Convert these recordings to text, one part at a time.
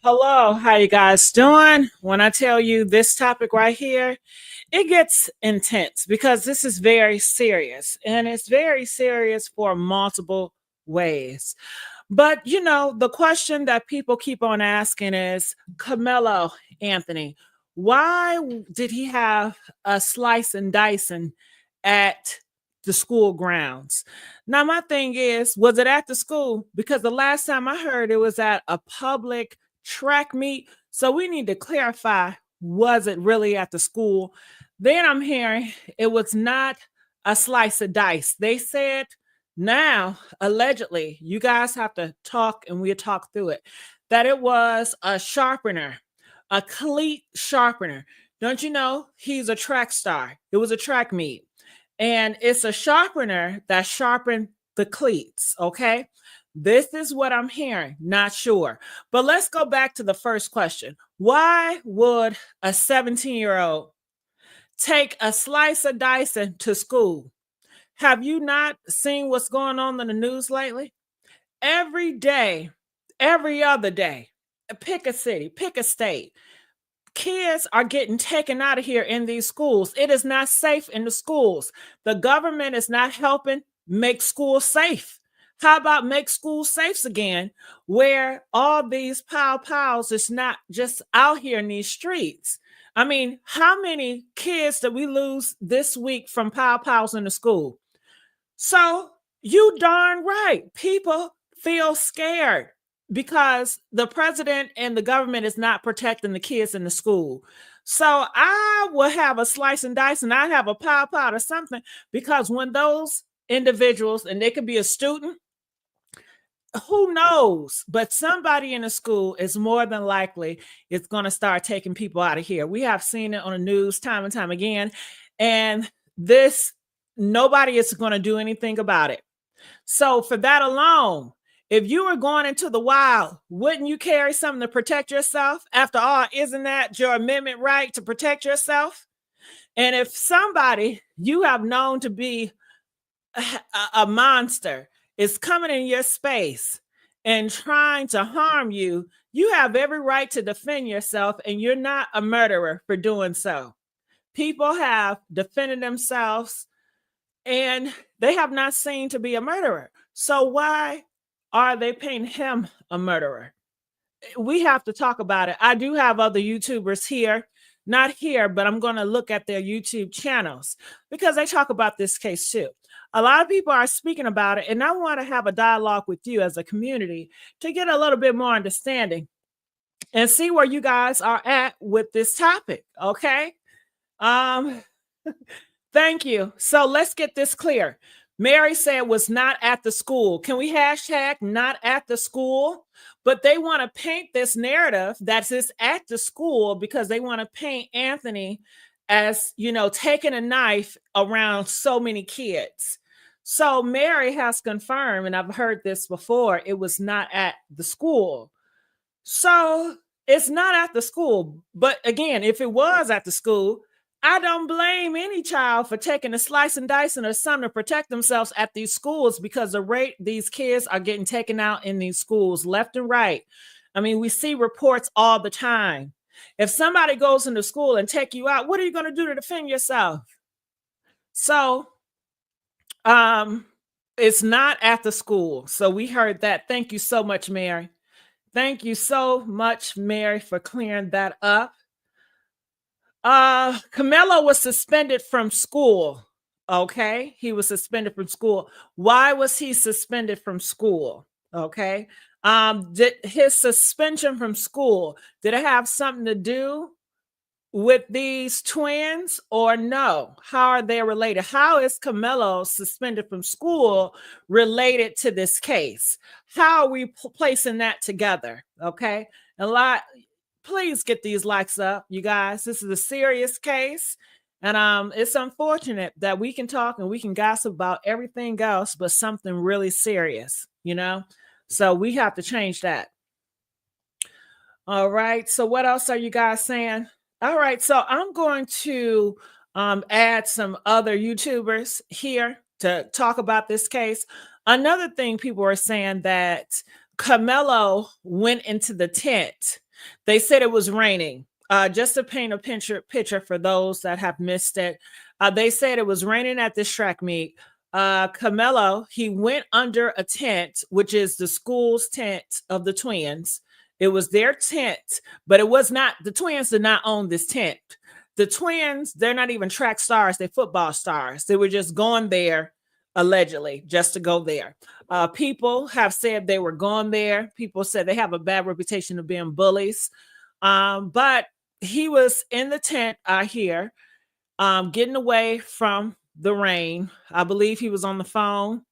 Hello, how you guys doing? When I tell you this topic right here, it gets intense because this is very serious and it's very serious for multiple ways. But the question that people keep on asking is Carmelo Anthony, did he have a slice and dicing at the school grounds? Now, my thing is, was it at the school? Because the last time I heard it was at a public track meet. So we need to clarify, was it really at the school? Then I'm hearing it was not a slice of dice. They said now, allegedly, you guys have to talk and we'll talk through it, that it was a sharpener, a cleat sharpener. Don't you know he's a track star? It was a track meet. And it's a sharpener that sharpened the cleats. Okay. This is what I'm hearing. Not sure. But let's go back to the first question. Why would a 17-year-old take a slice of Dyson to school? Have you not seen what's going on in the news lately? Every day, every other day, pick a city, pick a state. Kids are getting taken out of here in these schools. It is not safe in the schools. The government is not helping make schools safe. How about make schools safe again, where all these pows is not just out here in these streets? I mean, how many kids did we lose this week from pows in the school? So you darn right. People feel scared because the president and the government is not protecting the kids in the school. So I will have a slice and dice and I have a pow or something, because when those individuals, and they could be a student, who knows, but somebody in the school is more than likely is going to start taking people out of here. We have seen it on the news time and time again, and this nobody is going to do anything about it. So for that alone, if you were going into the wild, wouldn't you carry something to protect yourself? After all, isn't that your amendment right to protect yourself? And if somebody you have known to be a monster is coming in your space and trying to harm you, you have every right to defend yourself, and you're not a murderer for doing so. People have defended themselves and they have not seen to be a murderer. So why are they painting him a murderer? We have to talk about it. I do have other YouTubers here, not here, but I'm going to look at their YouTube channels because they talk about this case too. A lot of people are speaking about it, and I want to have a dialogue with you as a community to get a little bit more understanding and see where you guys are at with this topic. Okay. Um, Thank you. So let's get this clear. Mary said was not at the school. Can we hashtag not at the school? But they want to paint this narrative that's at the school because they want to paint Anthony as, taking a knife around so many kids. So Mary has confirmed, and I've heard this before, it was not at the school. So it's not at the school. But again, if it was at the school, I don't blame any child for taking a slice and dicing or something to protect themselves at these schools, because the rate these kids are getting taken out in these schools left and right. I mean, we see reports all the time. If somebody goes into school and take you out, what are you going to do to defend yourself? So, it's not at the school. So we heard that. Thank you so much, Mary. Thank you so much, Mary, for clearing that up. Carmelo was suspended from school. Okay, he was suspended from school. Why was he suspended from school? Okay, did his suspension from school, did it have something to do with these twins or no? How are they related? How is Carmelo suspended from school related to this case? How are we placing that together? Okay, a lot. Please get these likes up, you guys. This is a serious case, and it's unfortunate that we can talk and we can gossip about everything else but something really serious. So we have to change that. All right, so what else are you guys saying? All right, so I'm going to add some other YouTubers here to talk about this case. Another thing, people are saying that Carmelo went into the tent They said it was raining. Just to paint a picture for those that have missed it, they said it was raining at this track meet. Carmelo, he went under a tent, which is the school's tent of the twins. It was their tent, but it was not, the twins did not own this tent. The twins, they're not even track stars, they're football stars. They were just going there allegedly just to go there. People have said they were going there. People said they have a bad reputation of being bullies. But he was in the tent here, getting away from the rain. I believe he was on the phone.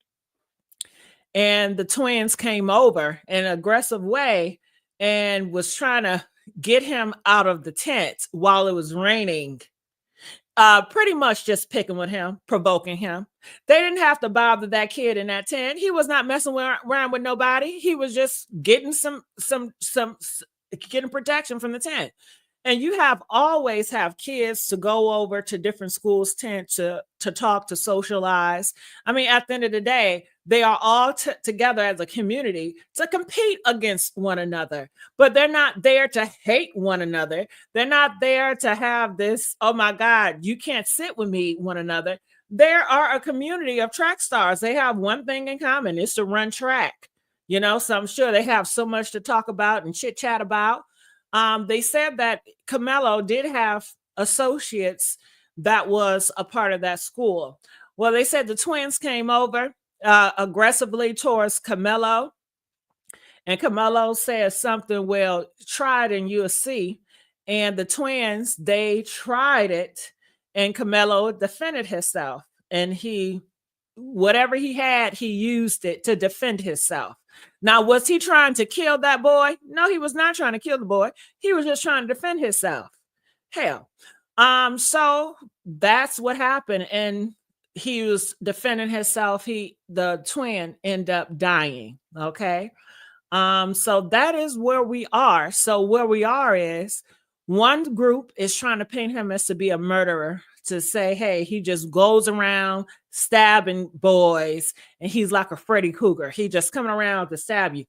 And the twins came over in an aggressive way and was trying to get him out of the tent while it was raining. Pretty much just picking with him, provoking him. They didn't have to bother that kid in that tent. He was not messing around with nobody. He was just getting getting protection from the tent. And you have always have kids to go over to different schools' tent to talk, to socialize. I mean, at the end of the day, they are all together as a community to compete against one another, but they're not there to hate one another. They're not there to have this, oh my God, you can't sit with me, one another. There are a community of track stars. They have one thing in common, it's to run track. You know, so I'm sure they have so much to talk about and chit chat about. They said that Carmelo did have associates that was a part of that school. Well, they said the twins came over aggressively towards Carmelo, and Carmelo said something, well, tried and you'll see. And the twins, they tried it, and Carmelo defended himself. And whatever he had, he used it to defend himself. Now, was he trying to kill that boy? No, he was not trying to kill the boy. He was just trying to defend himself. Hell. So that's what happened. And he was defending himself. The twin ended up dying. Okay. So that is where we are. So where we are is one group is trying to paint him as to be a murderer, to say, hey, he just goes around stabbing boys and he's like a Freddy Krueger. He just coming around to stab you.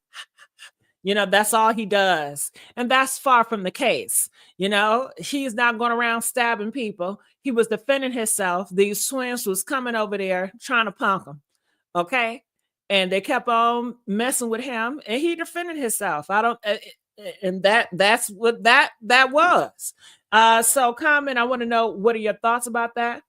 You know, that's all he does. And that's far from the case. You know, he's not going around stabbing people. He was defending himself. These twins was coming over there trying to punk him. Okay. And they kept on messing with him and he defended himself. And that's what that was. So comment, I want to know, what are your thoughts about that?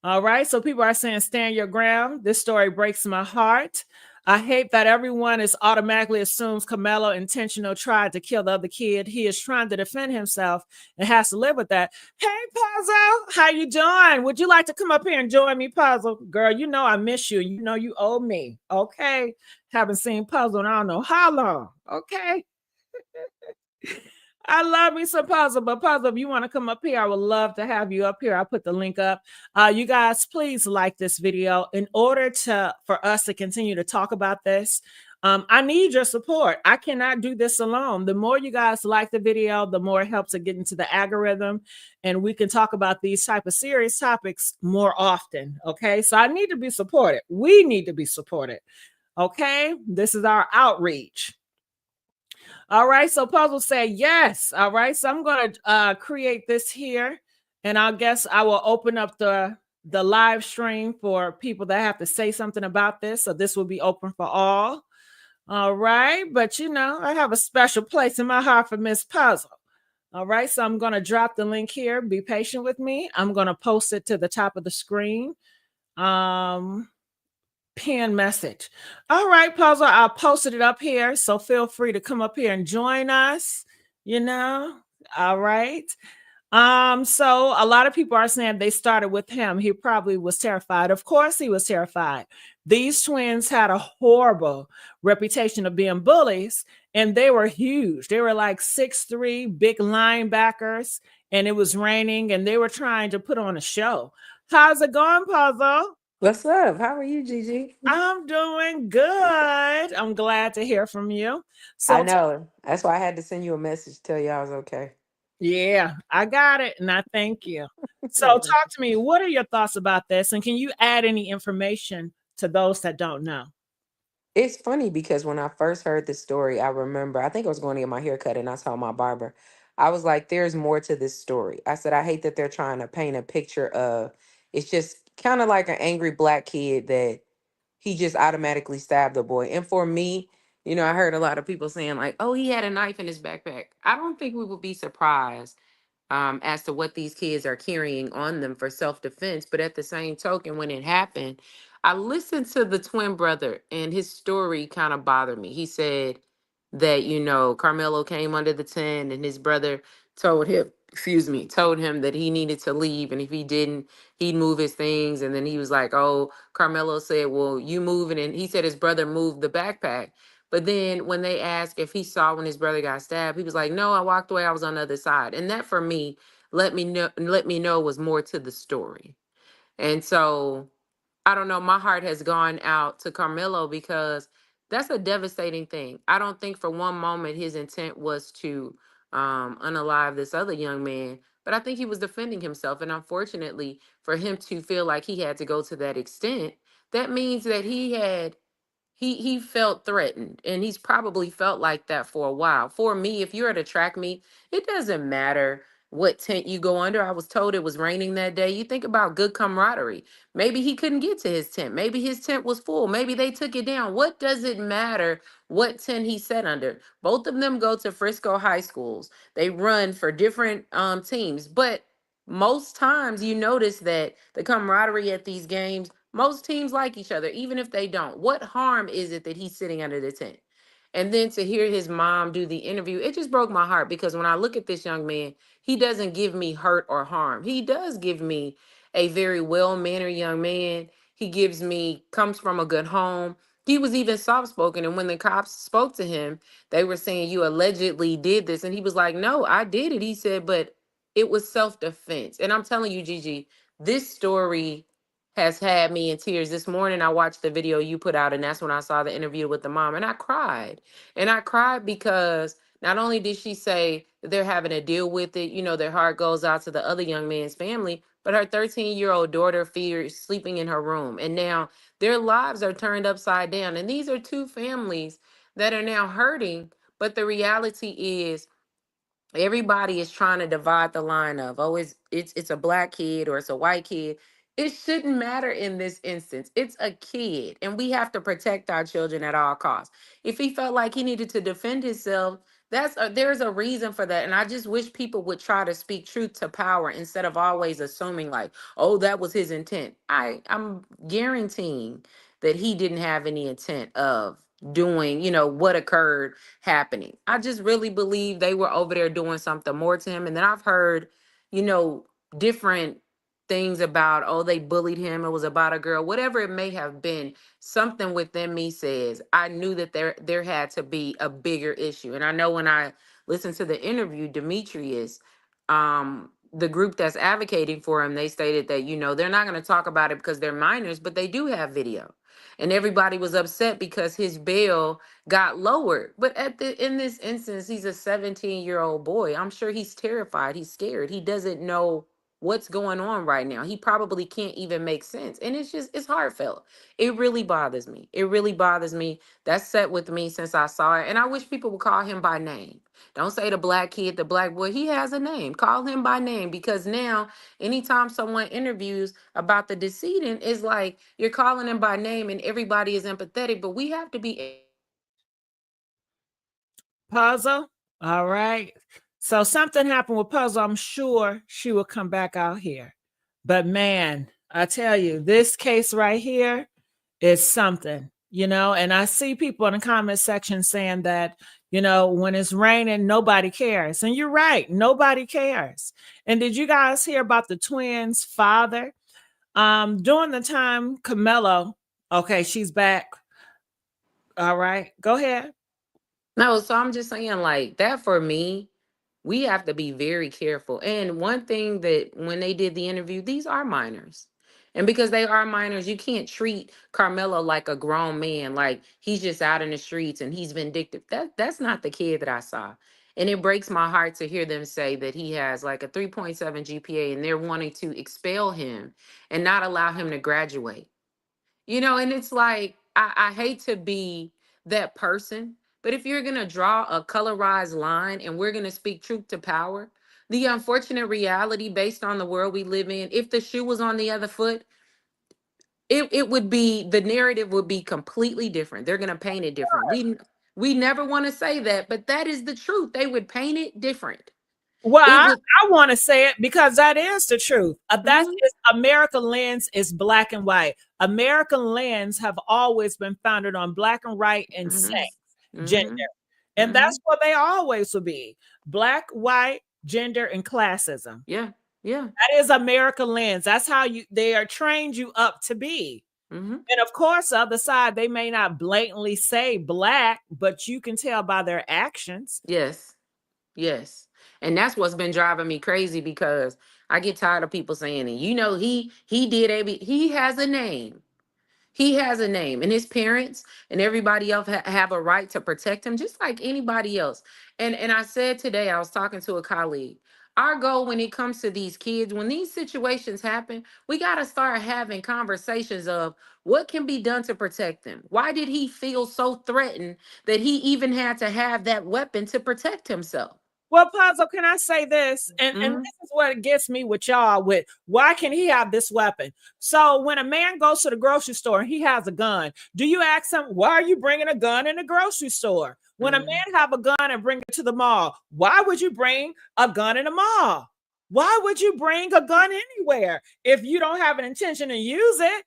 All right. So people are saying, stand your ground. This story breaks my heart. I hate that everyone is automatically assumes Carmelo intentional tried to kill the other kid. He is trying to defend himself and has to live with that. Hey, Puzzle, how you doing? Would you like to come up here and join me, Puzzle? Girl, you know I miss you. You know you owe me. Okay. Haven't seen Puzzle in I don't know how long. Okay. I love me some Puzzle, but Puzzle, if you want to come up here, I would love to have you up here. I'll put the link up. You guys, please like this video in order for us to continue to talk about this. I need your support. I cannot do this alone. The more you guys like the video, the more it helps to get into the algorithm, and we can talk about these type of serious topics more often. Okay, so I need to be supported. We need to be supported. Okay, this is our outreach. All right, so Puzzle said yes. All right, so I'm going to create this here, and I guess I will open up the live stream for people that have to say something about this. So this will be open for all. All right, but you know, I have a special place in my heart for Miss Puzzle. All right, so I'm going to drop the link here. Be patient with me. I'm going to post it to the top of the screen. Pin message. All right, Puzzle, I posted it up here, so feel free to come up here and join us, you know. All right. So a lot of people are saying they started with him. He probably was terrified. Of course he was terrified. These twins had a horrible reputation of being bullies, and they were huge. They were like 6'3", big linebackers, and it was raining, and they were trying to put on a show. How's it going, Puzzle? What's up? How are you, Gigi? I'm doing good. I'm glad to hear from you. So I know. That's why I had to send you a message to tell you I was okay. yeah, I got it, and I thank you. So talk to me. What are your thoughts about this? And can you add any information to those that don't know? It's funny because when I first heard this story, I remember, I think I was going to get my hair cut and I saw my barber. I was like, there's more to this story. I said, I hate that they're trying to paint a picture of it's just kind of like an angry black kid that he just automatically stabbed the boy. And for me, I heard a lot of people saying, like, oh, he had a knife in his backpack. I don't think we would be surprised as to what these kids are carrying on them for self defense. But at the same token, when it happened, I listened to the twin brother and his story kind of bothered me. He said that, Carmelo came under the tent and his brother told him that he needed to leave. And if he didn't, he'd move his things. And then he was like, oh, Carmelo said, well, you moving. And he said his brother moved the backpack. But then when they asked if he saw when his brother got stabbed, he was like, "No, I walked away. I was on the other side." And that for me let me know was more to the story. And so I don't know, my heart has gone out to Carmelo because that's a devastating thing. I don't think for one moment his intent was to unalive this other young man, but I think he was defending himself. And unfortunately, for him to feel like he had to go to that extent, that means that he felt threatened, and he's probably felt like that for a while. For me, if you're at a track meet, it doesn't matter what tent you go under. I was told it was raining that day. You think about good camaraderie. Maybe he couldn't get to his tent. Maybe his tent was full. Maybe they took it down. What does it matter what tent he sat under? Both of them go to Frisco high schools. They run for different teams, but most times you notice that the camaraderie at these games, most teams like each other, even if they don't. What harm is it that he's sitting under the tent? And then to hear his mom do the interview, it just broke my heart because when I look at this young man, he doesn't give me hurt or harm. He does give me a very well mannered young man. He comes from a good home. He was even soft spoken. And when the cops spoke to him, they were saying, "You allegedly did this." And he was like, "No, I did it." He said, "But it was self defense." And I'm telling you, Gigi, this story has had me in tears. This morning, I watched the video you put out, and that's when I saw the interview with the mom, and I cried. And I cried because not only did she say that they're having to deal with it, their heart goes out to the other young man's family, but her 13-year-old daughter fears sleeping in her room. And now their lives are turned upside down. And these are two families that are now hurting. But the reality is, everybody is trying to divide the line of, oh, it's a black kid or it's a white kid. It shouldn't matter in this instance. It's a kid, and we have to protect our children at all costs. If he felt like he needed to defend himself, there's a reason for that. And I just wish people would try to speak truth to power instead of always assuming like, oh, that was his intent. I'm guaranteeing that he didn't have any intent of doing, what occurred happening. I just really believe they were over there doing something more to him. And then I've heard, you know, different things about, oh, they bullied him. It was about a girl, whatever it may have been. Something within me says I knew that there had to be a bigger issue. And I know when I listened to the interview, Demetrius, the group that's advocating for him, they stated that, they're not going to talk about it because they're minors, but they do have video. And everybody was upset because his bail got lowered. But in this instance, he's a 17-year-old boy. I'm sure he's terrified. He's scared. He doesn't know what's going on right now. He probably can't even make sense. And it's heartfelt. It really bothers me. It really bothers me. That's set with me since I saw it. And I wish people would call him by name. Don't say the black kid, the black boy. He has a name. Call him by name, because now anytime someone interviews about the decedent, it's like you're calling him by name and everybody is empathetic, but we have to be Puzzle. All right. So something happened with Puzzle. I'm sure she will come back out here. But man, I tell you, this case right here is something, and I see people in the comment section saying that, when it's raining, nobody cares. And you're right, nobody cares. And did you guys hear about the twins' father? During the time Carmelo, okay, she's back. All right, go ahead. No, so I'm just saying, like, that for me, we have to be very careful. And one thing that when they did the interview, these are minors. And because they are minors, you can't treat Carmelo like a grown man, like he's just out in the streets and he's vindictive. That's not the kid that I saw. And it breaks my heart to hear them say that he has like a 3.7 GPA and they're wanting to expel him and not allow him to graduate. And it's like, I hate to be that person, but if you're gonna draw a colorized line and we're gonna speak truth to power, the unfortunate reality based on the world we live in, if the shoe was on the other foot, it would be, the narrative would be completely different. They're gonna paint it different. We never want to say that, but that is the truth. They would paint it different. Well, It I, would. I want to say it because that is the truth. That's Mhm, American lens is black and white. American lens have always been founded on black and white and mhm, sex, gender. mhm, And that's mhm. what they always will be: black, white, gender, and classism. Yeah, yeah. That is American lens. That's how they are trained you up to be. Mhm. And of course, the other side, they may not blatantly say black, but you can tell by their actions. Yes. Yes. And that's what's been driving me crazy because I get tired of people saying it. You know, he did he has a name. He has a name, and his parents and everybody else have a right to protect him, just like anybody else. And I said today, I was talking to a colleague. Our goal when it comes to these kids, when these situations happen, we got to start having conversations of what can be done to protect them. Why did he feel so threatened that he even had to have that weapon to protect himself? Well, Puzzle, can I say this? And Hmm. this is what it gets me with y'all with why can he have this weapon? So when a man goes to the grocery store and he has a gun, do you ask him, why are you bringing a gun in the grocery store? When a Hmm. man have a gun and bring it to the mall, why would you bring a gun in the mall? Why would you bring a gun anywhere if you don't have an intention to use it?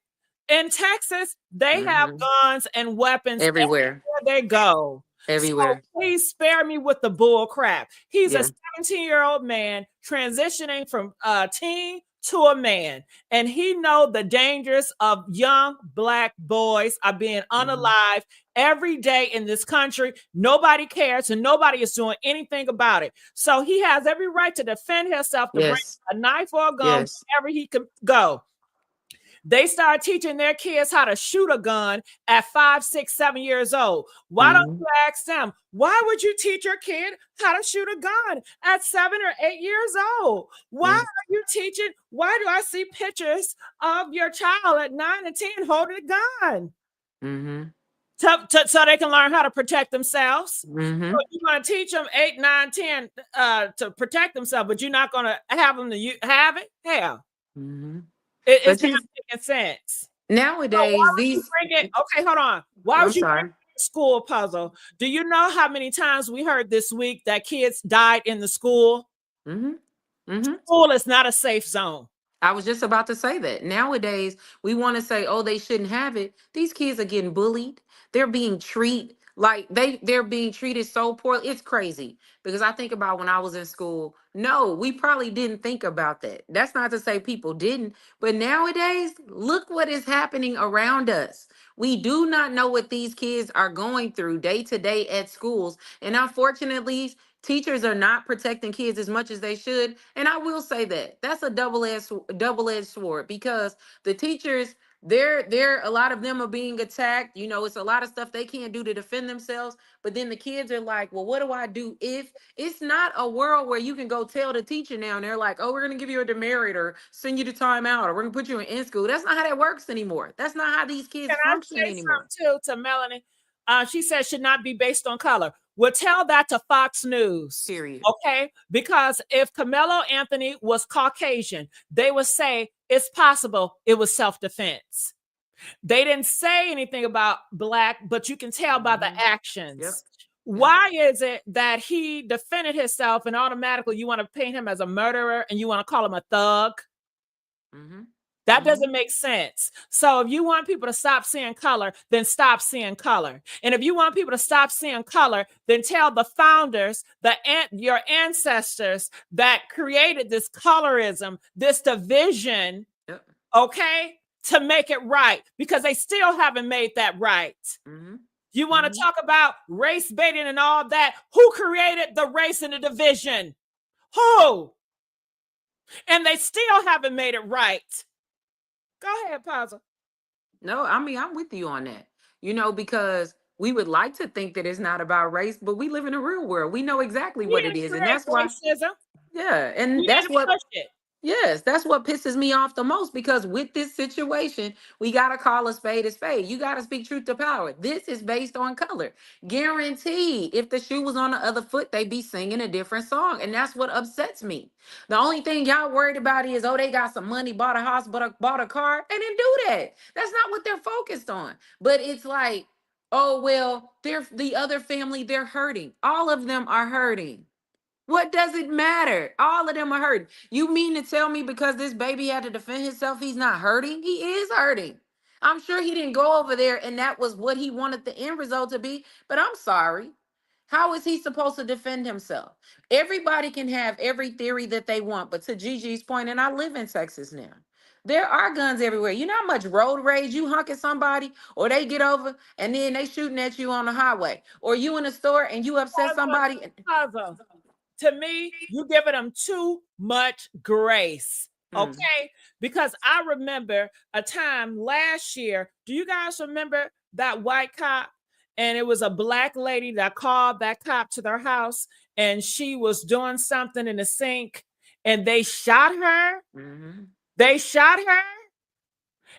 In Texas, they have Hmm. guns and weapons Everywhere. everywhere they go. So Everywhere. please spare me with the bull crap. He's a Yeah. 17-year-old man transitioning from a teen to a man, and he know the dangers of young black boys are being Hmm. unalive every day in this country. Nobody cares and nobody is doing anything about it. So he has every right to defend himself, to bring Yes. a knife or a gun Yes. wherever he can go. They start teaching their kids how to shoot a gun at 5, 6, 7 years old. Why don't Hmm. you ask them? Why would you teach your kid how to shoot a gun at 7 or 8 years old? Why Yeah. are you teaching? Why do I see pictures of your child at 9 and 10 holding a gun? Hmm. So they can learn how to protect themselves. So Hmm. you're going to teach them 8, 9, 10 to protect themselves, but you're not going to have them to have it? Hell, Hmm. it's But not you, making sense. So why nowadays, would you these, bring it? Okay, hold on. Why I'm would you bring sorry. it to school puzzle? Do you know how many times we heard this week that kids died in the school? Hmm. Hmm. School is not a safe zone. I was just about to say that. Nowadays, we want to say, "Oh, they shouldn't have it." These kids are getting bullied. They're being treated like they're being treated so poorly. It's crazy because I think about when I was in school. No, we probably didn't think about that. That's not to say people didn't, but nowadays, look what is happening around us. We do not know what these kids are going through day to day at schools, and unfortunately, teachers are not protecting kids as much as they should. And I will say that that's a double-edged sword because the teachers, they're a lot of them are being attacked. You know, it's a lot of stuff they can't do to defend themselves. But then the kids are like, well, what do I do if it's not a world where you can go tell the teacher now and they're like, oh, we're gonna give you a demerit or send you to timeout or we're gonna put you in school. That's not how that works anymore. That's not how these kids Can I function say anymore. something too to Melanie? She said should not be based on color. Well, tell that to Fox News. Period. Okay, because if Carmelo Anthony was Caucasian, they would say it's possible it was self-defense. They didn't say anything about black, but you can tell by the Hmm. Yep. actions. Yep. Why is it that he defended himself and automatically you want to paint him as a murderer and you want to call him a thug? Hmm. That Hmm. doesn't make sense. So if you want people to stop seeing color, then stop seeing color. And if you want people to stop seeing color, then tell the founders, your ancestors that created this colorism, this division, Yep. okay, to make it right because they still haven't made that right. Hmm. You want to Hmm. talk about race baiting and all that? Who created the race and the division? Who? And they still haven't made it right. Go ahead, Pazza. No, I mean, I'm with you on that. You know, because we would like to think that it's not about race, but we live in a real world. We know exactly We what it didn't is. And create that's why, racism. yeah. And We that's didn't what, push it. Yes, that's what pisses me off the most because with this situation, we got to call a spade a spade. You got to speak truth to power. This is based on color. Guaranteed, if the shoe was on the other foot, they'd be singing a different song. And that's what upsets me. The only thing y'all worried about is, oh, they got some money, bought a house, bought a car. They didn't do that. That's not what they're focused on. But it's like, oh, well, they're the other family, they're hurting. All of them are hurting. What does it matter? All of them are hurting. You mean to tell me because this baby had to defend himself, he's not hurting? He is hurting. I'm sure he didn't go over there and that was what he wanted the end result to be, but I'm sorry. How is he supposed to defend himself? Everybody can have every theory that they want, but to Gigi's point, and I live in Texas now, there are guns everywhere. You know how much road rage you hunk at somebody, or they get over and then they shooting at you on the highway, or you in a store and you upset Puzzle, somebody. puzzle. To me, you giving them too much grace. Hmm. Okay? Because I remember a time last year. Do you guys remember that white cop? And it was a black lady that called that cop to their house and she was doing something in the sink and they shot her. Hmm. They shot her.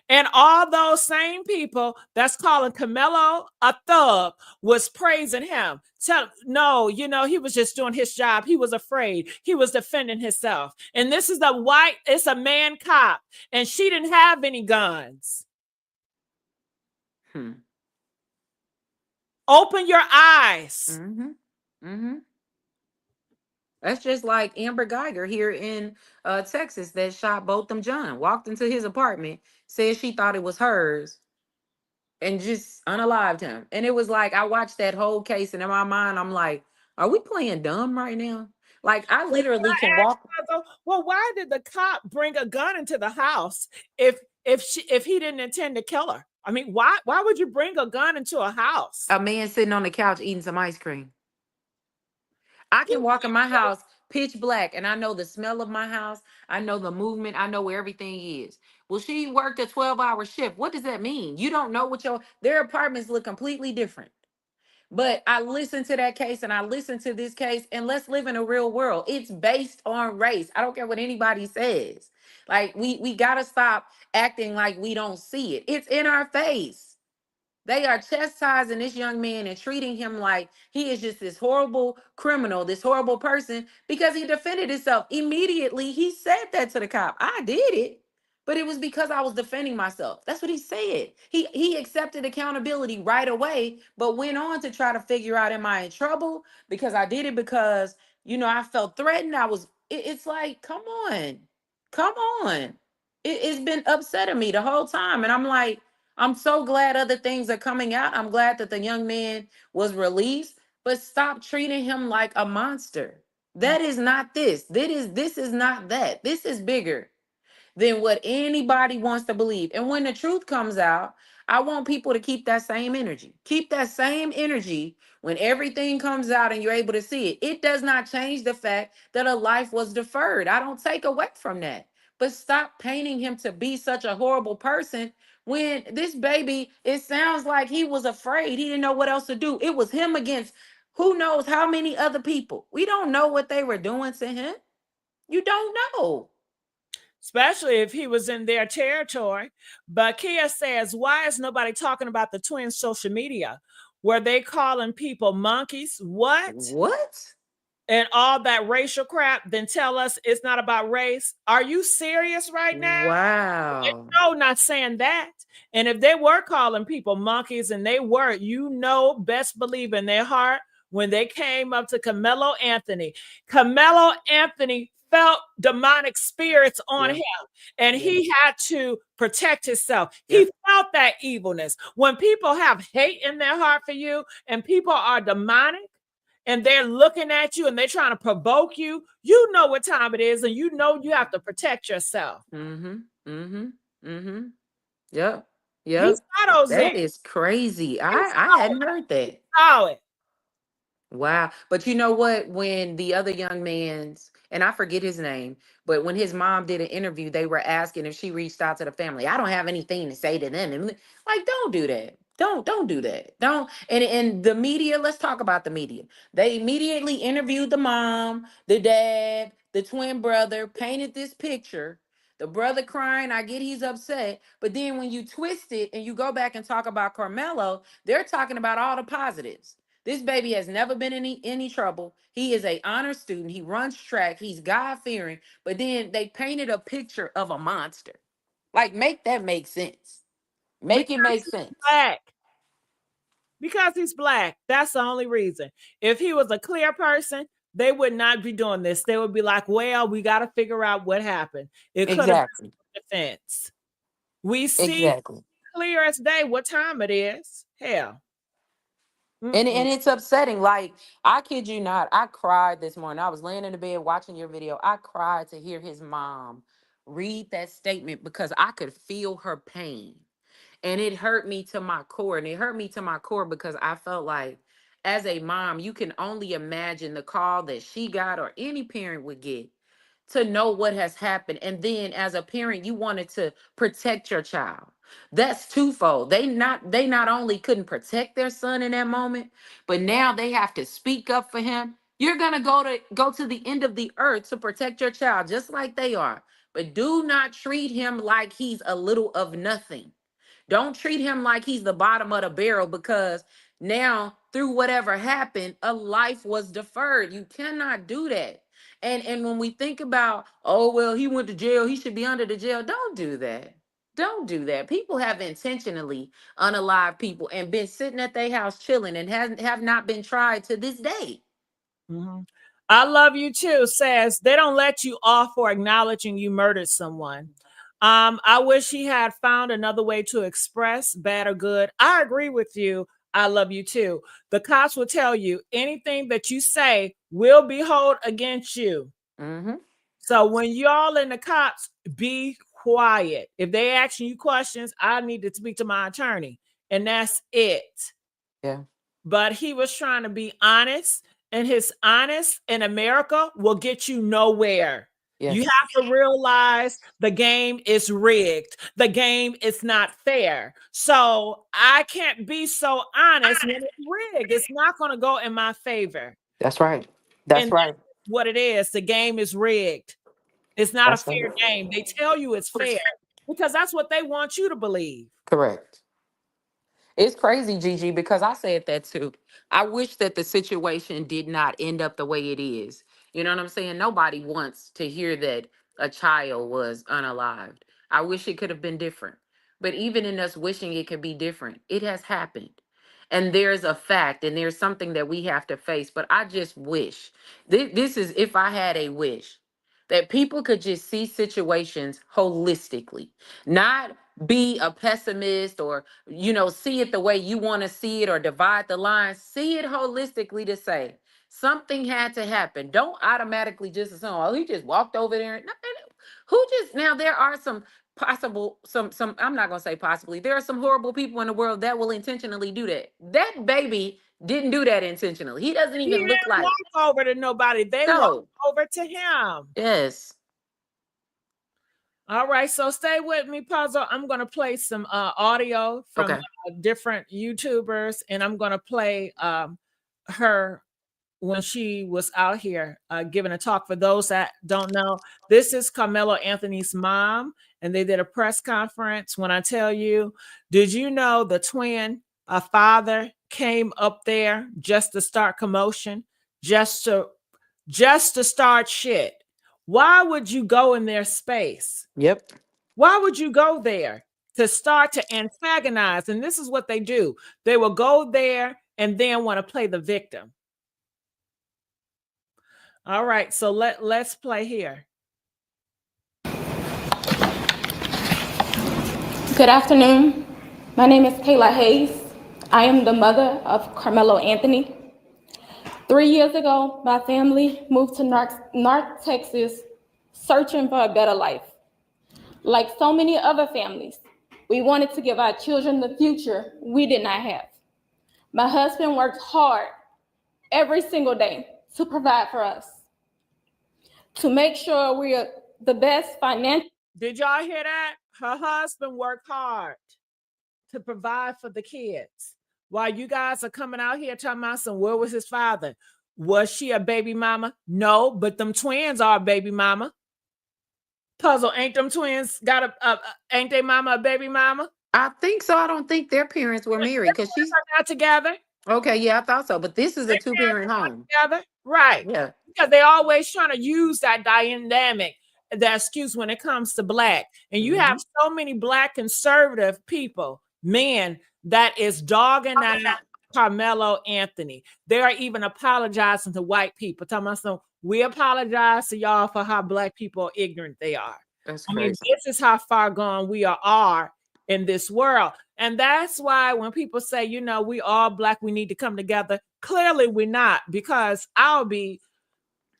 And all those same people that's calling Carmelo a thug was praising him. Tell no, he was just doing his job. He was afraid. He was defending himself. And this is it's a man cop, and she didn't have any guns. Hmm. Open your eyes. Hmm. Hmm. That's just like Amber Geiger here in Texas that shot Botham John. Walked into his apartment, said she thought it was hers, and just unalived him. And it was like I watched that whole case, and in my mind, I'm like, "Are we playing dumb right now?" Like I Well, literally can I asked walk. myself, well, why did the cop bring a gun into the house if he didn't intend to kill her? I mean, why would you bring a gun into a house? A man sitting on the couch eating some ice cream. I can walk in my house pitch black and I know the smell of my house. I know the movement. I know where everything is. Well, she worked a 12-hour shift. What does that mean? You don't know their apartments look completely different. But I listened to that case and I listened to this case, and let's live in a real world. It's based on race. I don't care what anybody says. Like we gotta stop acting like we don't see it. It's in our face. They are chastising this young man and treating him like he is just this horrible criminal, this horrible person, because he defended himself. Immediately, he said that to the cop. I did it, but it was because I was defending myself. That's what he said. He accepted accountability right away, but went on to try to figure out, am I in trouble? Because I did it because, I felt threatened. It's like, come on. Come on. It's been upsetting me the whole time. And I'm like, I'm so glad other things are coming out. I'm glad that the young man was released, but stop treating him like a monster. That is not this. This is not that. This is bigger than what anybody wants to believe. And when the truth comes out, I want people to keep that same energy. Keep that same energy when everything comes out and you're able to see it. It does not change the fact that a life was deferred. I don't take away from that. But stop painting him to be such a horrible person when this baby, it sounds like he was afraid. He didn't know what else to do. It was him against who knows how many other people. We don't know what they were doing to him. You don't know. Especially if he was in their territory. But Kia says, why is nobody talking about the twins' social media? Were they calling people monkeys? What? What? And all that racial crap, then tell us it's not about race. Are you serious right now? Wow. No, not saying that. And if they were calling people monkeys and they were, best believe in their heart when they came up to Carmelo Anthony felt demonic spirits on Yeah. him and Yeah. he had to protect himself. He Yep. felt that evilness. When people have hate in their heart for you and people are demonic, and they're looking at you and they're trying to provoke you, you know what time it is, and you know you have to protect yourself. Mm-hmm. Mm-hmm. Mm-hmm. Yep. He Yep. saw those in. That is crazy. He I saw it. hadn't heard He that. saw it. Wow. But you know what? When the other young man's, and I forget his name, but when his mom did an interview, they were asking if she reached out to the family. I don't have anything to say to them. And like, don't do that. Don't do that. Don't. And the media, let's talk about the media. They immediately interviewed the mom, the dad, the twin brother painted this picture. The brother crying, I get he's upset. But then when you twist it and you go back and talk about Carmelo, they're talking about all the positives. This baby has never been in any trouble. He is a honor student. He runs track. He's God fearing. But then they painted a picture of a monster. Like, make that make sense. Make it Because make he's sense. black. Because he's black. That's the only reason. If he was a clear person, they would not be doing this. They would be like, well, we got to figure out what happened. It could have Exactly. been defense. We see Exactly. clear as day what time it is. Hell. And Mm-mm. it's upsetting. Like, I kid you not, I cried this morning. I was laying in the bed watching your video. I cried to hear his mom read that statement because I could feel her pain. And it hurt me to my core. And it hurt me to my core because I felt like, as a mom, you can only imagine the call that she got or any parent would get to know what has happened. And then as a parent, you wanted to protect your child. That's twofold. They not only couldn't protect their son in that moment, but now they have to speak up for him. You're gonna go to the end of the earth to protect your child, just like they are. But do not treat him like he's a little of nothing. Don't treat him like he's the bottom of the barrel because now, through whatever happened, a life was deferred. You cannot do that. And when we think about, oh well, he went to jail, he should be under the jail. Don't do that. Don't do that. People have intentionally unalived people and been sitting at their house chilling and have not been tried to this day. Mhm. I love you too, says they don't let you off for acknowledging you murdered someone. I wish he had found another way to express bad or good. I agree with you. I love you too. The cops will tell you anything that you say will be held against you. Mm-hmm. So when y'all in the cops, be quiet. If they asking you questions, I need to speak to my attorney. And that's it. Yeah. But he was trying to be honest, and his honest in America will get you nowhere. You Yes. have to realize the game is rigged. The game is not fair. So I can't be so honest when it's rigged. It's not going to go in my favor. That's right. And That's that's right. what it is. The game is rigged. It's not a That's right. fair game. They tell you it's fair because that's what they want you to believe. Correct. It's crazy, Gigi, because I said that too. I wish that the situation did not end up the way it is. You know what I'm saying? Nobody wants to hear that a child was unalived. I wish it could have been different. But even in us wishing it could be different, it has happened. And there's a fact and there's something that we have to face. But I just wish this is if I had a wish that people could just see situations holistically, not be a pessimist or see it the way you want to see it or divide the lines. See it holistically to say something had to happen. Don't automatically just assume, oh, he just walked over there. Who just now there are some possible some I'm not gonna say possibly. There are some horrible people in the world that will intentionally do that. That baby didn't do that intentionally. He doesn't He even look didn't like walk over to nobody. They walked no. over to him. Yes. All right, so stay with me, Puzzle. I'm going to play some audio from Okay. different YouTubers, and I'm going to play her when she was out here giving a talk. For those that don't know, this is Carmelo Anthony's mom, and they did a press conference. When I tell you, did you know the twin father came up there just to start commotion, just to start shit? Why would you go in their space? Yep. Why would you go there to start to antagonize? And this is what they do. They will go there and then want to play the victim. All right, so let's play here. Good afternoon. My name is Kayla Hayes. I am the mother of Carmelo Anthony. 3 years ago, my family moved to North Texas searching for a better life. Like so many other families, we wanted to give our children the future we did not have. My husband worked hard every single day to provide for us, to make sure we are the best financial. Did y'all hear that? Her husband worked hard to provide for the kids. While you guys are coming out here talking about some, where was his father? Was she a baby mama? No, but them twins are a baby mama. Puzzle, ain't them twins got ain't they mama a baby mama? I think so. I don't think their parents were married because she's They're not together. okay. Yeah, I thought so. But this is a Their two parents parent are not home. together. Right. Yeah. Because they always trying to use that dynamic, that excuse when it comes to black. And you have Hmm. so many black conservative people, men, that is dogging out Carmelo Anthony. They are even apologizing to white people. Telling us, so we apologize to y'all for how black people are ignorant they are. That's I mean, crazy. this is how far gone we are in this world. And that's why when people say, we all black, we need to come together, clearly we're not, because I'll be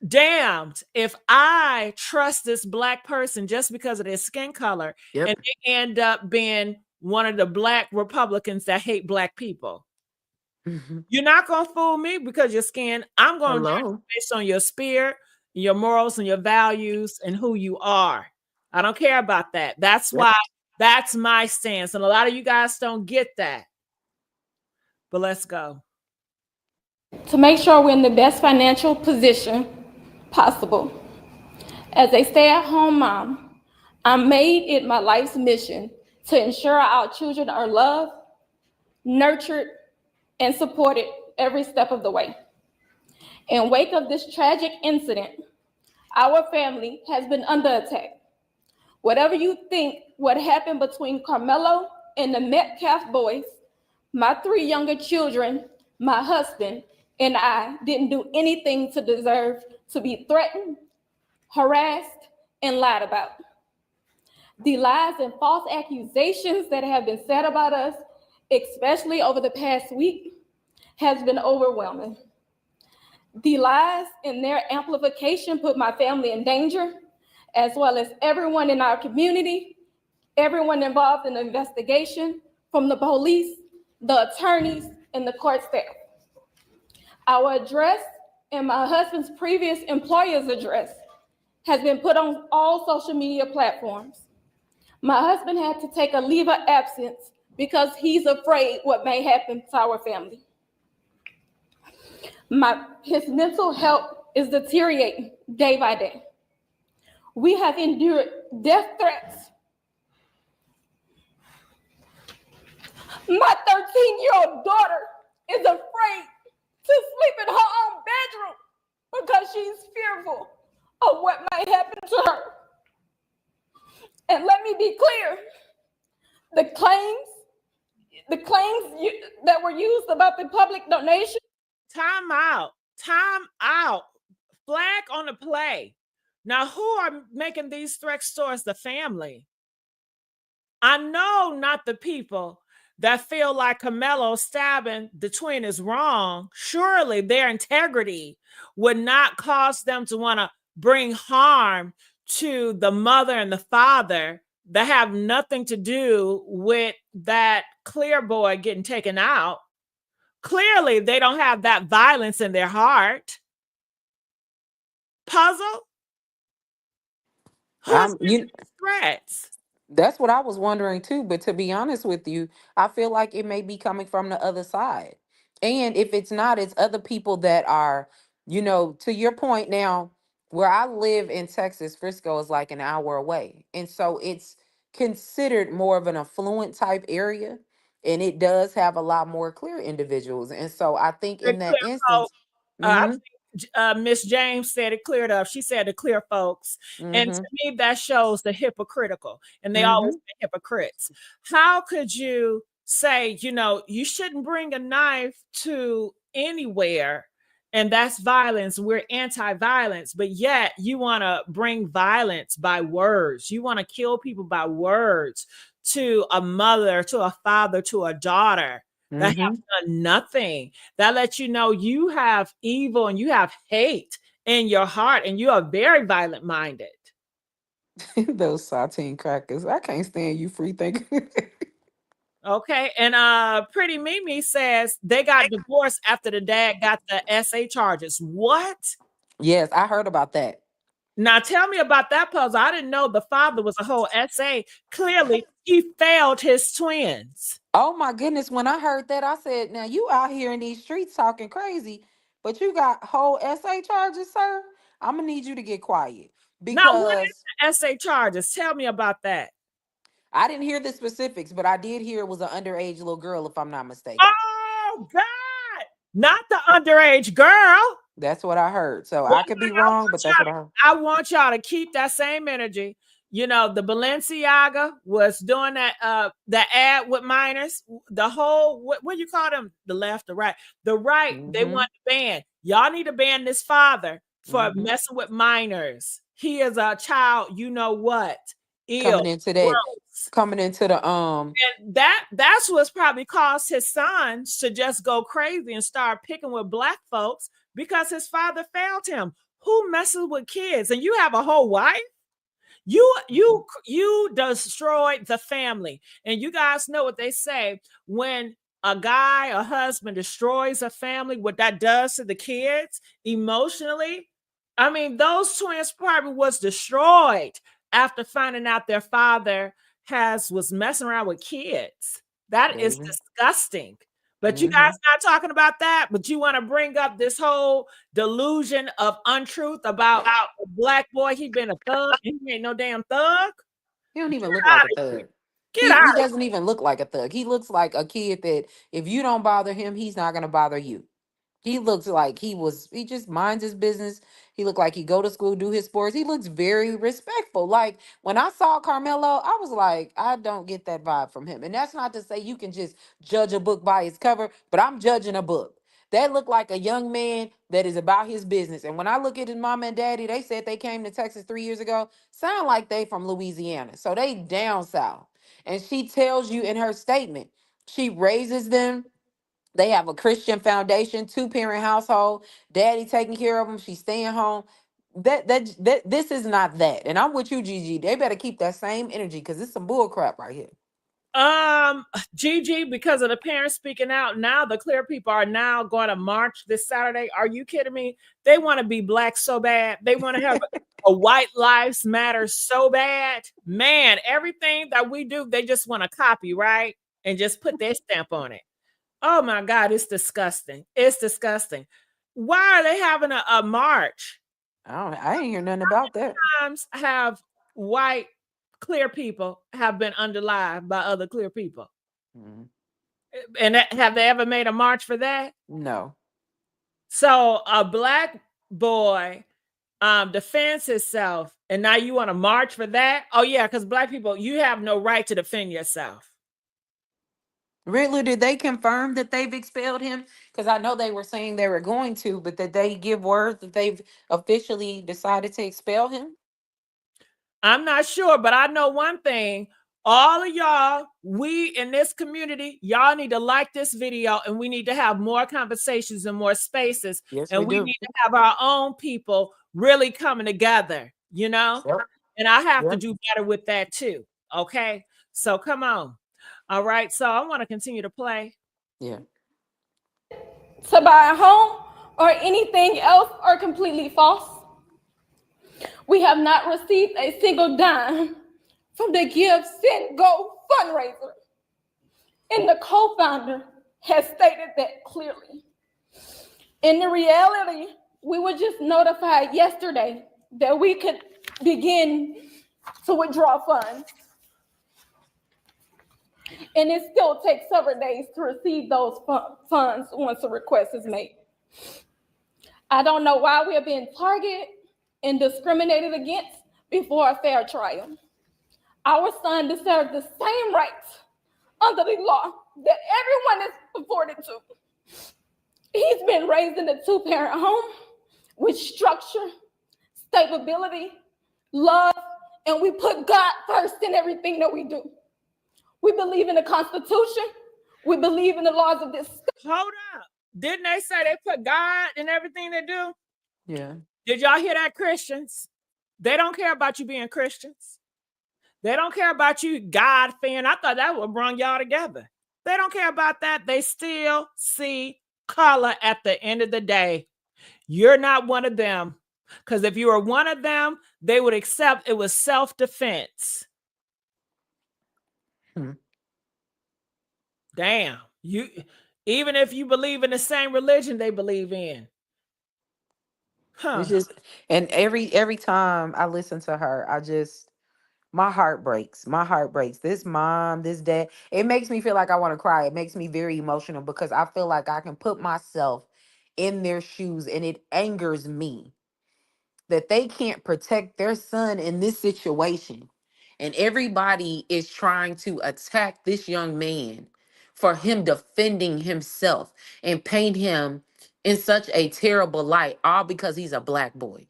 damned if I trust this black person just because of their skin color and Yep. they end up being one of the black Republicans that hate black people. Hmm. You're not going to fool me because your skin. I'm going to judge you Hello. based on your spirit, your morals, and your values and who you are. I don't care about that. That's Yep. why that's my stance. And a lot of you guys don't get that. But let's go. To make sure we're in the best financial position possible. As a stay at home mom, I made it my life's mission to ensure our children are loved, nurtured, and supported every step of the way. In wake of this tragic incident, our family has been under attack. Whatever you think what happened between Karmelo and the Metcalf boys, my three younger children, my husband, and I didn't do anything to deserve to be threatened, harassed, and lied about. The lies and false accusations that have been said about us, especially over the past week, has been overwhelming. The lies and their amplification put my family in danger, as well as everyone in our community, everyone involved in the investigation, from the police, the attorneys, and the court staff. Our address and my husband's previous employer's address has been put on all social media platforms. My husband had to take a leave of absence because he's afraid what may happen to our family. His mental health is deteriorating day by day. We have endured death threats. My 13-year-old daughter is afraid to sleep in her own bedroom because she's fearful of what might happen to her. And let me be clear, the claims that were used about the public donation. Time out. Time out. Flag on the play. Now, who are making these threats towards the family? I know not the people that feel like Carmelo stabbing the twin is wrong. Surely their integrity would not cause them to want to bring harm to the mother and the father that have nothing to do with that clear boy getting taken out. Clearly, they don't have that violence in their heart. Puzzle? Who is You making these threats? That's what I was wondering too. But to be honest with you, I feel like it may be coming from the other side. And if it's not, it's other people that are, to your point now, where I live in Texas, Frisco is like an hour away. And so it's considered more of an affluent type area. And it does have a lot more clear individuals. And so I think The in that clear folk. instance, I mm-hmm, think Miss James said it cleared up. She said the clear folks, and to mm-hmm, me that shows the hypocritical, and they always mm-hmm. be hypocrites. How could you say, you shouldn't bring a knife to anywhere, and that's violence? We're anti-violence, but yet you want to bring violence by words. You want to kill people by words to a mother, to a father, to a daughter that Mm-hmm. have done nothing. That lets you know you have evil and you have hate in your heart and you are very violent minded. Those saltine crackers. I can't stand you free thinking. Okay. And Pretty Mimi says they got divorced after the dad got the SA charges. What? Yes, I heard about that. Now tell me about that puzzle. I didn't know the father was a whole SA. Clearly, he failed his twins. Oh my goodness, when I heard that, I said, now you out here in these streets talking crazy. But you got whole essay charges, sir. I'm gonna need you to get quiet Now, what is because the essay charges? Tell me about that. I didn't hear the specifics, but I did hear it was an underage little girl, if I'm not mistaken. Oh God, not the underage girl. That's what I heard. So One I could be thing I wrong, want but that's y'all what I heard. I want y'all to keep that same energy. You know, the Balenciaga was doing that ad with minors. The whole what you call them? The left, the right. The right, they Mm-hmm. want to ban. Y'all need to ban this father for Mm-hmm. messing with minors. He is a child, you know what? Ill, Coming into that, gross. coming into the And that's what's probably caused his son to just go crazy and start picking with black folks because his father failed him. Who messes with kids? And you have a whole wife? You destroyed the family. And you guys know what they say when a guy, a husband destroys a family, what that does to the kids emotionally. I mean, those twins probably was destroyed after finding out their father has was messing around with kids. That is baby. disgusting. But you guys Mm-hmm. not talking about that, but you want to bring up this whole delusion of untruth about a black boy. He been a thug. And he ain't no damn thug. He don't even Get look like out a of here. thug. Get He out. doesn't even look like a thug. He looks like a kid that if you don't bother him, he's not gonna bother you. He looks like he just minds his business. He looked like he go to school, do his sports. He looks very respectful. Like when I saw Carmelo, I was like, I don't get that vibe from him. And that's not to say you can just judge a book by its cover, but I'm judging a book. That looked like a young man that is about his business. And when I look at his mom and daddy, they said they came to Texas 3 years ago. Sound like they from Louisiana. So they down south. And she tells you in her statement, she raises them, they have a Christian foundation, two-parent household. Daddy taking care of them. She's staying home. That this is not that. And I'm with you, Gigi. They better keep that same energy because it's some bull crap right here. Um, Gigi, because of the parents speaking out, now the clear people are now going to march this Saturday. Are you kidding me? They want to be black so bad. They want to have a white lives matter so bad. Man, everything that we do, they just want to copy, right? And just put their stamp on it. Oh my God, it's disgusting. It's disgusting. Why are they having a march? I ain't hear nothing about that. Times have white clear people have been underlined by other clear people? Mhm. And have they ever made a march for that? No. So a black boy defends himself, and now you want to march for that? Oh yeah, because black people, you have no right to defend yourself. Riddler, did they confirm that they've expelled him? Because I know they were saying they were going to, but did they give word that they've officially decided to expel him? I'm not sure, but I know one thing. All of y'all, we in this community, y'all need to like this video and we need to have more conversations and more spaces. Yes, we And we do. need to have our own people really coming together, you know? Yep. And I have to Yep. do better with that too. Okay. So come on. All right. So I want to continue to play. Yeah. To buy a home or anything else are completely false. We have not received a single dime from the Give Send Go fundraiser. And the co-founder has stated that clearly. In the reality, we were just notified yesterday that we could begin to withdraw funds. And it still takes several days to receive those funds once a request is made. I don't know why we are being targeted and discriminated against before a fair trial. Our son deserves the same rights under the law that everyone is afforded to. He's been raised in a two-parent home with structure, stability, love, and we put God first in everything that we do. We believe in the Constitution. We believe in the laws of this state. Hold up. Didn't they say they put God in everything they do? Yeah. Did y'all hear that, Christians? They don't care about you being Christians. They don't care about you God fearing. I thought that would bring y'all together. They don't care about that. They still see color at the end of the day. You're not one of them. Because if you were one of them, they would accept it was self-defense. Hmm. Damn. You even if you believe in the same religion they believe in, It's Huh. just, and every time I listen to her, I just, my heart breaks. My heart breaks. This mom, this dad, it makes me feel like I want to cry. It makes me very emotional because I feel like I can put myself in their shoes, and it angers me that they can't protect their son in this situation. And everybody is trying to attack this young man for him defending himself and paint him in such a terrible light, all because he's a black boy.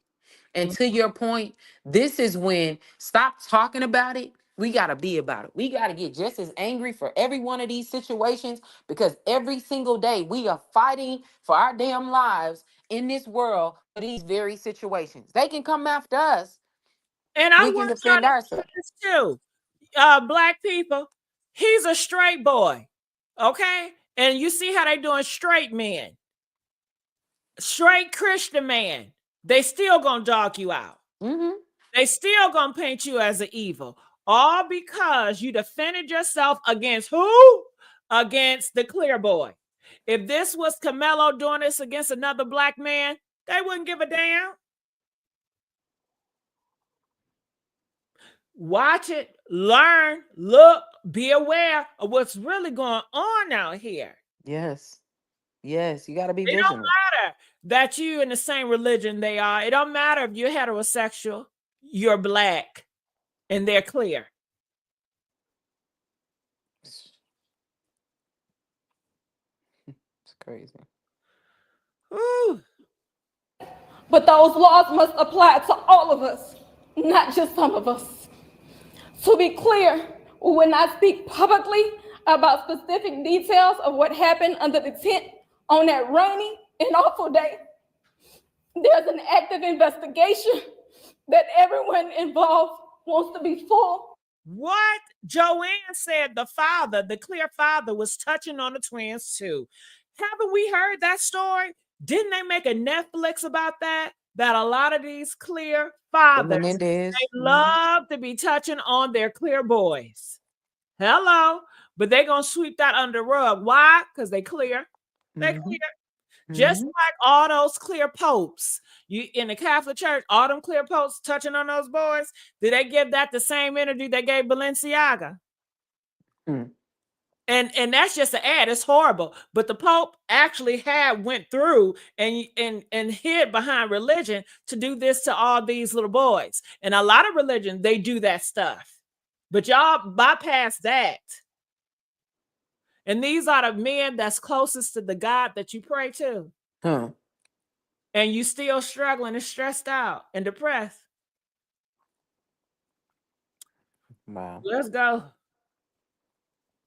And to your point, this is when stop talking about it. We got to be about it. We got to get just as angry for every one of these situations because every single day we are fighting for our damn lives in this world for these very situations. They can come after us. And I We can want y'all defend to ourselves. know this too. Black people, he's a straight boy. Okay? And you see how they doing straight men, straight Christian man. They still gonna dog you out. Hmm. They still gonna paint you as an evil. All because you defended yourself against who? Against the clear boy. If this was Karmelo doing this against another black man, they wouldn't give a damn. Watch it, learn, look, be aware of what's really going on out here. Yes. Yes. You got to be It don't vigilant. matter that you in the same religion they are. It don't matter if you're heterosexual, you're black, and they're clear. It's crazy. Ooh. But those laws must apply to all of us, not just some of us. To be clear, we will not speak publicly about specific details of what happened under the tent on that rainy and awful day. There's an active investigation that everyone involved wants to be full. What? Joanne said the father, the clear father, was touching on the twins too. Haven't we heard that story? Didn't they make a Netflix about that? That a lot of these clear The fathers, they Menendez. Hmm. love to be touching on their clear boys. Hello. But they're going to sweep that under the rug. Why? Because they clear. They Hmm. clear. Just Hmm. like all those clear popes, you in the Catholic Church, all them clear popes touching on those boys, did they give that the same energy they gave Balenciaga? Hmm. And that's just an ad. It's horrible. But the Pope actually had went through and hid behind religion to do this to all these little boys. And a lot of religion, they do that stuff. But y'all bypass that. And these are the men that's closest to the God that you pray to. Huh. And you still struggling and stressed out and depressed. Wow. Let's go.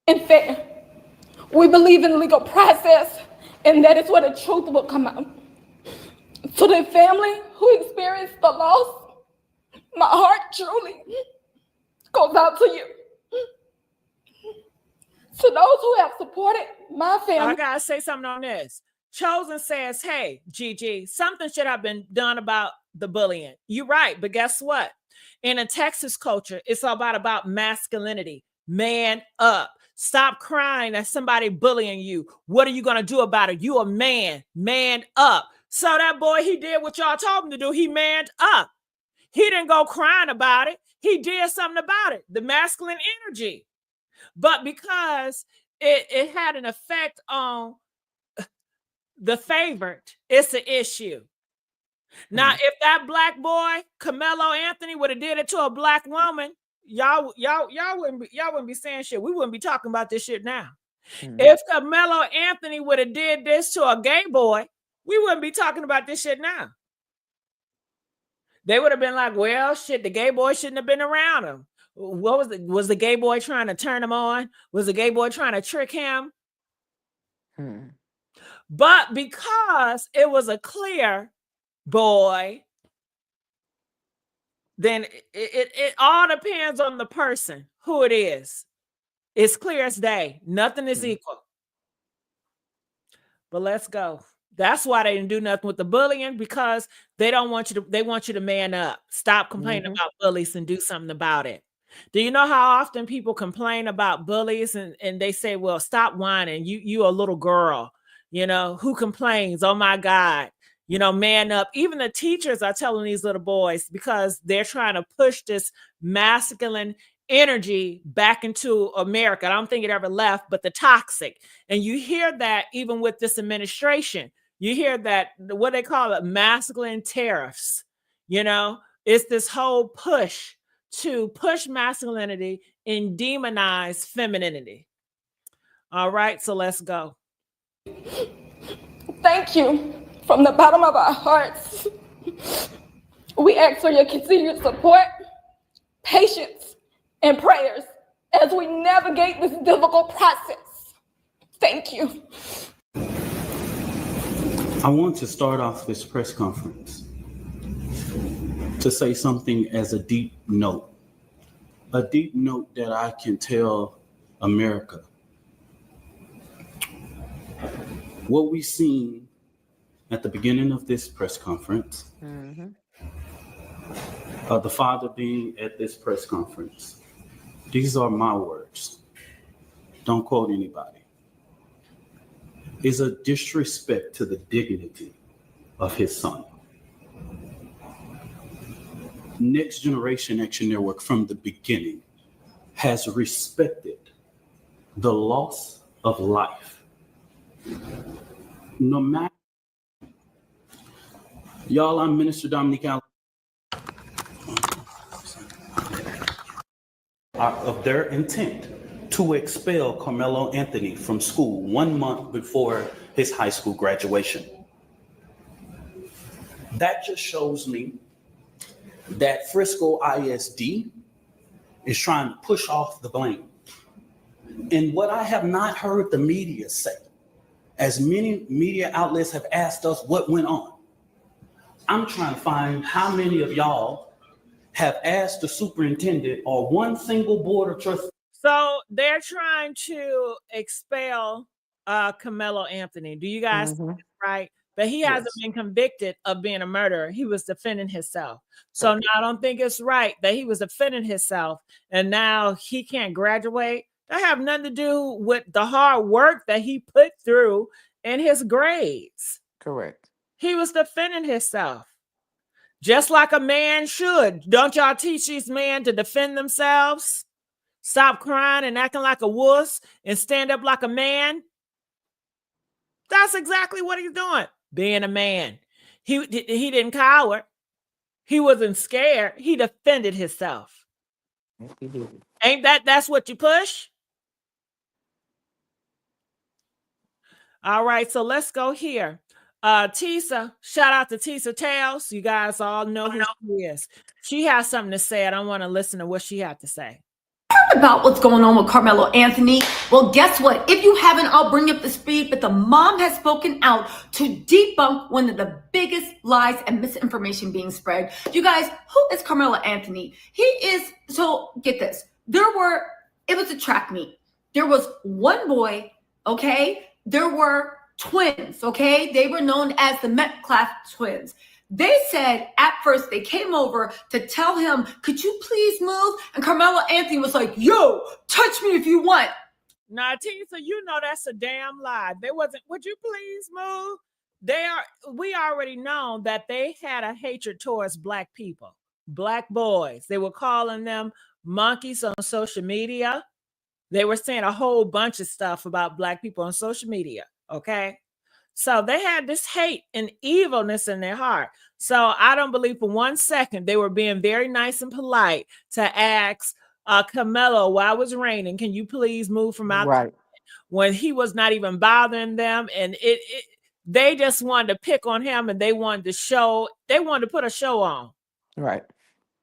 And fair. We believe in legal process, and that is where the truth will come out. To the family who experienced the loss, my heart truly goes out to you. To those who have supported my I family. gotta say something on this. Chosen says, hey, Gigi, something should have been done about the bullying. You're right, but guess what? In a Texas culture, it's all about masculinity. Man up. Stop crying at somebody bullying you. What are you gonna do about it? You a man. Man up. So that boy, he did what y'all told him to do. He manned up. He didn't go crying about it. He did something about it. The masculine energy. But because it had an effect on the favorite, it's an issue. Now, Hmm. if that black boy, Carmelo Anthony, would have did it to a black woman, y'all wouldn't be saying shit. We wouldn't be talking about this shit now. Hmm. If Carmelo Anthony would have did this to a gay boy, we wouldn't be talking about this shit now. They would have been like, well, shit, the gay boy shouldn't have been around him. What was the gay boy trying to turn him on? Was the gay boy trying to trick him? Hmm. But because it was a clear boy, then it all depends on the person, who it is. It's clear as day. Nothing is Hmm. equal. But let's go. That's why they didn't do nothing with the bullying, because they don't want you to, they want you to man up. Stop complaining Hmm. about bullies and do something about it. Do you know how often people complain about bullies and they say, well, stop whining. You a little girl, who complains? Oh my God. Man up. Even the teachers are telling these little boys because they're trying to push this masculine energy back into America. I don't think it ever left, but the toxic. And you hear that even with this administration. You hear that, what they call it, masculine tariffs. It's this whole push to push masculinity and demonize femininity. All right, so let's go. Thank you from the bottom of our hearts. We ask for your continued support, patience, and prayers as we navigate this difficult process. Thank you. I want to start off this press conference to say something as a deep note that I can tell America. What we've seen at the beginning of this press conference, the father being at this press conference, these are my words, don't quote anybody, is a disrespect to the dignity of his son. Next Generation Action Network from the beginning has respected the loss of life. No matter, y'all, I'm Minister Dominique Allen. Of their intent to expel Karmelo Anthony from school 1 month before his high school graduation. That just shows me that Frisco ISD is trying to push off the blame. And what I have not heard the media say, as many media outlets have asked us what went on, I'm trying to find how many of y'all have asked the superintendent or one single board of trustees. So they're trying to expel Karmelo Anthony. Do you guys think it's right? But he hasn't been convicted of being a murderer. He was defending himself. So now I don't think it's right that he was defending himself and now he can't graduate. That have nothing to do with the hard work that he put through in his grades. Correct. He was defending himself. Just like a man should. Don't y'all teach these men to defend themselves? Stop crying and acting like a wuss and stand up like a man? That's exactly what he's doing. Being a man. He didn't cower. He wasn't scared. He defended himself. Ain't that's what you push? All right, so let's go here. Tisa, shout out to Tisa Tales. You guys all know who she is. She has something to say, and I want to listen to what she had to say. About what's going on with Karmelo Anthony. Well, guess what? If you haven't, I'll bring up the speed, but the mom has spoken out to debunk one of the biggest lies and misinformation being spread. You guys, who is Karmelo Anthony? He is, so get this. It was a track meet. There was one boy, okay? There were twins, okay? They were known as the Metcalf twins. They said at first they came over to tell him, could you please move? And Karmelo Anthony was like, yo, touch me if you want. Now, Tisa, you know that's a damn lie. They wasn't, would you please move? We already know that they had a hatred towards Black people, Black boys. They were calling them monkeys on social media. They were saying a whole bunch of stuff about Black people on social media, okay? So they had this hate and evilness in their heart. So I don't believe for 1 second they were being very nice and polite to ask Karmelo, while it was raining, can you please move from out Right. when he was not even bothering them? And they just wanted to pick on him and they wanted to put a show on. Right.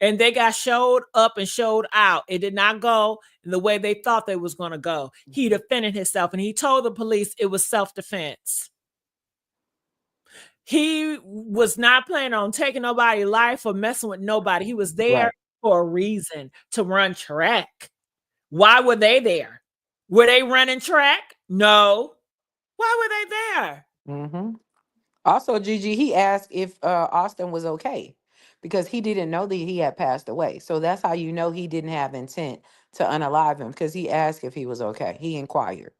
And they got showed up and showed out. It did not go in the way they thought they was going to go. He defended himself and he told the police it was self-defense. He was not planning on taking nobody's life or messing with nobody. He was there for a reason, to run track. Why were they there? Were they running track? No. Why were they there? Mm-hmm. Also, Gigi, he asked if Austin was okay because he didn't know that he had passed away. So that's how you know he didn't have intent to unalive him, because he asked if he was okay. He inquired.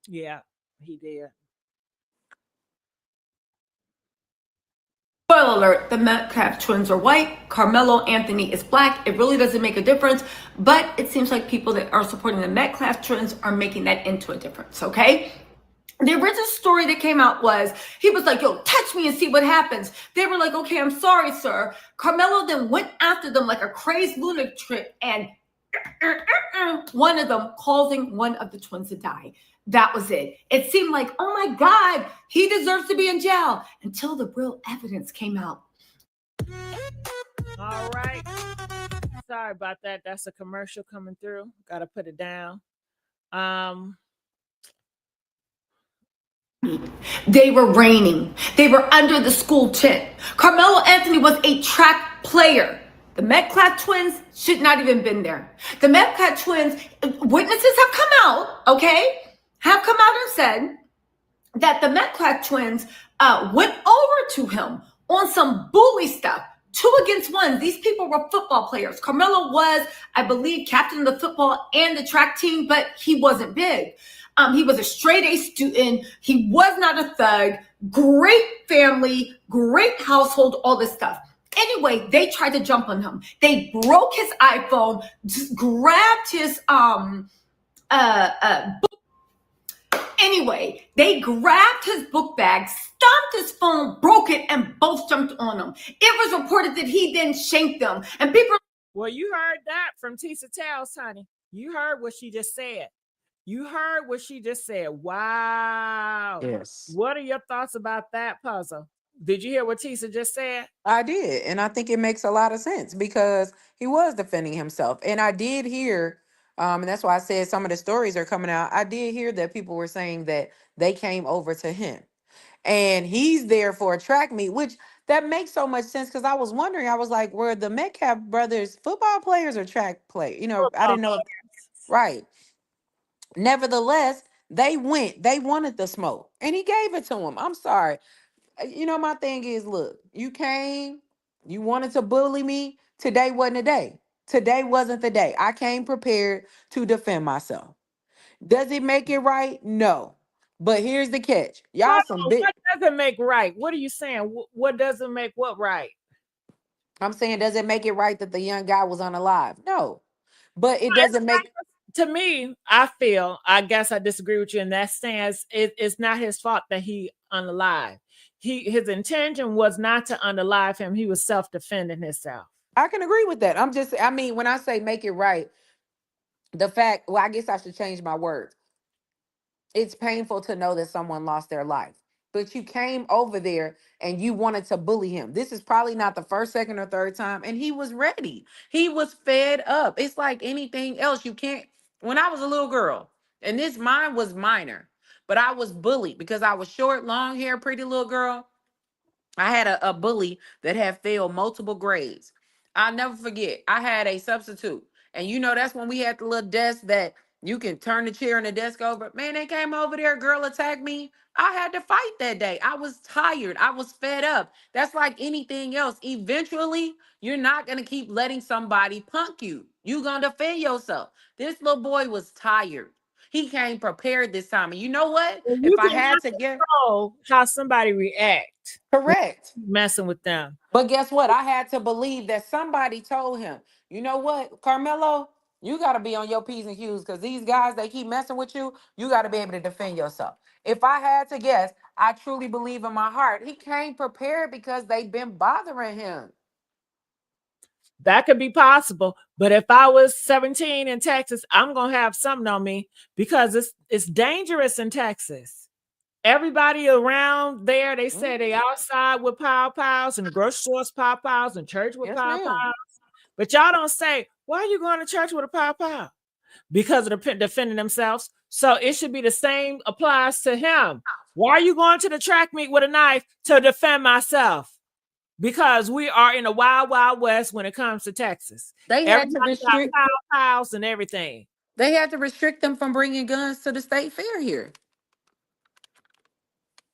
Yeah, he did. Spoiler alert, the Metcalf twins are white, Carmelo Anthony is black. It really doesn't make a difference, but it seems like people that are supporting the Metcalf twins are making that into a difference, okay? The original story that came out was he was like, yo, touch me and see what happens. They were like, okay, I'm sorry, sir. Carmelo then went after them like a crazed lunatic and one of them causing one of the twins to die. That was it. It seemed like, oh my God, he deserves to be in jail until the real evidence came out. All right. Sorry about that. That's a commercial coming through. Got to put it down. They were raining. They were under the school tent. Carmelo Anthony was a track player. The Metcalf twins should not even been there. The Metcalf twins, witnesses have come out, okay? Have come out and said that the Metcalf twins went over to him on some bully stuff. 2 against 1. These people were football players. Karmelo was, I believe, captain of the football and the track team, but he wasn't big. He was a straight A student. He was not a thug. Great family, great household, all this stuff. Anyway, they tried to jump on him. They broke his iPhone, just grabbed his Anyway, they grabbed his book bag, stomped his phone, broke it, and both jumped on him. It was reported that he then shanked them. And people... Well, you heard that from Tisa Tales, honey. You heard what she just said. You heard what she just said. Wow. Yes. What are your thoughts about that puzzle? Did you hear what Tisa just said? I did. And I think it makes a lot of sense because he was defending himself. And I did hear, and that's why I said some of the stories are coming out. I did hear that people were saying that they came over to him and he's there for a track meet, which that makes so much sense because I was wondering, I was like, were the Metcalf brothers football players or track players? You know, I didn't know. Right. Nevertheless, they wanted the smoke and he gave it to them. I'm sorry. You know, my thing is, look, you came, you wanted to bully me. Today wasn't the day. Today wasn't the day. I came prepared to defend myself. Does it make it right? No. But here's the catch. Y'all some big. What doesn't make right? What are you saying? What doesn't make what right? I'm saying, does it make it right that the young guy was unalive? No. But it doesn't make... To me, I guess I disagree with you in that stance. It's not his fault that he unalive. His intention was not to unalive him. He was self-defending himself. I can agree with that. I mean, when I say make it right, the fact, well, I guess I should change my words. It's painful to know that someone lost their life, but you came over there and you wanted to bully him. This is probably not the first, second, or third time. And he was ready. He was fed up. It's like anything else. You can't, when I was a little girl, and this mine was minor, but I was bullied because I was short, long hair, pretty little girl. I had a bully that had failed multiple grades. I'll never forget. I had a substitute. And you know, that's when we had the little desk that you can turn the chair and the desk over. Man, they came over there, girl attacked me. I had to fight that day. I was tired. I was fed up. That's like anything else. Eventually, you're not going to keep letting somebody punk you. You're going to defend yourself. This little boy was tired. He came prepared this time. And you know what? If I had to get how somebody react. Correct. Messing with them. But guess what? I had to believe that somebody told him, you know what, Carmelo, you got to be on your P's and Q's because these guys, they keep messing with you. You got to be able to defend yourself. If I had to guess, I truly believe in my heart, he came prepared because they've been bothering him. That could be possible. But if I was 17 in Texas, I'm going to have something on me because it's dangerous in Texas. Everybody around there, they say they outside with pow-pows and the grocery stores pow-pows and church with pow-pows. But y'all don't say, why are you going to church with a pow-pow? Because of the defending themselves. So it should be the same applies to him. Why are you going to the track meet with a knife? To defend myself. Because we are in a wild, wild west when it comes to Texas. They had to restrict pow-pows and everything. They had to restrict them from bringing guns to the state fair here.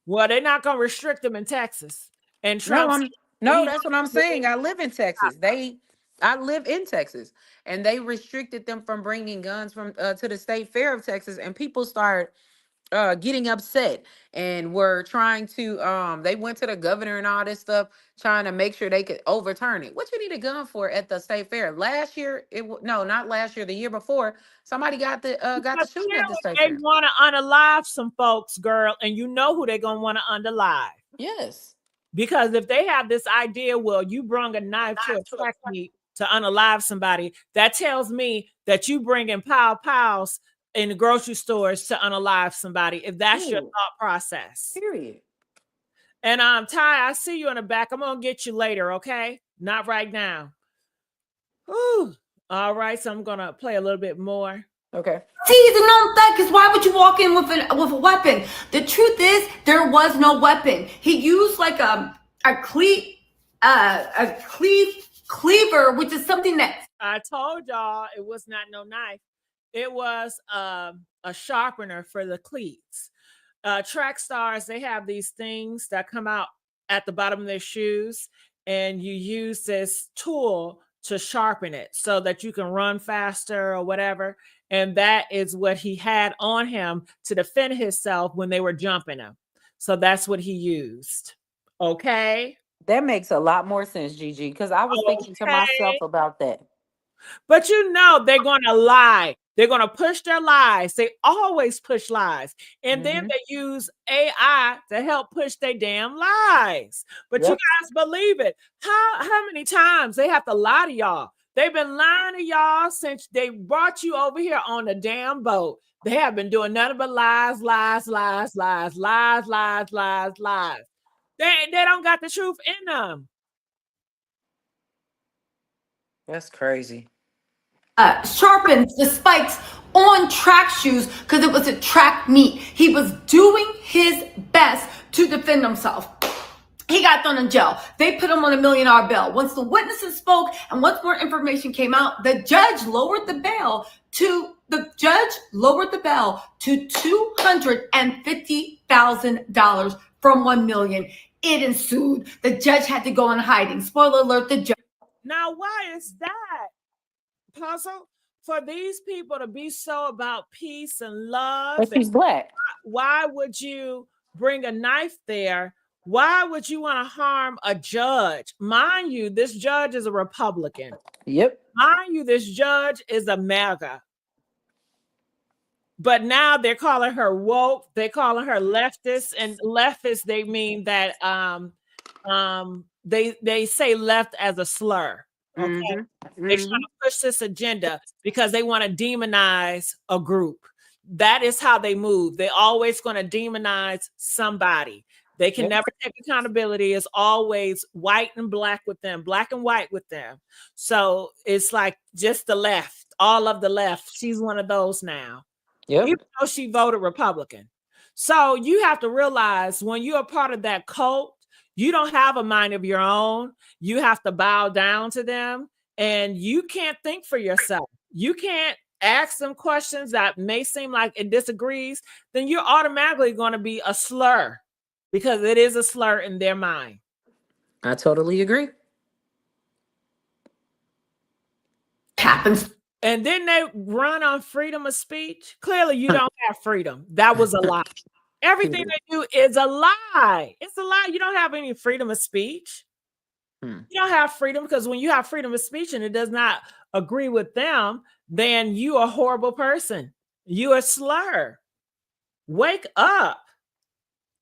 Well, they're not going to restrict them in Texas. And Trump. No, that's what I'm saying. I live in Texas. I live in Texas, and they restricted them from bringing guns from to the state fair of Texas. And people start getting upset and were trying to they went to the governor and all this stuff trying to make sure they could overturn it. What you need a gun for at the state fair? Last year no, not last year, the year before, somebody got the Because shooting at the state they fair. want to unalive some folks, girl, and you know who they're gonna want to unalive. Yes. Because if they have this idea, well, you bring a knife to a track meet to unalive somebody, that tells me that you bring in pows in the grocery stores to unalive somebody, if that's your Period. thought process. Period. And Ty, I see you in the back. I'm gonna get you later, okay? Not right now. Whew. All right, so I'm gonna play a little bit more. Okay. See, he's a known thug, because why would you walk in with a weapon? The truth is, there was no weapon. He used like a cleaver, which is something that I told y'all it was not no knife. It was a sharpener for the cleats. Track stars, they have these things that come out at the bottom of their shoes, and you use this tool to sharpen it so that you can run faster or whatever. And that is what he had on him to defend himself when they were jumping him. So that's what he used. Okay. That makes a lot more sense, Gigi, because I was thinking to myself Okay. about that. But you know they're going to lie. They're going to push their lies. They always push lies. And then they use AI to help push their damn lies. But you Yep. guys believe it. How many times they have to lie to y'all? They've been lying to y'all since they brought you over here on the damn boat. They have been doing nothing but lies, lies, lies, lies, lies, lies, lies, lies. They don't got the truth in them. That's crazy. sharpens the spikes on track shoes because it was a track meet. He was doing his best to defend himself. He got thrown in jail. They put him on $1 million bail. Once the witnesses spoke and once more information came out, the judge lowered the bail to $250,000 from $1 million. It ensued. The judge had to go in hiding. Spoiler alert: the judge. Now, why is that, Puzzle? For these people to be so about peace and love, But she's black. why would you bring a knife there? Why would you want to harm a judge? Mind you, this judge is a Republican. Yep. Mind you, this judge is a MAGA. But now they're calling her woke. They're calling her leftist, and leftist they mean that they say left as a slur. Okay, they're trying to push this agenda because they want to demonize a group. That is how they move. They're always going to demonize somebody. They can never take accountability. It's always white and black with them, black and white with them. So it's like just the left, all of the left. She's one of those now. Yep. Even though she voted Republican. So you have to realize when you're a part of that cult, you don't have a mind of your own. You have to bow down to them, and you can't think for yourself. You can't ask them questions that may seem like it disagrees. Then you're automatically going to be a slur because it is a slur in their mind. I totally agree. Happens. And then they run on freedom of speech. Clearly, you don't have freedom. That was a lie. Everything they do is a lie. It's a lie. You don't have any freedom of speech. You don't have freedom because when you have freedom of speech and it does not agree with them, then you are a horrible person. You a slur. Wake up.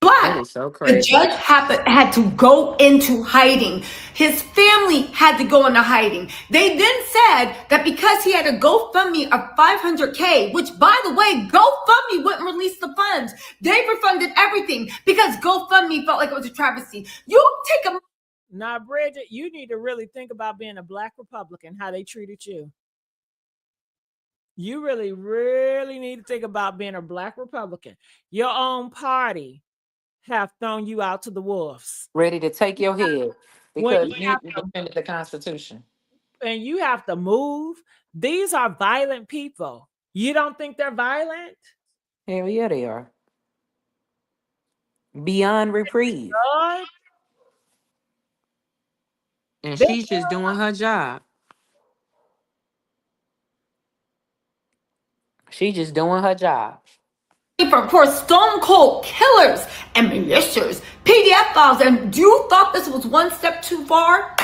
Black. That is so crazy. The judge had to go into hiding. His family had to go into hiding. They then said that because he had a GoFundMe of $500K, which by the way, GoFundMe wouldn't release the funds. They refunded everything because GoFundMe felt like it was a travesty. You take a Now, Bridget, you need to really think about being a black Republican, how they treated you. You really, really need to think about being a black Republican. Your own party have thrown you out to the wolves. Ready to take your head When because you defended the Constitution. and you have to move. These are violent people. You don't think they're violent? Hell yeah, they are. Beyond reprieve. God, And she's just doing her job. She's just doing her job. for stone cold killers and militias, PDF files, and you thought this was one step too far?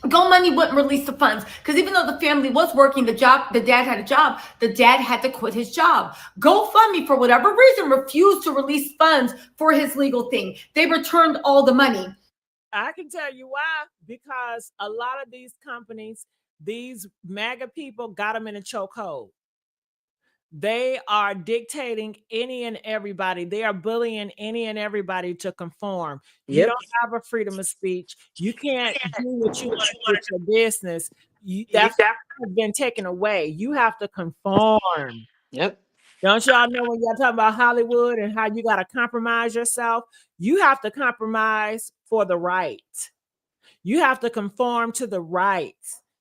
GoMoney wouldn't release the funds because even though the family was working the dad had a job, the dad had to quit his job. GoFundMe, for whatever reason, refused to release funds for his legal thing. They returned all the money. I can tell you why, because a lot of these companies, these MAGA people got them in a chokehold. They are dictating any and everybody. They are bullying any and everybody to conform. You Yep. don't have a freedom of speech. You can't do what you want to do with your business. That's been taken away. You have to conform. Yep. Don't y'all know when y'all talk about Hollywood and how you got to compromise yourself? You have to compromise for the right. You have to conform to the right.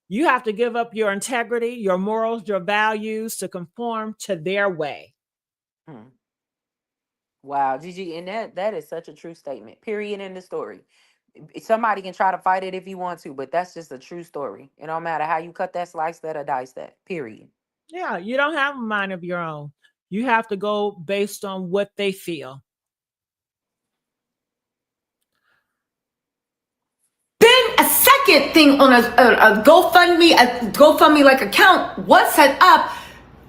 You have to give up your integrity, your morals, your values to conform to their way. Wow, Gigi, and that is such a true statement. Period. In the story. Somebody can try to fight it if you want to, but that's just a true story. It don't matter how you cut that, slice that, or dice that. Period. Yeah, you don't have a mind of your own. You have to go based on what they feel. Then a second thing on a GoFundMe like account was set up.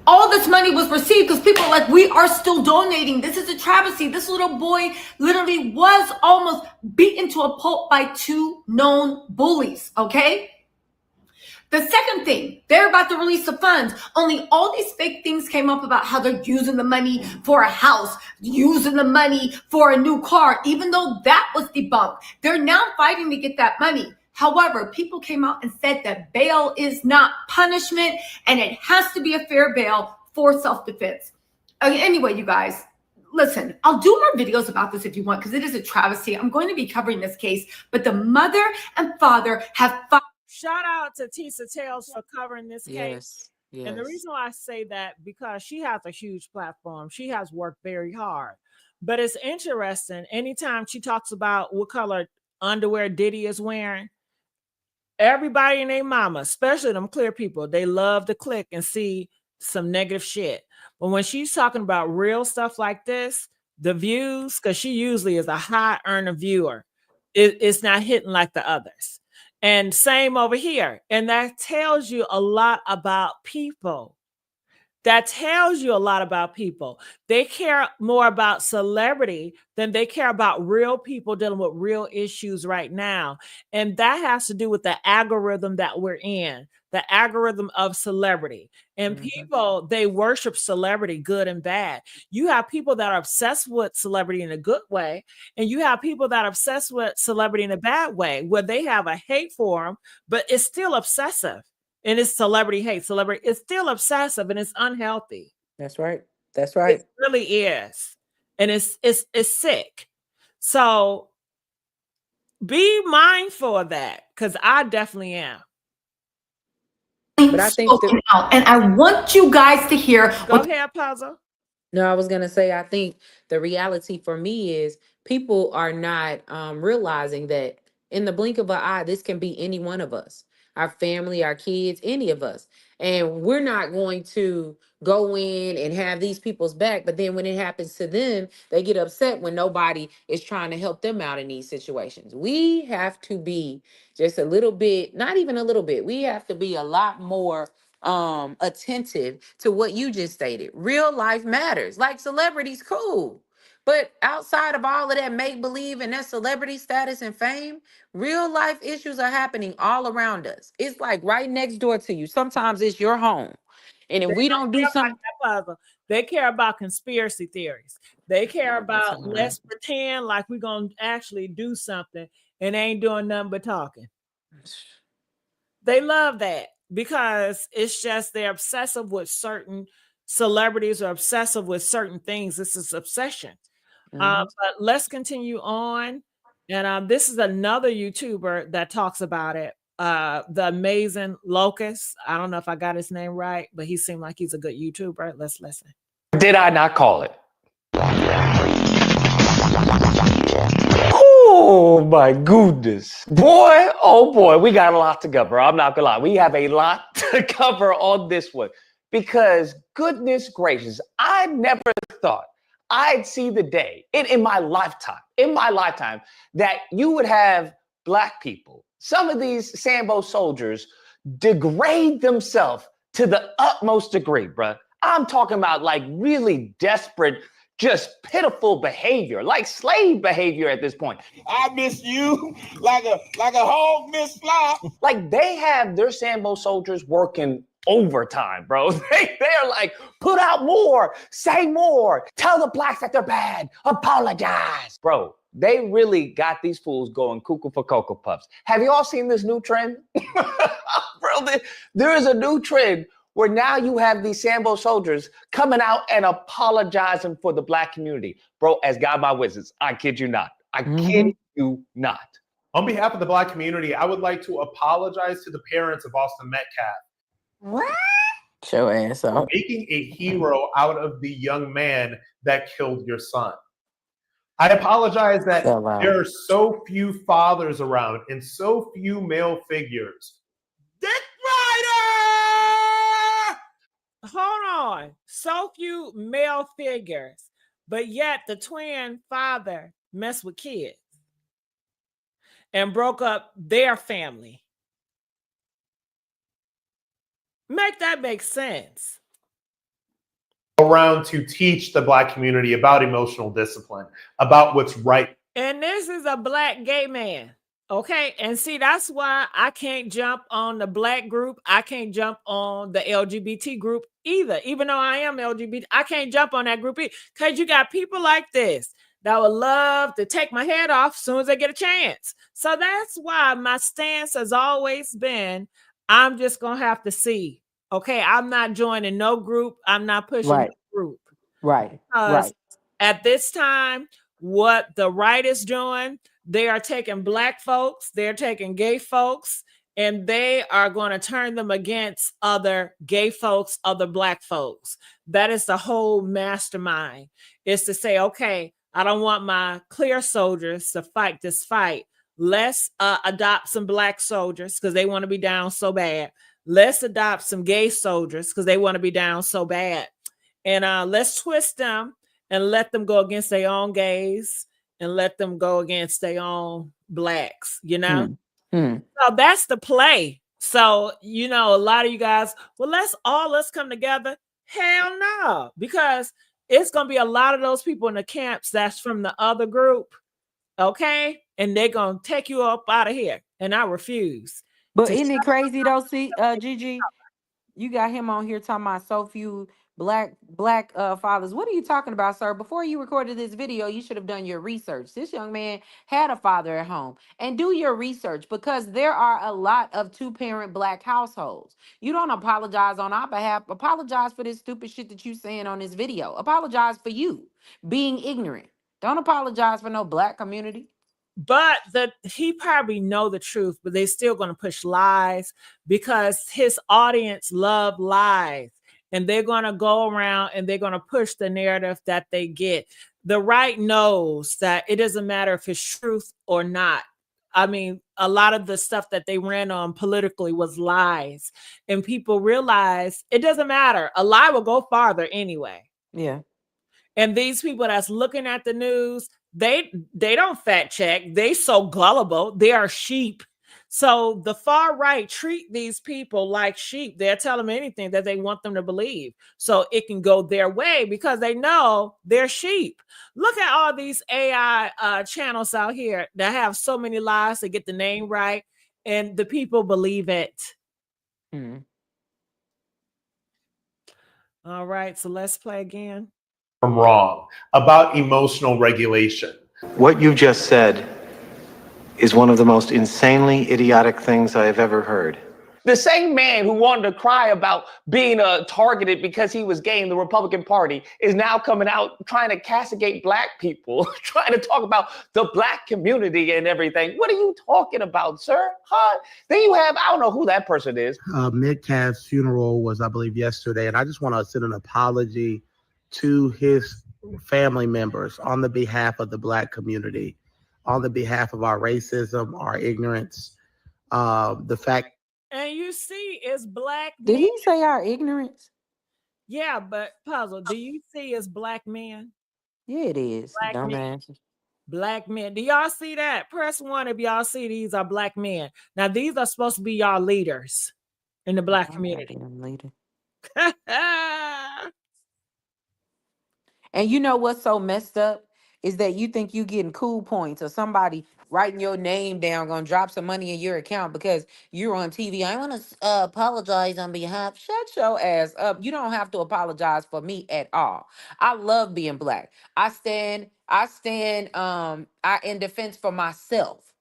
All this money was received because people are like, we are still donating. This is a travesty. This little boy literally was almost beaten to a pulp by 2 known bullies, okay? The second thing, they're about to release the funds. Only all these fake things came up about how they're using the money for a house, using the money for a new car, even though that was debunked. They're now fighting to get that money. However, people came out and said that bail is not punishment and it has to be a fair bail for self-defense. Anyway, you guys, listen, I'll do more videos about this if you want because it is a travesty. I'm going to be covering this case, but the mother and father have fought. Shout out to Tisa Tales for covering this case. Yes. And the reason why I say that, because she has a huge platform. She has worked very hard. But it's interesting, anytime she talks about what color underwear Diddy is wearing, everybody and their mama, especially them clear people, they love to click and see some negative shit. But when she's talking about real stuff like this, the views, because she usually is a high earner viewer, it's not hitting like the others. And same over here. And that tells you a lot about people. That tells you a lot about people. They care more about celebrity than they care about real people dealing with real issues right now. And that has to do with the algorithm that we're in, the algorithm of celebrity. And people, they worship celebrity, good and bad. You have people that are obsessed with celebrity in a good way, and you have people that are obsessed with celebrity in a bad way, where they have a hate for them, but it's still obsessive. And it's celebrity hate. Celebrity, it's still obsessive and it's unhealthy. That's right. That's right. It really is. And it's sick. So be mindful of that, because I definitely am. But I think and I want you guys to hear. Go ahead, Puzzle. No, I was gonna say, I think the reality for me is people are not realizing that in the blink of an eye, this can be any one of us, our family, our kids, any of us. And we're not going to go in and have these people's back. But then when it happens to them, they get upset when nobody is trying to help them out in these situations. We have to be just a little bit, not even a little bit, we have to be a lot more attentive to what you just stated. Real life matters. Like celebrities, cool. But outside of all of that make-believe and that celebrity status and fame, real life issues are happening all around us. It's like right next door to you. Sometimes it's your home. And if we don't do something, they care about conspiracy theories. They care about let's pretend like we're gonna actually do something and ain't doing nothing but talking. They love that because it's just they're obsessive with certain celebrities or obsessive with certain things. This is obsession. But let's continue on. And this is another YouTuber that talks about it. The Amazing Locust. I don't know if I got his name right, but he seemed like he's a good YouTuber. Let's listen. Did I not call it? Oh my goodness. Boy, oh boy, we got a lot to cover. I'm not gonna lie. We have a lot to cover on this one because goodness gracious, I never thought I'd see the day in my lifetime, that you would have Black people, some of these Sambo soldiers, degrade themselves to the utmost degree, bruh. I'm talking about like really desperate, just pitiful behavior, like slave behavior at this point. I miss you like a hog miss fly. Like they have their Sambo soldiers working overtime, bro. They're like, put out more, say more, tell the Blacks that they're bad, apologize. Bro, they really got these fools going cuckoo for Cocoa Puffs. Have you all seen this new trend? Bro, there is a new trend where now you have these Sambo soldiers coming out and apologizing for the Black community. Bro, as God my witness, I kid you not. I kid you not. On behalf of the Black community, I would like to apologize to the parents of Austin Metcalf. What? Show ass up. Making a hero out of the young man that killed your son. I apologize that there are so few fathers around and so few male figures. Dick Rider! Hold on. So few male figures, but yet the twin father messed with kids and broke up their family. Make that make sense. Around to teach the Black community about emotional discipline, about what's right. And this is a Black gay man. Okay. And see, that's why I can't jump on the Black group. I can't jump on the LGBT group either. Even though I am LGBT, I can't jump on that group because you got people like this that would love to take my head off as soon as they get a chance. So that's why my stance has always been, I'm just going to have to see. Okay. I'm not joining no group. I'm not pushing no group. Right. Because at this time, what the right is doing, they are taking Black folks, they're taking gay folks, and they are going to turn them against other gay folks, other Black folks. That is the whole mastermind, is to say, okay, I don't want my clear soldiers to fight this fight. Let's adopt some Black soldiers because they want to be down so bad. Let's adopt some gay soldiers because they want to be down so bad. And let's twist them and let them go against their own gays and let them go against their own Blacks, you know? So that's the play. So, you know, a lot of you guys, well, let's come together. Hell no, because it's going to be a lot of those people in the camps that's from the other group, okay? And they're going to take you up out of here. And I refuse. But isn't it crazy though, Gigi? You got him on here talking about so few black fathers. What are you talking about, sir? Before you recorded this video, you should have done your research. This young man had a father at home. And do your research, because there are a lot of two-parent Black households. You don't apologize on our behalf. Apologize for this stupid shit that you saying on this video. Apologize for you being ignorant. Don't apologize for no Black community. But he probably know the truth, but they're still going to push lies because his audience love lies. And they're going to go around and they're going to push the narrative that they get. The right knows that it doesn't matter if it's truth or not. I mean, a lot of the stuff that they ran on politically was lies. And people realize it doesn't matter. A lie will go farther anyway. Yeah. And these people that's looking at the news, they don't fact check. They so gullible. They are sheep. So the far right treat these people like sheep. They'll tell them anything that they want them to believe so it can go their way because they know they're sheep. Look at all these AI channels out here that have so many lies to get the name right, and the people believe it. All right, so let's play again. Wrong about emotional regulation. What you just said is one of the most insanely idiotic things I have ever heard. The same man who wanted to cry about being targeted because he was gay in the Republican Party is now coming out trying to castigate Black people, trying to talk about the Black community and everything. What are you talking about, sir? Huh? Then you have, I don't know who that person is. Metcalf's funeral was, I believe, yesterday, and I just want to send an apology to his family members on the behalf of the Black community, on the behalf of our racism, our ignorance, the fact. And you see, it's Black men. Did he say our ignorance? Yeah, but Puzzle, do you see it's Black men? Yeah, it is. Black men. Dumbass. Black men. Do y'all see that? Press 1 if y'all see these are black men. Now, these are supposed to be y'all leaders in the black community. Leader. And you know what's so messed up is that you think you getting cool points or somebody writing your name down gonna drop some money in your account because you're on TV. I want to apologize on behalf. Shut your ass up. You don't have to apologize for me at all. I love being black. I in defense for myself.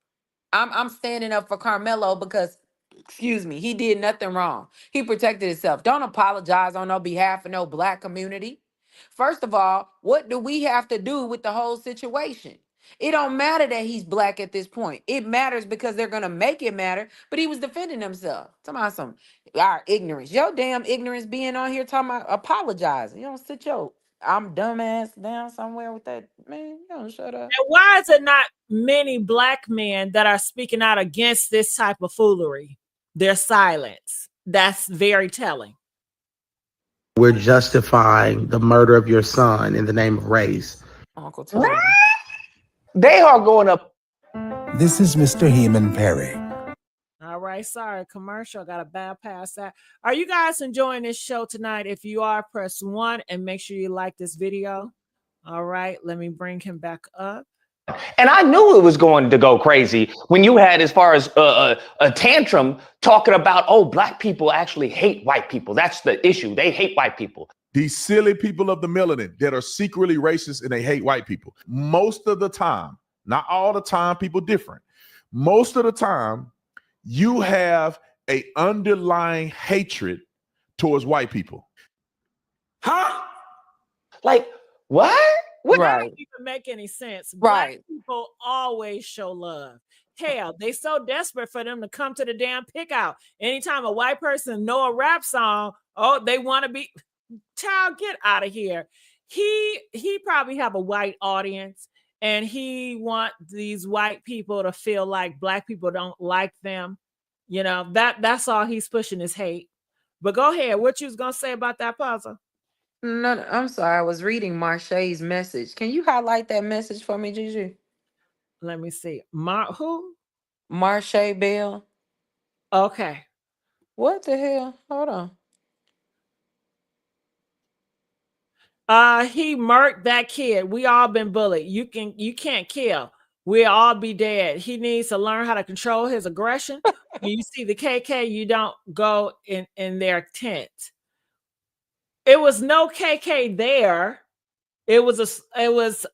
I'm standing up for Karmelo because, excuse me, he did nothing wrong. He protected himself. Don't apologize on no behalf of no black community. First of all, what do we have to do with the whole situation? It don't matter that he's black at this point. It matters because they're gonna make it matter. But he was defending himself. Talking about some our ignorance. Your damn ignorance being on here talking about apologizing. You don't sit your I'm dumbass down somewhere with that man. You don't shut up. And why is it not many black men that are speaking out against this type of foolery? Their silence. That's very telling. We're justifying the murder of your son in the name of race. Uncle Tony. They are going up. This is Mr. Heeman Perry. All right, sorry, commercial. Got to bypass that. Are you guys enjoying this show tonight? If you are, press 1 and make sure you like this video. All right, let me bring him back up. And I knew it was going to go crazy when you had as far as a tantrum talking about, oh, black people actually hate white people. That's the issue. They hate white people. These silly people of the melanin that are secretly racist and they hate white people. Most of the time, not all the time, people different. Most of the time, you have a underlying hatred towards white people. Huh? Like, what? That Right. doesn't even make any sense. Right. Black people always show love. Hell, they so desperate for them to come to the damn pick out. Anytime a white person know a rap song, oh, they want to be, child, get out of here. He probably have a white audience and he want these white people to feel like black people don't like them. You know, that's all he's pushing is hate. But go ahead. What you was gonna say about that puzzle? No, I'm sorry. I was reading Marche's message. Can you highlight that message for me, Gigi? Let me see. Who? Marche Bell. Okay. What the hell? Hold on. He murked that kid. We all been bullied. You can't kill. We'll all be dead. He needs to learn how to control his aggression. When you see the KK, you don't go in their tent. It was no KK there. It was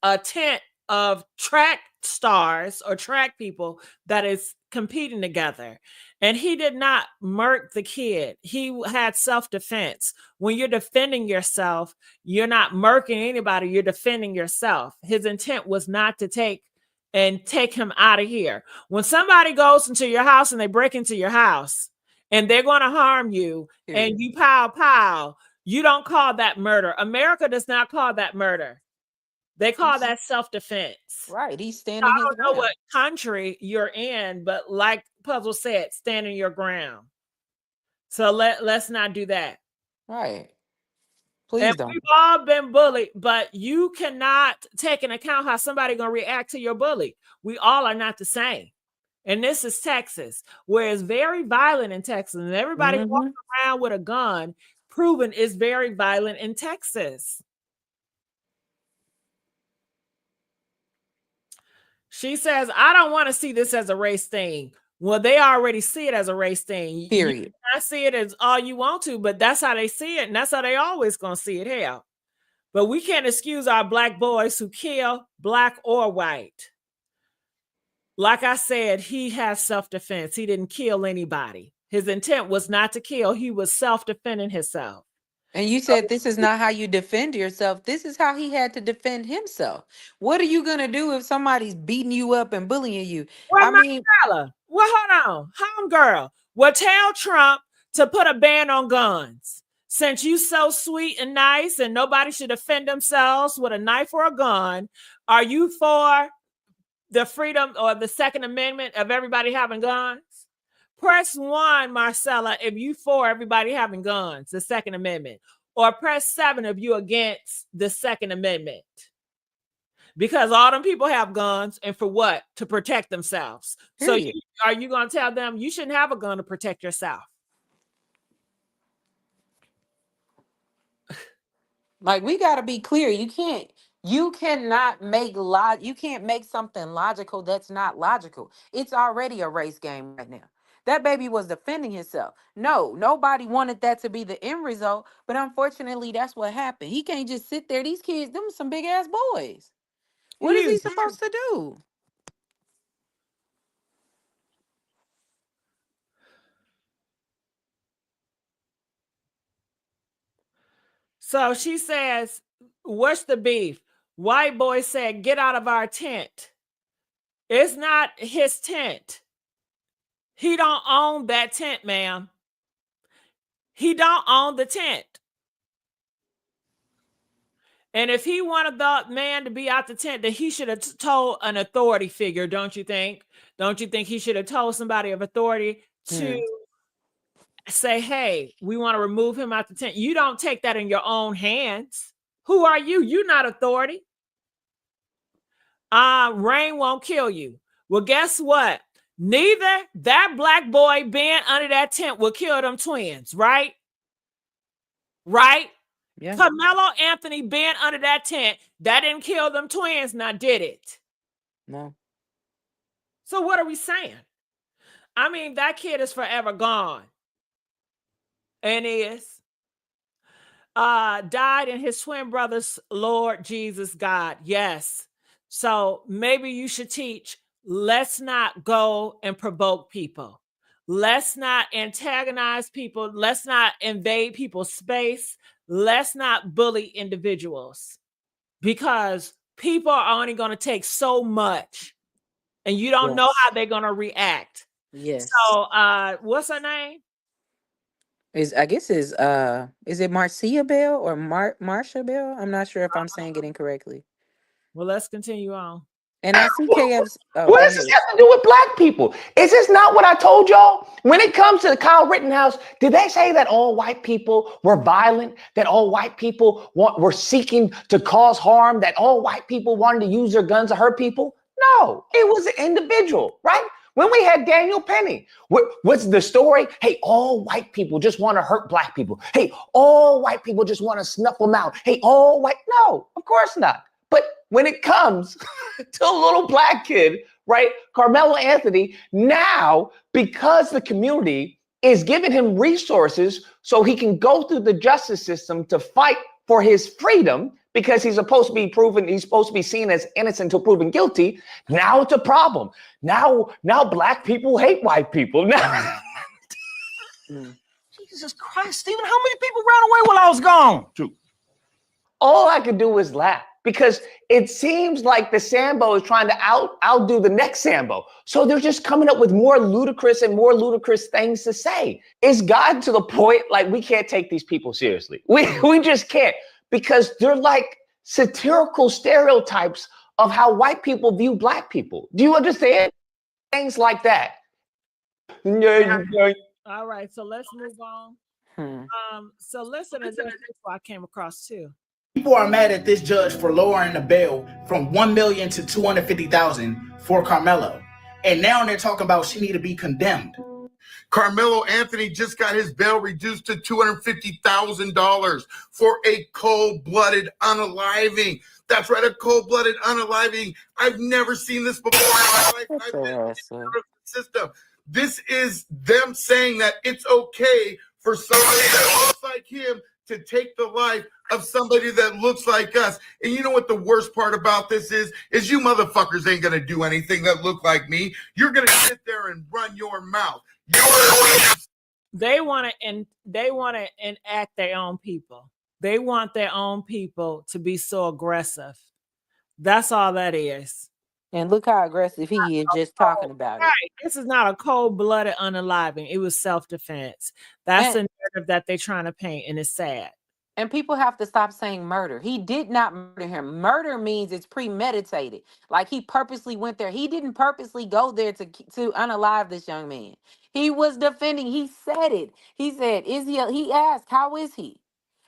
a tent of track stars or track people that is competing together. And he did not murk the kid. He had self-defense. When you're defending yourself, you're not murking anybody, you're defending yourself. His intent was not to take him out of here. When somebody goes into your house and they break into your house and they're going to harm you and you pow, you don't call that murder. America does not call that murder. They call that self-defense. Right. He's standing his ground. I don't know what country you're in, but like Puzzle said, standing your ground. So let's not do that. Right. Please don't. We've all been bullied, but you cannot take into account how somebody gonna react to your bully. We all are not the same. And this is Texas, where it's very violent in Texas, and everybody walking around with a gun, proving it's very violent in Texas. She says, I don't want to see this as a race thing. Well, they already see it as a race thing. Period. I see it as all you want to, but that's how they see it, and that's how they always gonna see it. Hell, but we can't excuse our black boys who kill, black or white. Like I said, he has self-defense. He didn't kill anybody. His intent was not to kill. He was self-defending himself. And you said this is not how you defend yourself. This is how he had to defend himself. What are you gonna do if somebody's beating you up and bullying you? Well, hold on, homegirl. Well, tell Trump to put a ban on guns. Since you so sweet and nice and nobody should defend themselves with a knife or a gun, are you for the freedom or the Second Amendment of everybody having guns? Press 1, Marcella, if you for everybody having guns, the Second Amendment. Or press 7 if you against the Second Amendment. because all them people have guns, and for what? To protect themselves. Period. So are you going to tell them you shouldn't have a gun to protect yourself? Like, we got to be clear. You cannot make you can't make something logical that's not logical. It's already a race game right now. That baby was defending himself. No, nobody wanted that to be the end result, but unfortunately, that's what happened. He can't just sit there. These kids, them some big ass boys. What is he supposed to do? So she says, what's the beef? White boy said, get out of our tent. It's not his tent. He don't own that tent, ma'am. He don't own the tent. And if he wanted the man to be out the tent, then he should have told an authority figure, don't you think? Don't you think he should have told somebody of authority to say, hey, we want to remove him out the tent? You don't take that in your own hands. Who are you? You're not authority. Rain won't kill you. Well, guess what? Neither that black boy being under that tent will kill them twins, right? Right? Yeah. Karmelo Anthony being under that tent, that didn't kill them twins, now did it? No. So what are we saying? I mean, that kid is forever gone. And is. Died in his twin brother's Lord Jesus God. Yes. So maybe you should teach, let's not go and provoke people. Let's not antagonize people. Let's not invade people's space. Let's not bully individuals, because people are only going to take so much, and you don't know how they're going to react. Yes. So what's her name? I guess is it Marcia Bell or Marsha Bell? I'm not sure if I'm saying it incorrectly. Well, let's continue on. And I see KF's. What does this have to do with black people? Is this not what I told y'all? When it comes to the Kyle Rittenhouse, did they say that all white people were violent? That all white people were seeking to cause harm? That all white people wanted to use their guns to hurt people? No, it was an individual, right? When we had Daniel Penny, what's the story? Hey, all white people just want to hurt black people. Hey, all white people just want to snuff them out. Hey, all white. No, of course not. But when it comes to a little black kid, right, Karmelo Anthony, now, because the community is giving him resources so he can go through the justice system to fight for his freedom, because he's supposed to be seen as innocent until proven guilty. Now it's a problem. Now black people hate white people. Now, Jesus Christ, Stephen, how many people ran away while I was gone? Two. All I could do was laugh, because it seems like the Sambo is trying to outdo the next Sambo. So they're just coming up with more ludicrous things to say. It's gotten to the point like we can't take these people seriously. We just can't, because they're like satirical stereotypes of how white people view black people. Do you understand? Things like that. All right, so let's move on. So listen, this is what I came across too. People are mad at this judge for lowering the bail from $1 million to $250,000 for Karmelo, and now they're talking about she need to be condemned. Karmelo Anthony just got his bail reduced to $250,000 for a cold-blooded unaliving. That's right, a cold-blooded unaliving. I've never seen this before in my life. I've been in the system. This is them saying that it's okay for somebody that looks like him to take the life of somebody that looks like us. And you know what the worst part about this is you motherfuckers ain't gonna do anything that look like me. You're gonna sit there and run your mouth. They want to enact their own people. They want their own people to be so aggressive. That's all that is. And look how aggressive he is just talking about it. This is not a cold-blooded unaliving. It was self-defense. That's the narrative that they're trying to paint, and it's sad. And people have to stop saying murder. He did not murder him. Murder means it's premeditated. Like he purposely went there. He didn't purposely go there to unalive this young man. He was defending. He said it. He said, he asked, how is he?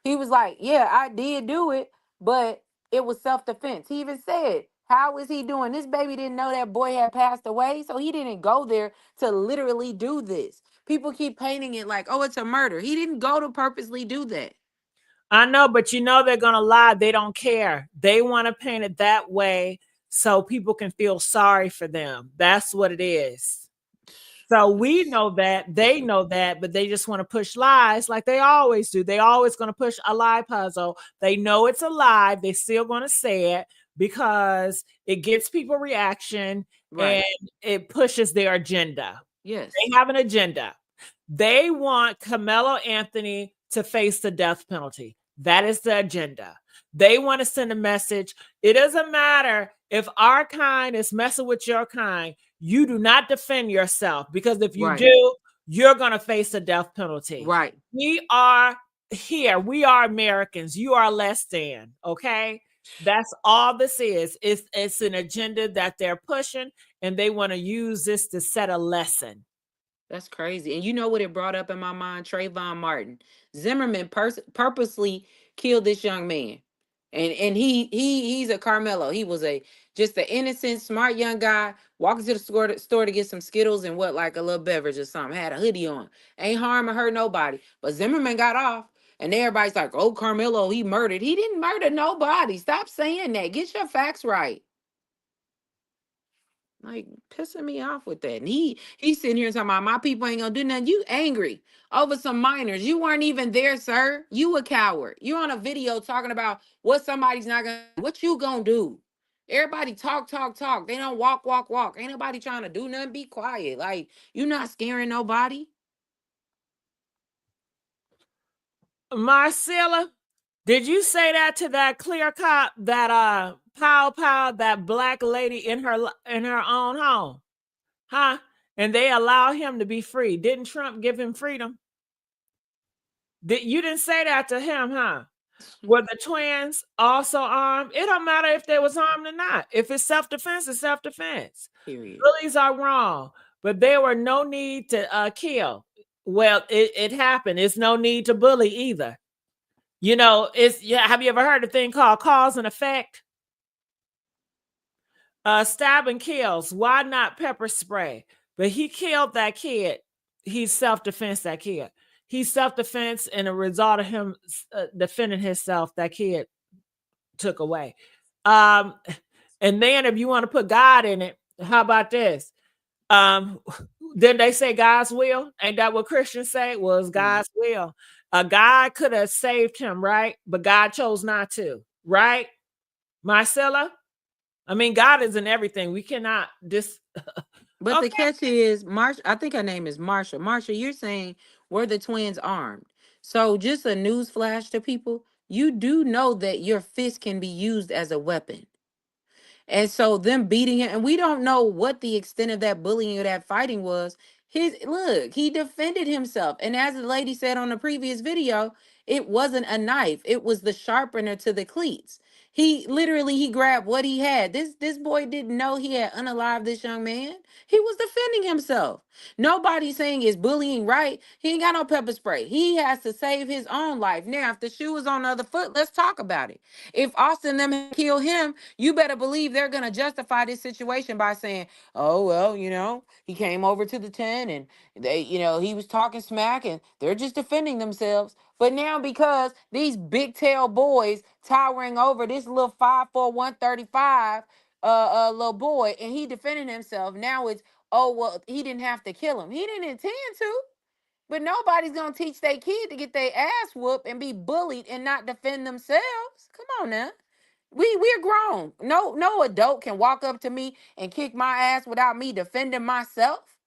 He was like, yeah, I did do it, but it was self-defense. He even said, How is he doing? This baby didn't know that boy had passed away, so he didn't go there to literally do this. People keep painting it like, oh, it's a murder. He didn't go to purposely do that. I know, but you know they're going to lie. They don't care. They want to paint it that way so people can feel sorry for them. That's what it is. So we know that, they know that, but they just want to push lies like they always do. They always going to push a lie puzzle. They know it's a lie. They're still going to say it because it gets people reaction and it pushes their agenda. Yes. They have an agenda. They want Karmelo Anthony to face the death penalty. That is the agenda. They want to send a message. It doesn't matter if our kind is messing with your kind. You do not defend yourself, because if you do, you're going to face the death penalty. Right. We are here. We are Americans. You are less than. Okay. That's all this is. It's an agenda that they're pushing, and they want to use this to set a lesson. That's crazy. And you know what it brought up in my mind? Trayvon Martin. Zimmerman purposely killed this young man. And he's a Karmelo. He was just an innocent, smart young guy walking to the store to get some Skittles and like a little beverage or something. Had a hoodie on. Ain't harm or hurt nobody. But Zimmerman got off. And everybody's like, oh, Karmelo, he murdered. He didn't murder nobody. Stop saying that. Get your facts right. Like, pissing me off with that. And he's sitting here talking about my people ain't gonna do nothing. You angry over some minors. You weren't even there, sir. You a coward. You on a video talking about what somebody's not gonna do. What you gonna do? Everybody talk. They don't walk. Ain't nobody trying to do nothing. Be quiet. Like, you not scaring nobody. Marcella, did you say that to that clear cop, that pow, that black lady in her own home? Huh? And they allow him to be free. Didn't Trump give him freedom? You didn't say that to him, huh? Were the twins also armed? It don't matter if they was armed or not. If it's self-defense, it's self-defense. Period. Bullies are wrong, but there were no need to kill. Well, it happened. It's no need to bully either. You know, have you ever heard a thing called cause and effect? Stabbing kills. Why not pepper spray? But he killed that kid. He's self-defense, that kid. He's self-defense, and a result of him defending himself, that kid took away. And then if you want to put God in it, how about this? Didn't they say God's will? Ain't that what Christians say? Was God's will. God could have saved him, right? But God chose not to, right? Marcella? I mean, God is in everything. We cannot But the catch is, I think her name is Marsha. Marsha, you're saying, were the twins armed? So just a news flash to people, you do know that your fist can be used as a weapon. And so them beating him, and we don't know what the extent of that bullying or that fighting was. He defended himself. And as the lady said on the previous video, it wasn't a knife. It was the sharpener to the cleats. He grabbed what he had. This boy didn't know he had unalived this young man. He was defending himself. Nobody's saying is bullying right. He ain't got no pepper spray. He has to save his own life. Now, if the shoe was on the other foot, let's talk about it. If Austin them kill him, you better believe they're gonna justify this situation by saying, oh, well, he came over to the tent and they, he was talking smack and they're just defending themselves. But now, because these big tail boys towering over this little 5'4", 135 little boy, and he defending himself, now it's, oh, well, he didn't have to kill him. He didn't intend to. But nobody's gonna teach their kid to get their ass whooped and be bullied and not defend themselves. Come on now. We're grown. No adult can walk up to me and kick my ass without me defending myself.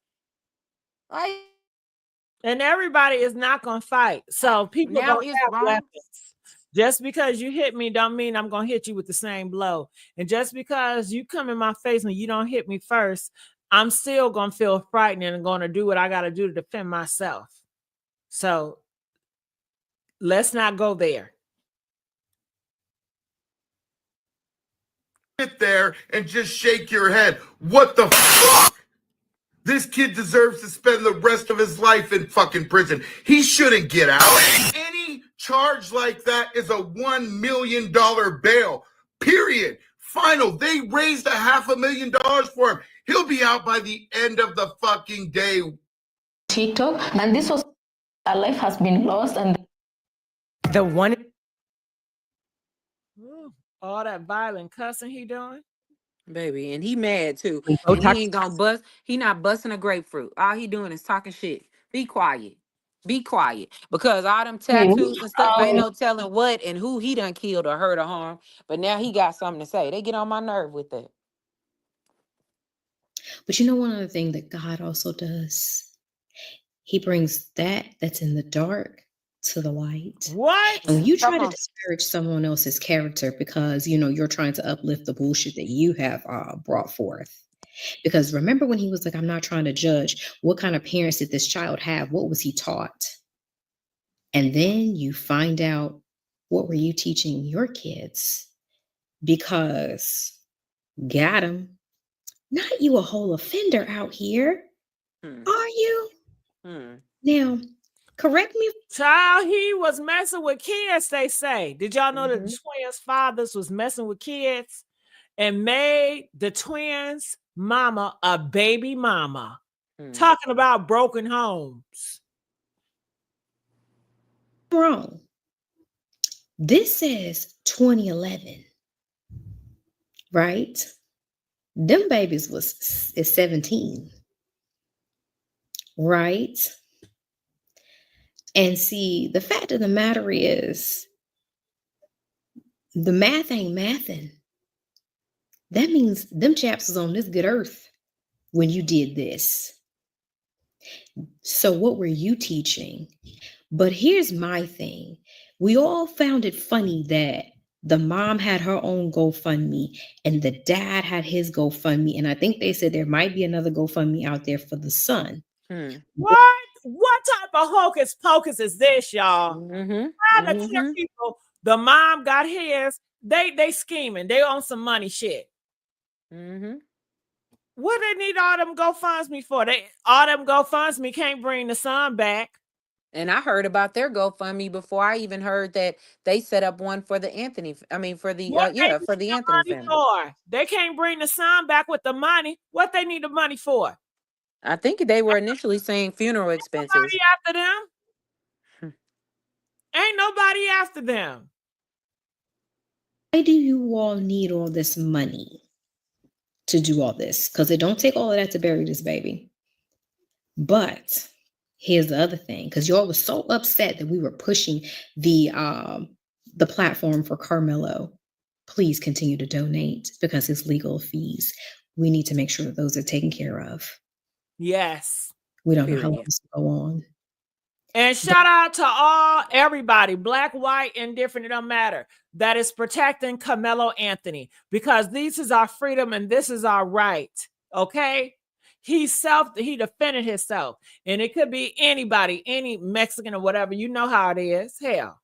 And everybody is not gonna fight. So people now don't have weapons. Just because you hit me don't mean I'm gonna hit you with the same blow. And just because you come in my face and you don't hit me first, I'm still gonna feel frightened and gonna do what I gotta do to defend myself. So let's not go there. Sit there and just shake your head. What the fuck? This kid deserves to spend the rest of his life in fucking prison. He shouldn't get out. Any charge like that is a $1 million bail. Period. final. They raised $500,000 for him. He'll be out by the end of the fucking day. TikTok, and this was a life has been lost, and the one. Ooh, all that violent cussing he doing. Baby, and he mad too. Go And talk- he ain't gonna bust. He not busting a grapefruit. All he doing is talking shit. Be quiet. Be quiet. Because all them tattoos and stuff ain't no telling what and who he done killed or hurt or harmed. But now he got something to say. They get on my nerve with that. But you know, one other thing that God also does, he brings that's in the dark to the light. What? And when you try to disparage someone else's character because, you know, you're trying to uplift the bullshit that you have brought forth. Because remember when he was like, I'm not trying to judge. What kind of parents did this child have? What was he taught? And then you find out, what were you teaching your kids? Because got him. Not you a whole offender out here. Are you? Now, correct me. Child, he was messing with kids, they say. Did y'all know that the twins' fathers was messing with kids and made the twins' mama a baby mama? Talking about broken homes. Wrong. This says 2011, right? Them babies is 17, right? And see, the fact of the matter is, the math ain't mathing. That means them chaps was on this good earth when you did this. So what were you teaching? But here's my thing. We all found it funny that the mom had her own GoFundMe and the dad had his GoFundMe. And I think they said there might be another GoFundMe out there for the son. What? What type of hocus pocus is this, y'all? People, the mom got his. They scheming. They on some money shit. What they need all them GoFundMe for? All them GoFundMe can't bring the son back. And I heard about their GoFundMe before I even heard that they set up one for the Anthony. I mean, for the for the Anthony family. For? They can't bring the son back with the money. What they need the money for? I think they were initially saying funeral expenses. Nobody after them. Ain't nobody after them. Why do you all need all this money to do all this? Because it don't take all of that to bury this baby. But here's the other thing, because y'all was so upset that we were pushing the platform for Karmelo. Please continue to donate, because his legal fees, we need to make sure that those are taken care of. Yes. We don't know how long this will go on. And shout out to everybody, black, white, indifferent, it don't matter, that is protecting Karmelo Anthony, because this is our freedom and this is our right. Okay? He defended himself. And it could be anybody, any Mexican or whatever. You know how it is. Hell.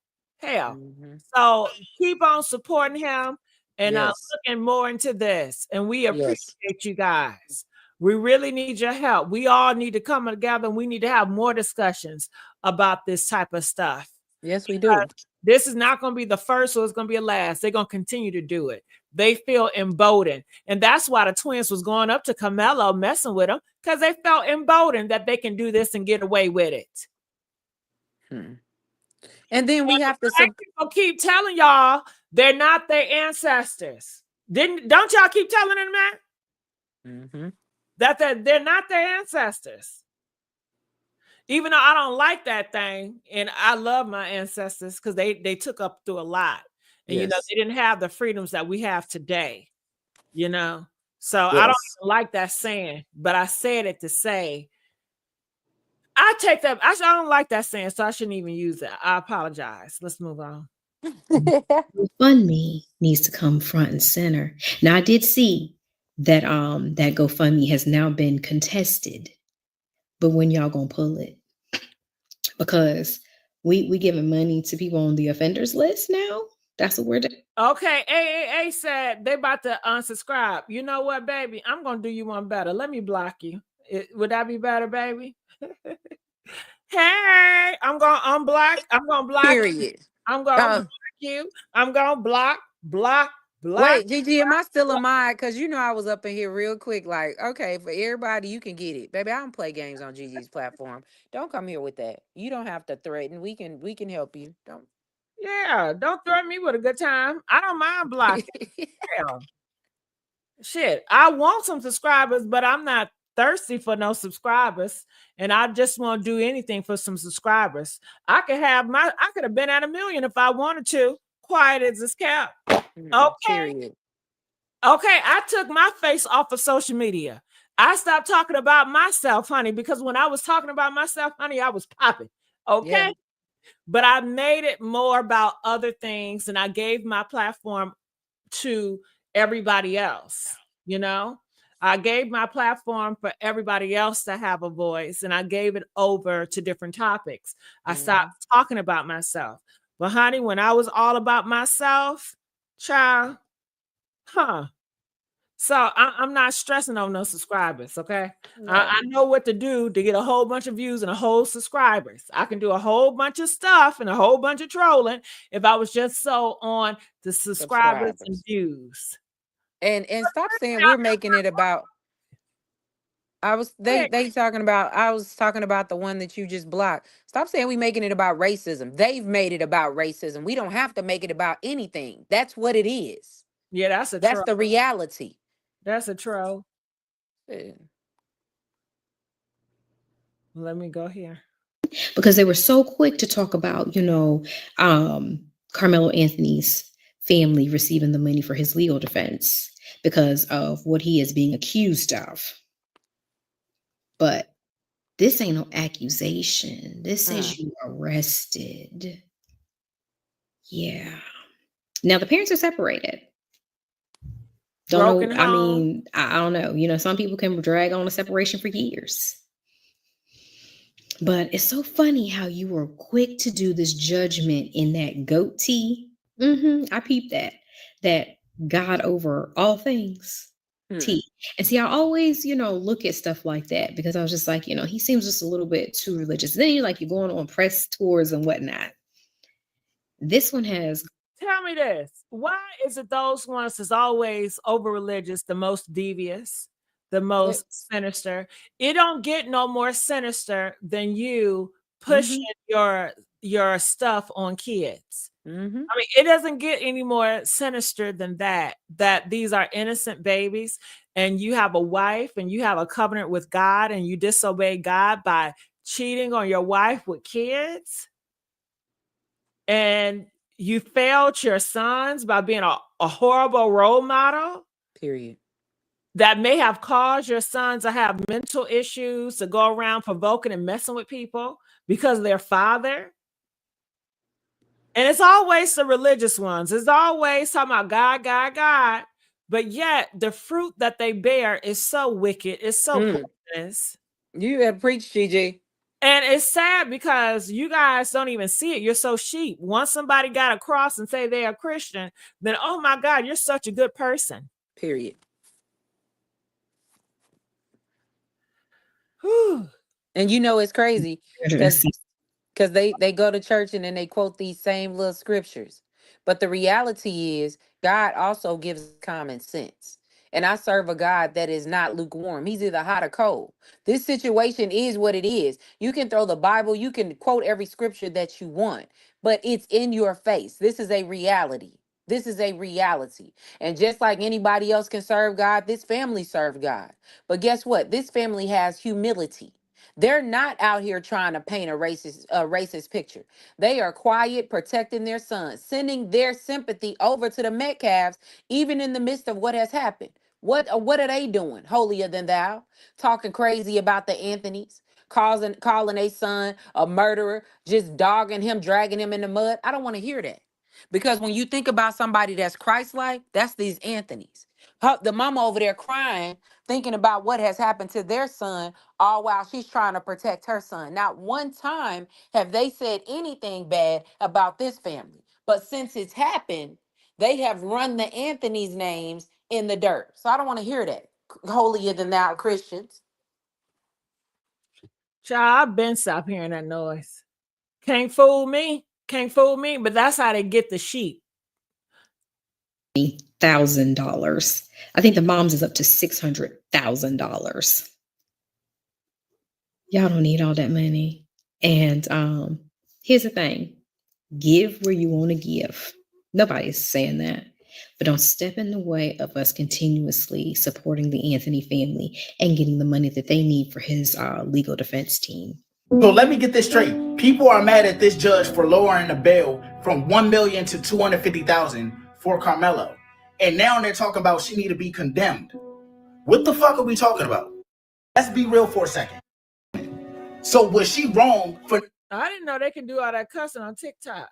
So keep on supporting him and looking more into this. And we appreciate you guys. We really need your help. We all need to come together and we need to have more discussions about this type of stuff. Yes, we do. This is not going to be the first, or it's going to be a last. They're going to continue to do it. They feel emboldened. And that's why the twins was going up to Karmelo, messing with him, because they felt emboldened that they can do this and get away with it. And then we have to... People keep telling y'all they're not their ancestors. Don't y'all keep telling them that? That they're not their ancestors. Even though I don't like that thing, and I love my ancestors because they took up through a lot. And, you know, they didn't have the freedoms that we have today, you know? So I don't even like that saying, but I said it to say, I take that. I don't like that saying, so I shouldn't even use it. I apologize. Let's move on. GoFundMe needs to come front and center. Now, I did see that that GoFundMe has now been contested, but when y'all gonna pull it? Because we giving money to people on the offenders list now. That's what we're doing. Okay, AAA said they about to unsubscribe. You know what, baby? I'm gonna do you one better. Let me block you. Would that be better, baby? Hey, I'm gonna unblock. I'm gonna block. Period. I'm gonna block you. I'm gonna block. Black. Wait, Gigi, am I still a mod? Because you know I was up in here real quick. Like, okay, for everybody, you can get it, baby. I don't play games on Gigi's platform. Don't come here with that. You don't have to threaten. We can help you. Don't. Yeah, don't threaten me with a good time. I don't mind blocking. Hell, shit, I want some subscribers, but I'm not thirsty for no subscribers, and I just won't do anything for some subscribers. I could have been at 1 million if I wanted to. Quiet as it's kept. Okay. Period. Okay, I took my face off of social media. I stopped talking about myself, honey, because when I was talking about myself, honey, I was popping. Okay. Yeah. But I made it more about other things and I gave my platform to everybody else, you know? I gave my platform for everybody else to have a voice and I gave it over to different topics. I stopped talking about myself. But honey, when I was all about myself, child, so I'm not stressing on no subscribers, okay? I know what to do to get a whole bunch of views and a whole subscribers. I can do a whole bunch of stuff and a whole bunch of trolling if I was just so on the subscribers and views. And stop saying we're making it about. I was talking about. I was talking about the one that you just blocked. Stop saying we making it about racism. They've made it about racism. We don't have to make it about anything. That's what it is. Yeah, that's the reality. That's a troll. Yeah. Let me go here. Because they were so quick to talk about, Carmelo Anthony's family receiving the money for his legal defense because of what he is being accused of. But this ain't no accusation. This says you arrested. Yeah. Now the parents are separated. Don't know. I mean, I don't know. Some people can drag on a separation for years. But it's so funny how you were quick to do this judgment in that goat tea. I peeped that God over all things tea. And see, I always, look at stuff like that because I was just like, he seems just a little bit too religious. Then you're going on press tours and whatnot. This one has. Tell me this. Why is it those ones that's always over religious, the most devious, the most sinister? It don't get no more sinister than you pushing your stuff on kids. I mean, it doesn't get any more sinister than that these are innocent babies and you have a wife and you have a covenant with God and you disobey God by cheating on your wife with kids. And you failed your sons by being a horrible role model. Period. That may have caused your sons to have mental issues, to go around provoking and messing with people because of their father. And it's always the religious ones. It's always talking about God, God, God. But yet the fruit that they bear is so wicked. It's so poisonous. You had preached, GG. And it's sad because you guys don't even see it. You're so sheep. Once somebody got across and say they are Christian, then, oh my God, you're such a good person. Period. Whew. And it's crazy because they go to church and then they quote these same little scriptures. But the reality is God also gives common sense. And I serve a God that is not lukewarm. He's either hot or cold. This situation is what it is. You can throw the Bible, you can quote every scripture that you want, but it's in your face. This is a reality. This is a reality. And just like anybody else can serve God, this family served God. But guess what? This family has humility. They're not out here trying to paint a racist picture. They are quiet, protecting their sons, sending their sympathy over to the Metcalfs, even in the midst of what has happened. What are they doing? Holier than thou, talking crazy about the Anthonys, calling a son a murderer, just dogging him, dragging him in the mud. I don't want to hear that. Because when you think about somebody that's Christ-like, that's these Anthonys. The mama over there crying, thinking about what has happened to their son, all while she's trying to protect her son. Not one time have they said anything bad about this family. But since it's happened, they have run the Anthony's names in the dirt. So I don't want to hear that. Holier than thou Christians. Child, I've been stopped hearing that noise. Can't fool me. Can't fool me. But that's how they get the sheep. $600,000. I think the mom's is up to $600,000. Y'all don't need all that money. And here's the thing. Give where you want to give. Nobody's saying that. But don't step in the way of us continuously supporting the Anthony family and getting the money that they need for his legal defense team. So let me get this straight. People are mad at this judge for lowering the bail from $1 million to $250,000 for Karmelo. And now they're talking about she need to be condemned. What the fuck are we talking about? Let's be real for a second. So was she wrong for... I didn't know they can do all that cussing on TikTok.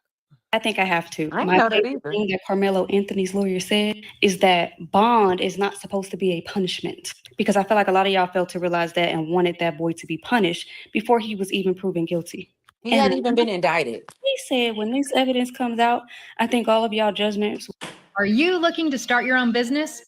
I think I have to. I ain't My know that favorite either. thing that Karmelo Anthony's lawyer said is that bond is not supposed to be a punishment, because I feel like a lot of y'all failed to realize that and wanted that boy to be punished before he was even proven guilty. He hadn't even been indicted. He said when this evidence comes out, I think all of y'all judgments. Are you looking to start your own business?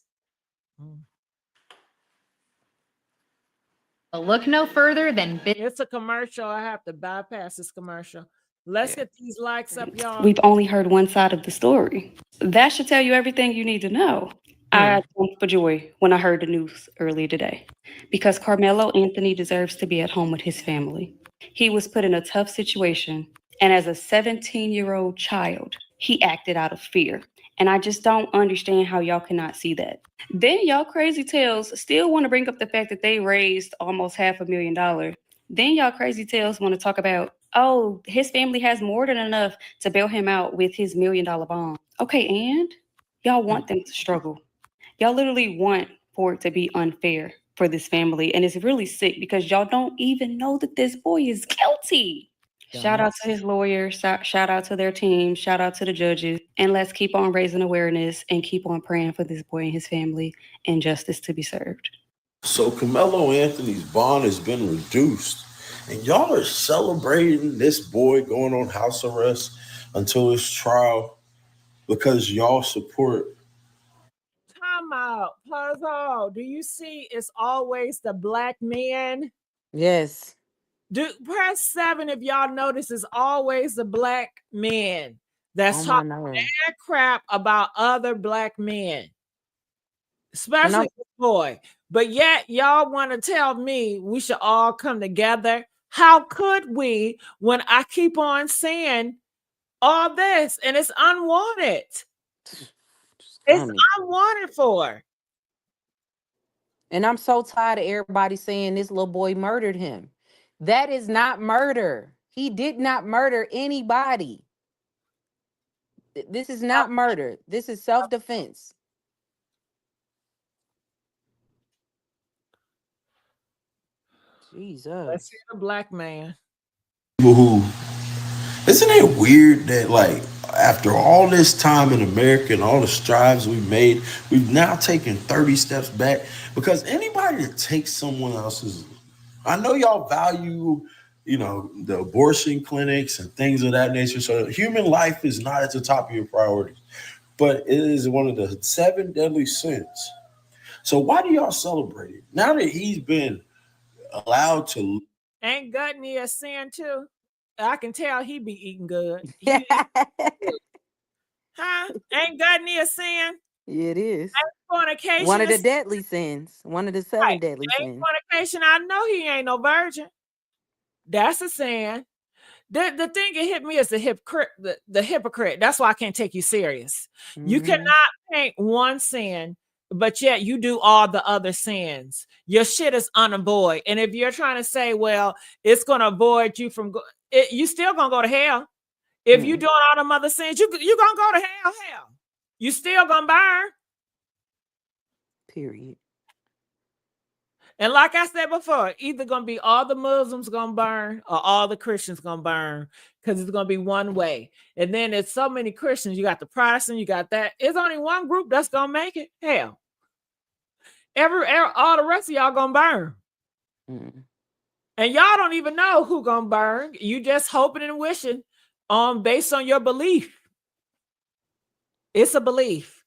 Well, look no further than... It's a commercial. I have to bypass this commercial. Let's get these likes up, y'all. We've only heard one side of the story. That should tell you everything you need to know. I jumped for joy when I heard the news earlier today, because Karmelo Anthony deserves to be at home with his family. He was put in a tough situation, and as a 17-year-old child, he acted out of fear. And I just don't understand how y'all cannot see that. Then y'all crazy tales still want to bring up the fact that they raised almost $500,000. Then y'all crazy tales want to talk about, oh, his family has more than enough to bail him out with his $1 million bond. Okay, and y'all want them to struggle. Y'all literally want for it to be unfair for this family. And it's really sick because y'all don't even know that this boy is guilty. Shout out to his lawyers, shout out to their team, shout out to the judges, and let's keep on raising awareness and keep on praying for this boy and his family and justice to be served. So Karmelo Anthony's bond has been reduced, and y'all are celebrating this boy going on house arrest until his trial because y'all support. Time out. Puzzle. Do you see it's always the black men? Yes. Press 7 if y'all notice it's always the black men that's talking bad crap about other black men, especially this boy. But yet y'all want to tell me we should all come together. How could we when I keep on saying all this and it's unwanted? It's unwanted for. And I'm so tired of everybody saying this little boy murdered him. That is not murder. He did not murder anybody. This is not murder. This is self-defense. Jesus. Let's see the black man. People who, isn't it weird that like after all this time in America and all the strides we've made, we've now taken 30 steps back? Because anybody that takes someone else's, I know y'all value, you know, the abortion clinics and things of that nature. So human life is not at the top of your priorities, but it is one of the 7 deadly sins. So why do y'all celebrate it? Now that he's been allowed to. Ain't gluttony a sin too? I can tell he be eating good. Huh? Ain't gluttony a sin? It is. Fornication. One of the deadly sins. One of the 7 deadly sins. Fornication, I know he ain't no virgin. That's a sin. The thing that hit me is the hypocrite. That's why I can't take you serious. You cannot paint one sin, but yet you do all the other sins. Your shit is unavoidable. And if you're trying to say, well, it's going to avoid you from you still going to go to hell. If you doing all them other sins, you going to go to hell. You still going to burn. Period. And like I said before, either going to be all the Muslims going to burn or all the Christians going to burn, because it's going to be one way. And then there's so many Christians. You got the Protestant, you got that. It's only one group that's going to make it. Hell. All the rest of y'all going to burn. And y'all don't even know who going to burn. You just hoping and wishing based on your belief. It's a belief.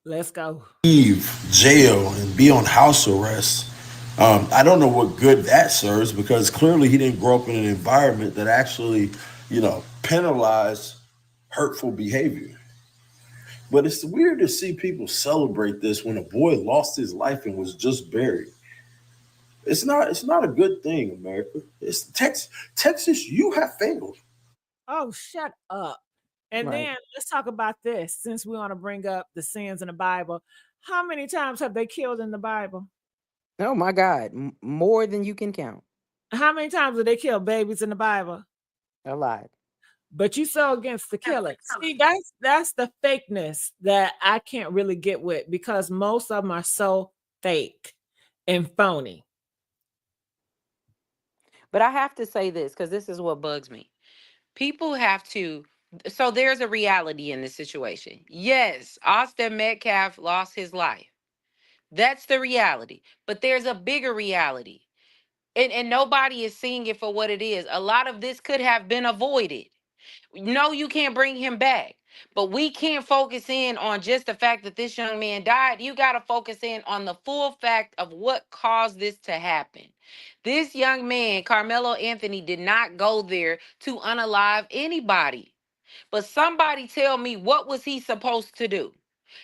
Let's go. Leave jail and be on house arrest. I don't know what good that serves, because clearly he didn't grow up in an environment that actually, you know, penalized hurtful behavior. But it's weird to see people celebrate this when a boy lost his life and was just buried. It's not a good thing, America. It's Texas, you have failed. Oh, shut up. And Right. then let's talk about this since we want to bring up the sins in the Bible. How many times have they killed in the Bible? Oh my God, more than you can count. How many times did they kill babies in the Bible? A lot. But you so against the killing. See, that's the fakeness that I can't really get with because most of them are so fake and phony. But I have to say this because this is what bugs me. People have to. So there's a reality in this situation. Yes, Austin Metcalf lost his life. That's the reality. But there's a bigger reality. And nobody is seeing it for what it is. A lot of this could have been avoided. No, you can't bring him back. But we can't focus in on just the fact that this young man died. You got to focus in on the full fact of what caused this to happen. This young man, Karmelo Anthony, did not go there to unalive anybody. But somebody tell me, what was he supposed to do?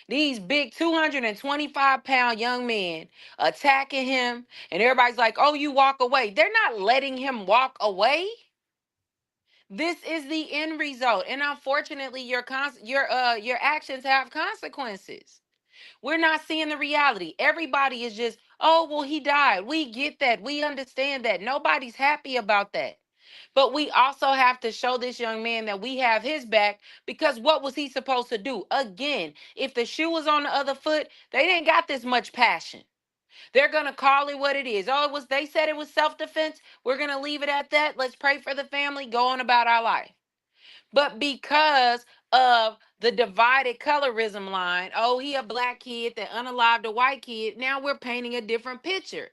These big 225-pound young men attacking him, and everybody's like, oh, you walk away. They're not letting him walk away. This is the end result. And unfortunately, your actions have consequences. We're not seeing the reality. Everybody is just, oh, well, he died. We get that. We understand that. Nobody's happy about that. But we also have to show this young man that we have his back because what was he supposed to do? Again, if the shoe was on the other foot, they didn't got this much passion. They're going to call it what it is. Oh, they said it was self-defense. We're going to leave it at that. Let's pray for the family, go on about our life. But because of the divided colorism line, oh, he a black kid that unalived a white kid, now we're painting a different picture.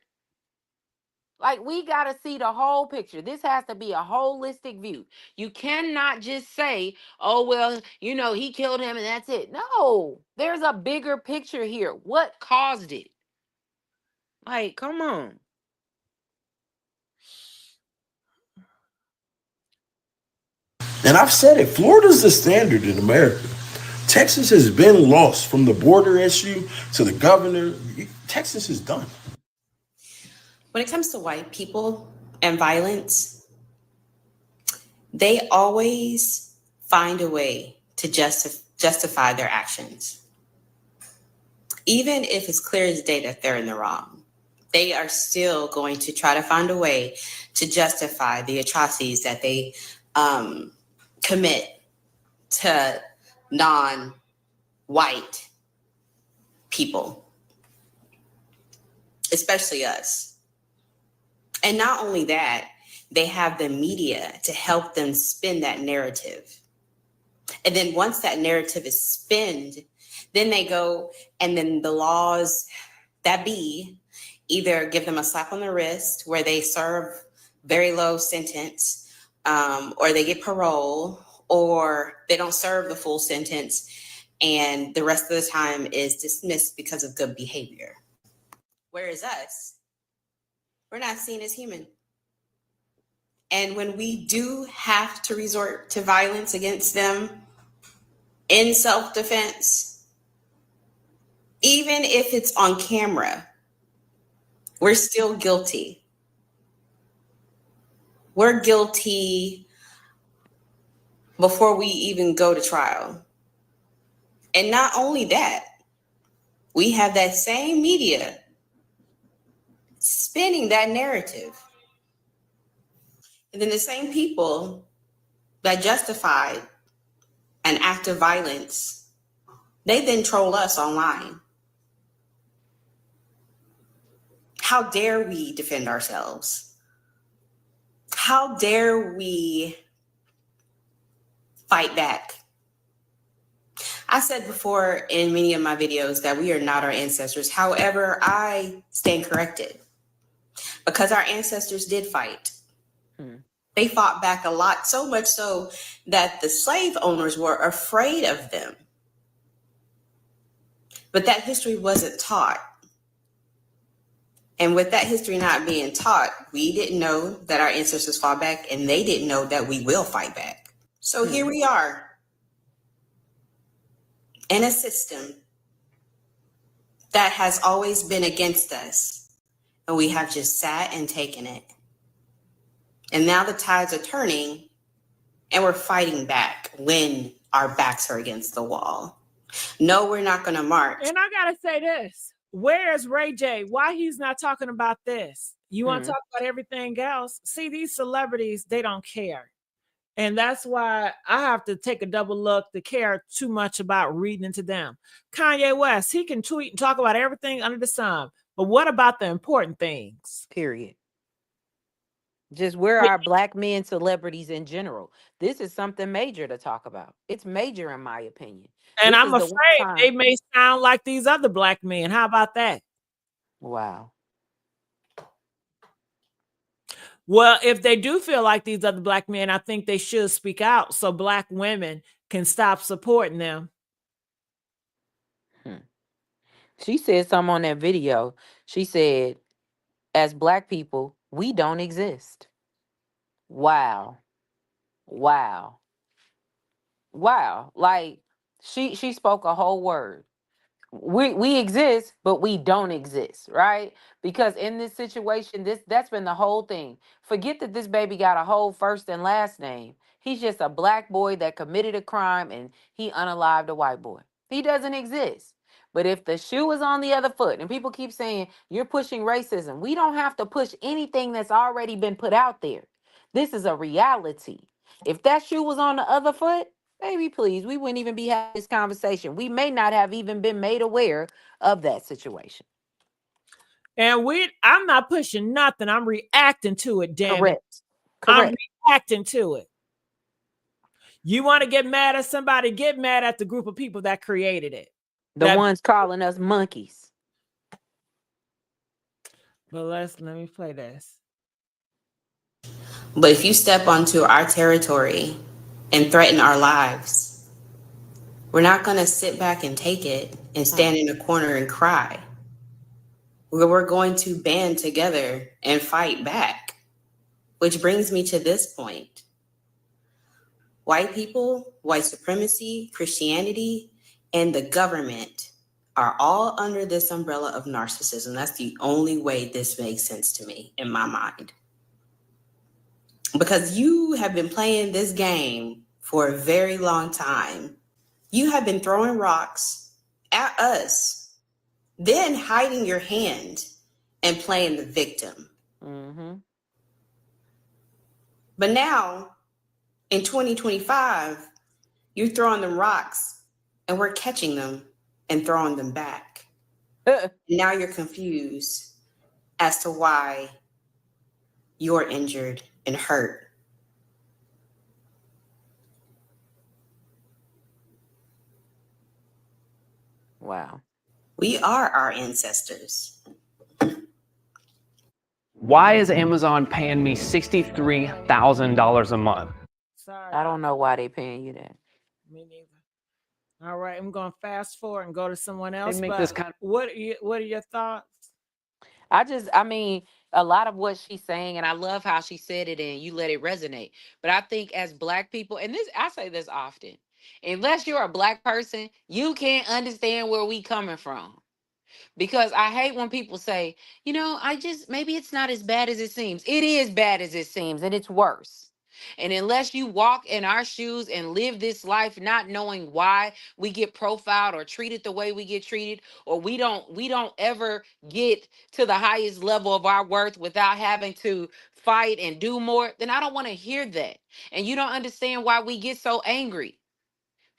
Like, we got to see the whole picture. This has to be a holistic view. You cannot just say, oh, well, he killed him and that's it. No, there's a bigger picture here. What caused it? Like, come on. And I've said it, Florida's the standard in America. Texas has been lost from the border issue to the governor. Texas is done. When it comes to white people and violence, they always find a way to justify their actions. Even if it's clear as day that they're in the wrong, they are still going to try to find a way to justify the atrocities that they commit to non-white people, especially us. And not only that, they have the media to help them spin that narrative. And then once that narrative is spinned, then they go and then the laws that be either give them a slap on the wrist where they serve very low sentence, or they get parole, or they don't serve the full sentence, and the rest of the time is dismissed because of good behavior. Whereas us, we're not seen as human. And when we do have to resort to violence against them in self-defense, even if it's on camera, we're still guilty. We're guilty before we even go to trial. And not only that, we have that same media spinning that narrative. And then the same people that justify an act of violence, they then troll us online. How dare we defend ourselves? How dare we fight back? I said before in many of my videos that we are not our ancestors. However, I stand corrected because our ancestors did fight. They fought back a lot, so much so that the slave owners were afraid of them. But that history wasn't taught. And with that history not being taught, we didn't know that our ancestors fought back, and they didn't know that we will fight back. So here we are, in a system that has always been against us, and we have just sat and taken it. And now the tides are turning, and we're fighting back when our backs are against the wall. No, we're not going to march. And I got to say this. Where's Ray J? Why he's not talking about this? You want to talk about everything else? See, these celebrities, they don't care. And that's why I have to take a double look to care too much about reading into them. Kanye West, he can tweet and talk about everything under the sun. But what about the important things? Period. Just where are black men celebrities in general? This is something major to talk about. It's major in my opinion. And This I'm is the one afraid time. they may sound like these other black men. How about that? Wow. Well, if they do feel like these other black men, I think they should speak out so black women can stop supporting them. She said something on that video. She said, as black people, we don't exist. Wow. Wow. Wow. Like she spoke a whole word. We exist, but we don't exist, right? Because in this situation, that's been the whole thing. Forget that this baby got a whole first and last name. He's just a black boy that committed a crime and he unalived a white boy. He doesn't exist. But if the shoe is on the other foot, and people keep saying you're pushing racism, we don't have to push anything that's already been put out there. This is a reality. If that shoe was on the other foot, baby, please, we wouldn't even be having this conversation. We may not have even been made aware of that situation. And I'm not pushing nothing. I'm reacting to it, damn it. Correct. I'm reacting to it. You want to get mad at somebody, get mad at the group of people that created it. The ones calling us monkeys. But let me play this. But if you step onto our territory and threaten our lives, we're not going to sit back and take it and stand in a corner and cry. We're going to band together and fight back. Which brings me to this point. White people, white supremacy, Christianity, and the government are all under this umbrella of narcissism. That's the only way this makes sense to me in my mind. Because you have been playing this game for a very long time. You have been throwing rocks at us, then hiding your hand and playing the victim. Mm-hmm. But now, in 2025, you're throwing them rocks and we're catching them and throwing them back. Now you're confused as to why you're injured and hurt. Wow. We are our ancestors. Why is Amazon paying me $63,000 a month? Sorry. I don't know why they paying you that. Me neither. All right, I'm going to fast forward and go to someone else. make But this kind of- what are your thoughts? I mean, a lot of what she's saying, and I love how she said it and you let it resonate. But I think as black people, and I say this often, unless you're a black person, you can't understand where we coming from. Because I hate when people say, maybe it's not as bad as it seems. It is bad as it seems, and it's worse. And unless you walk in our shoes and live this life not knowing why we get profiled or treated the way we get treated, or we don't ever get to the highest level of our worth without having to fight and do more, then I don't want to hear that. And you don't understand why we get so angry.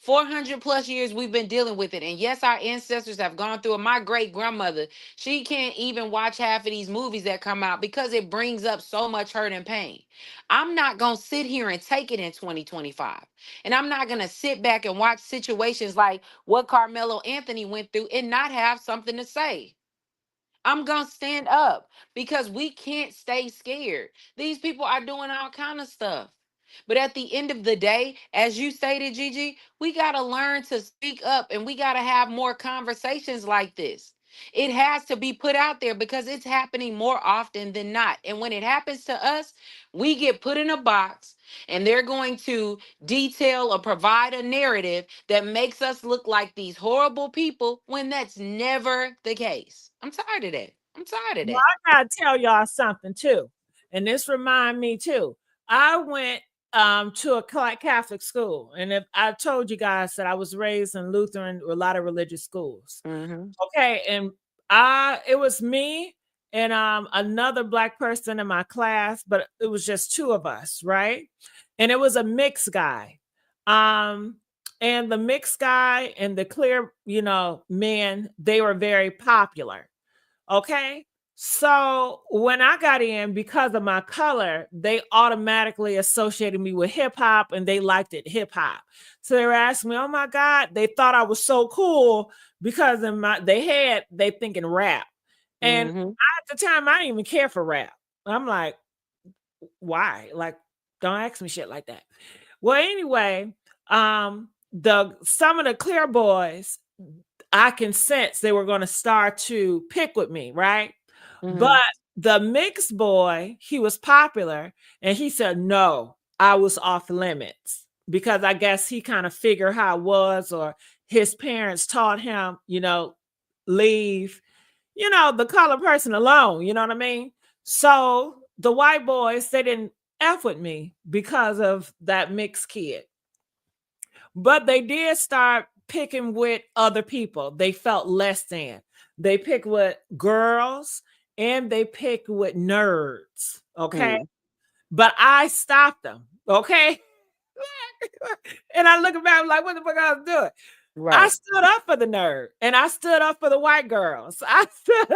400 plus years we've been dealing with it. And yes, our ancestors have gone through it. My great grandmother, she can't even watch half of these movies that come out because it brings up so much hurt and pain. I'm not going to sit here and take it in 2025. And I'm not going to sit back and watch situations like what Carmelo Anthony went through and not have something to say. I'm going to stand up because we can't stay scared. These people are doing all kind of stuff. But at the end of the day, as you stated, Gigi, we got to learn to speak up and we got to have more conversations like this. It has to be put out there because it's happening more often than not. And when it happens to us, we get put in a box and they're going to detail or provide a narrative that makes us look like these horrible people when that's never the case. I'm tired of that. I'm tired of Well, that. I gotta tell y'all something too, and this remind me too. I went to a Catholic school, and if I told you guys that I was raised in Lutheran, a lot of religious schools. Mm-hmm. Okay, and I it was me and another black person in my class, but it was just two of us, right? And it was a mixed guy. Um, and the mixed guy and the clear, men, they were very popular. Okay. So when I got in, because of my color, they automatically associated me with hip hop and they liked it hip hop. So they were asking me, oh my God, they thought I was so cool because of they thinking rap. And Mm-hmm. at the time, I didn't even care for rap. I'm like, why? Like, don't ask me shit like that. Well, anyway, the some of the clear boys, I can sense they were going to start to pick with me, right? But Mm-hmm. the mixed boy, he was popular, and he said, no, I was off limits because I guess he kind of figured how it was, or his parents taught him, leave, the colored person alone. You know what I mean? So the white boys, they didn't F with me because of that mixed kid. But they did start picking with other people. They felt less than. They picked with girls and they picked with nerds. Okay. Mm. But I stopped them. Okay. And I look back, I'm like, what the fuck I was doing? I Right. stood up for the nerd and I stood up for the white girls. I stood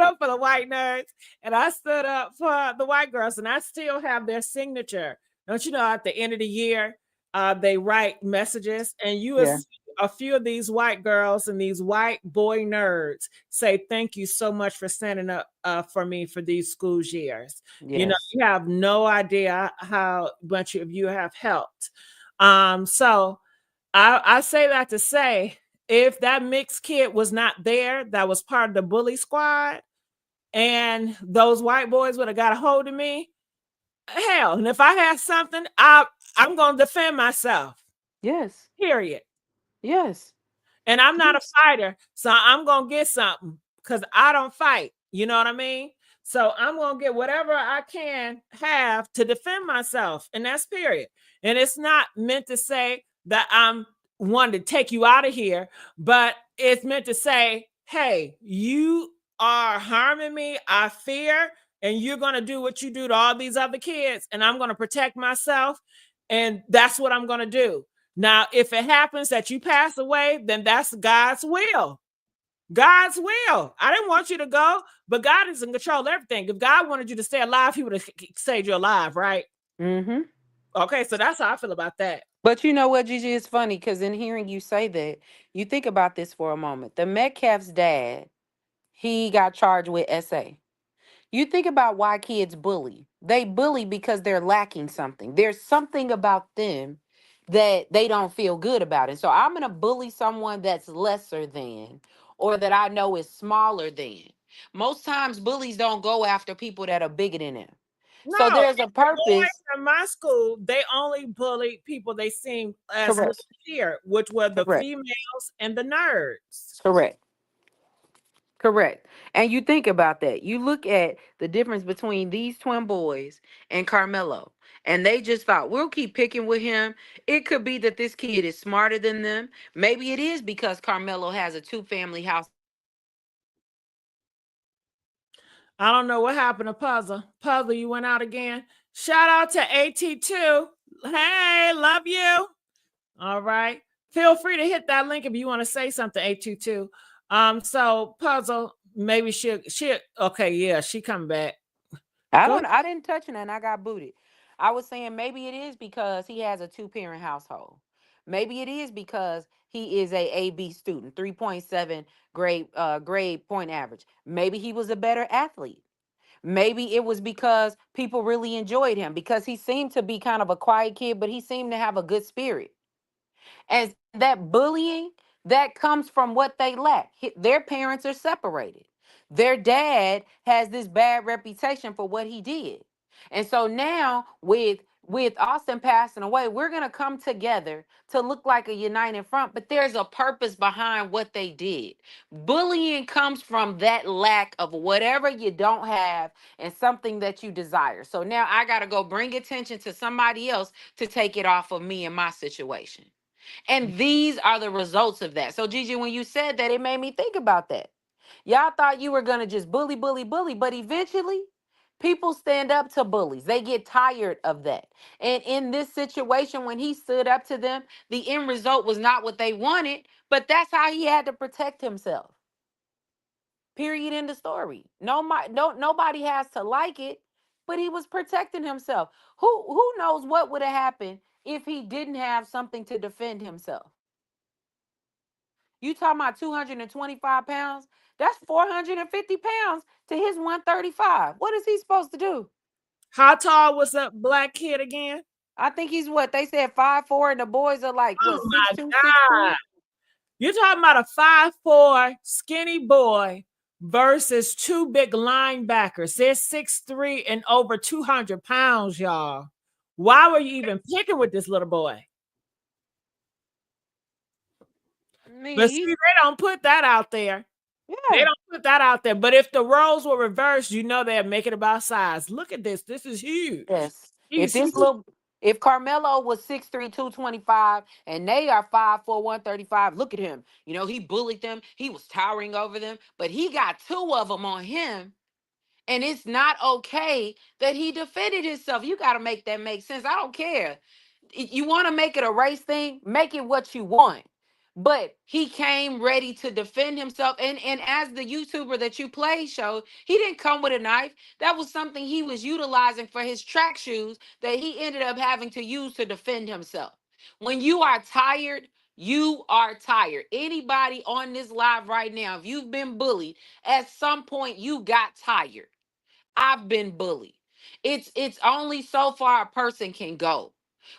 up for the white nerds and I stood up for the white girls, and I still have their signature. Don't you know, at the end of the year, they write messages, and you will Yeah. see a few of these white girls and these white boy nerds say, thank you so much for standing up for me for these school years. Yes. You have no idea how much of you have helped. So I say that to say, if that mixed kid was not there, that was part of the bully squad, and those white boys would have got a hold of me, hell, and if I had something, I'm gonna defend myself. Yes. Period. Yes. And I'm not a Yes. fighter, so I'm gonna get something because I don't fight. You know what I mean? So I'm gonna get whatever I can have to defend myself, and that's period. And it's not meant to say that I'm one to take you out of here, but it's meant to say, hey, you are harming me. I fear, and you're gonna do what you do to all these other kids, and I'm gonna protect myself, and that's what I'm gonna do. Now, if it happens that you pass away, then that's God's will. God's will. I didn't want you to go, but God is in control of everything. If God wanted you to stay alive, He would have saved you alive, right? Mm-hmm. Okay, so that's how I feel about that. But you know what, Gigi, is funny because in hearing you say that, you think about this for a moment. The Metcalf's dad, he got charged with SA. You think about why kids bully. They bully because they're lacking something. There's something about them that they don't feel good about. And so I'm going to bully someone that's lesser than, or that I know is smaller than. Most times bullies don't go after people that are bigger than them. So No, there's a the boys purpose. in my school, they only bully people they seem as low Correct. tier, which were the Correct. females and the nerds. Correct. Correct. And you think about that. You look at the difference between these twin boys and Carmelo, and they just thought, we'll keep picking with him. It could be that this kid is smarter than them. Maybe it is because Carmelo has a two-family house. I don't know what happened to Puzzle. Puzzle, you went out again. Shout out to AT2. Hey, love you. All right. Feel free to hit that link if you want to say something, 822. So Puzzle, maybe she'll okay, yeah, she come back. Go. I didn't touch it and I got booted. I was saying maybe it is because he has a two-parent household. Maybe it is because he is a AB student, 3.7 grade point average. Maybe he was a better athlete. Maybe it was because people really enjoyed him because he seemed to be kind of a quiet kid, but he seemed to have a good spirit. And that bullying that comes from what they lack. Their parents are separated. Their dad has this bad reputation for what he did. And so now with Austin passing away, we're going to come together to look like a united front, but there's a purpose behind what they did. Bullying comes from that lack of whatever you don't have and something that you desire. So now I got to go bring attention to somebody else to take it off of me and my situation. And these are the results of that. So Gigi, when you said that, it made me think about that. Y'all thought you were going to just bully, but eventually people stand up to bullies. They get tired of that. And in this situation, when he stood up to them, the end result was not what they wanted, but that's how he had to protect himself. Period. End of story. Nobody has to like it, but he was protecting himself. Who knows what would have happened if he didn't have something to defend himself? You talking about 225 pounds? That's 450 pounds to his 135. What is he supposed to do? How tall was that black kid again? I think he's what they said 5'4", and the boys are like what 6'2", 6'3". You're talking about a 5'4" skinny boy versus two big linebackers. They're 6'3" and over 200 pounds, y'all. Why were you even picking with this little boy? But see, they don't put that out there. Yeah. They don't put that out there. But if the roles were reversed, you know they'd make it about size. Look at this. This is huge. Yes. If Karmelo was 6'3", 225, and they are 5'4", 135, look at him. You know, he bullied them. He was towering over them. But he got two of them on him. And it's not okay that he defended himself. You got to make that make sense. I don't care. You want to make it a race thing? Make it what you want. But he came ready to defend himself. And as the YouTuber that you play showed, he didn't come with a knife. That was something he was utilizing for his track shoes that he ended up having to use to defend himself. When you are tired, you are tired. Anybody on this live right now, if you've been bullied, at some point you got tired. I've been bullied. It's only so far a person can go.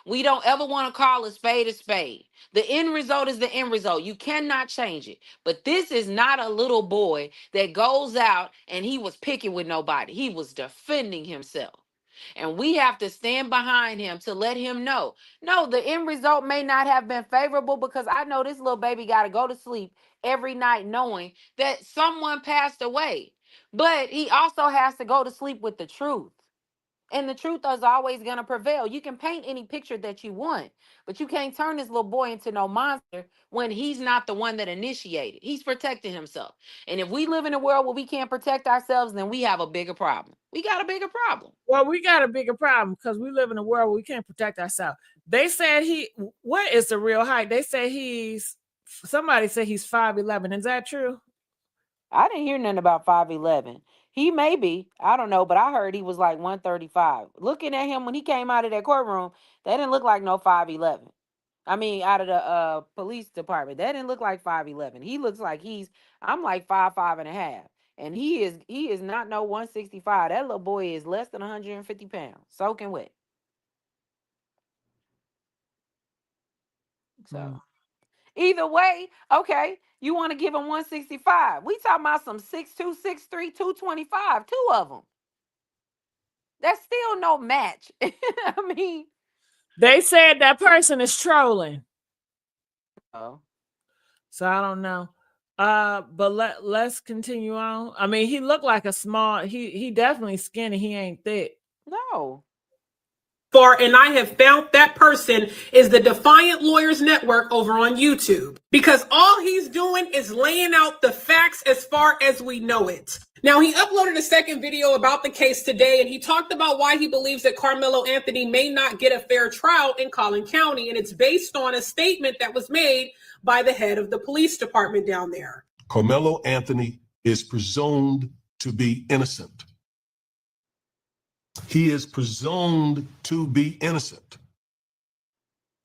We don't ever want to call a spade a spade. The end result is the end result. You cannot change it. But this is not a little boy that goes out and he was picking with nobody. He was defending himself. And we have to stand behind him to let him know. No, the end result may not have been favorable because I know this little baby got to go to sleep every night knowing that someone passed away. But he also has to go to sleep with the truth. And the truth is always going to prevail. You can paint any picture that you want, but you can't turn this little boy into no monster when he's not the one that initiated. He's protecting himself. And if we live in a world where we can't protect ourselves, then we have a bigger problem. We got a bigger problem. Well, we got a bigger problem because we live in a world where we can't protect ourselves. They said what is the real height? They say somebody said he's 5'11". Is that true? I didn't hear nothing about 5'11". He may be, I don't know, but I heard he was like 135. Looking at him when he came out of that courtroom, that didn't look like no 5'11". I mean, out of the police department, that didn't look like 5'11". He looks like I'm like 5'5" and a half. And he is not no 165. That little boy is less than 150 pounds, soaking wet. So either way, okay, you want to give him 165. We talking about some 6'2", 6'3", 225, two of them. That's still no match. I mean, they said that person is trolling. Oh. So I don't know. But let's continue on. I mean, he looked like a small, he definitely skinny. He ain't thick. No. And I have found that person is the Defiant Lawyers Network over on YouTube, because all he's doing is laying out the facts as far as we know it. Now, he uploaded a second video about the case today, and he talked about why he believes that Karmelo Anthony may not get a fair trial in Collin County, and it's based on a statement that was made by the head of the police department down there. Karmelo Anthony is presumed to be innocent. He is presumed to be innocent.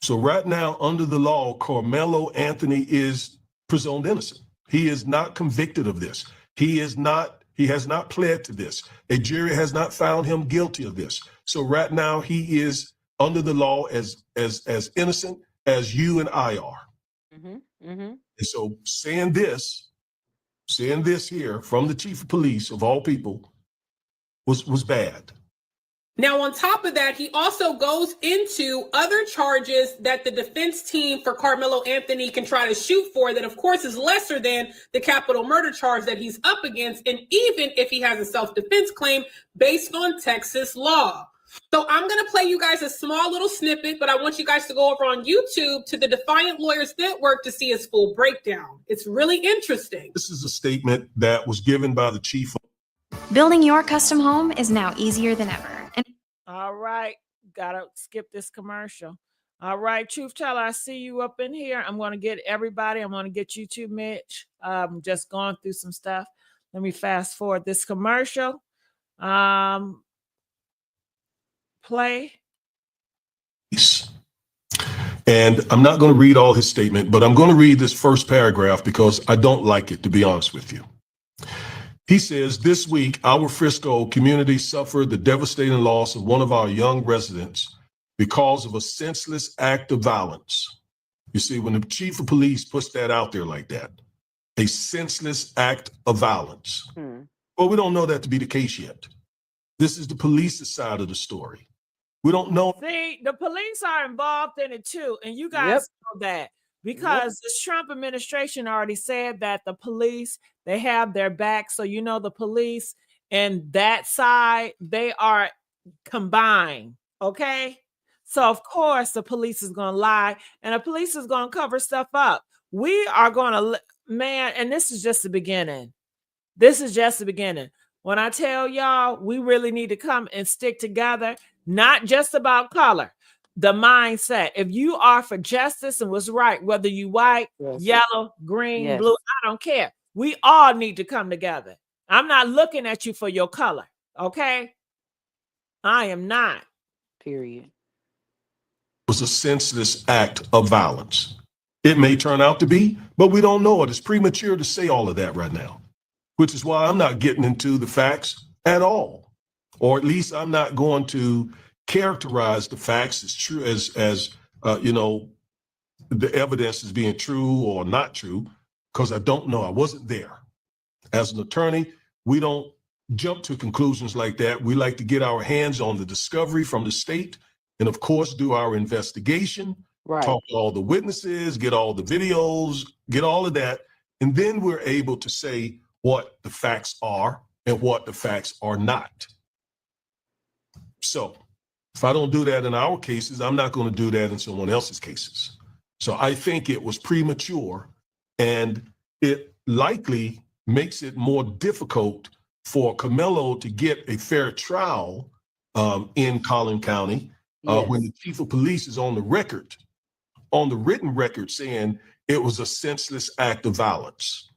So right now, under the law, Karmelo Anthony is presumed innocent. He is not convicted of this. He has not pled to this. A jury has not found him guilty of this. So right now, he is under the law as innocent as you and I are. Mm-hmm. And so saying this here from the chief of police of all people was bad. Now, on top of that, he also goes into other charges that the defense team for Karmelo Anthony can try to shoot for that, of course, is lesser than the capital murder charge that he's up against, and even if he has a self-defense claim based on Texas law. So I'm going to play you guys a small little snippet, but I want you guys to go over on YouTube to the Defiant Lawyers Network to see his full breakdown. It's really interesting. This is a statement that was given by the chief. Building your custom home is now easier than ever. All right. Gotta skip this commercial. All right, Truth Teller, I see you up in here. I'm going to get everybody. I'm going to get you too, Mitch. Just going through some stuff. Let me fast forward this commercial. Play. And I'm not going to read all his statement, but I'm going to read this first paragraph because I don't like it, to be honest with you. He says, this week, our Frisco community suffered the devastating loss of one of our young residents because of a senseless act of violence. You see, when the chief of police puts that out there like that, a senseless act of violence. Well, we don't know that to be the case yet. This is the police's side of the story. We don't know. See, the police are involved in it too, and you guys know that because the Trump administration already said that the police, they have their back. So, you know, the police and that side, they are combined. Okay. So, of course, the police is going to lie and the police is going to cover stuff up. We are going to, man, and this is just the beginning. This is just the beginning. When I tell y'all, we really need to come and stick together, not just about color. The mindset. If you are for justice and what's right, whether you white, yellow, green, blue, I don't care. We all need to come together. I'm not looking at you for your color. Okay? I am not. Period. It was a senseless act of violence. It may turn out to be, but we don't know it. It's premature to say all of that right now, which is why I'm not getting into the facts at all. Or at least I'm not going to characterize the facts as true as you know, the evidence is being true or not true, because I don't know. I wasn't there. As an attorney, we don't jump to conclusions like that. We like to get our hands on the discovery from the state and, of course, do our investigation, talk to all the witnesses, get all the videos, get all of that. And then we're able to say what the facts are and what the facts are not. So if I don't do that in our cases, I'm not going to do that in someone else's cases. So I think it was premature, and it likely makes it more difficult for Karmelo to get a fair trial in Collin County when the chief of police is on the record, on the written record, saying it was a senseless act of violence.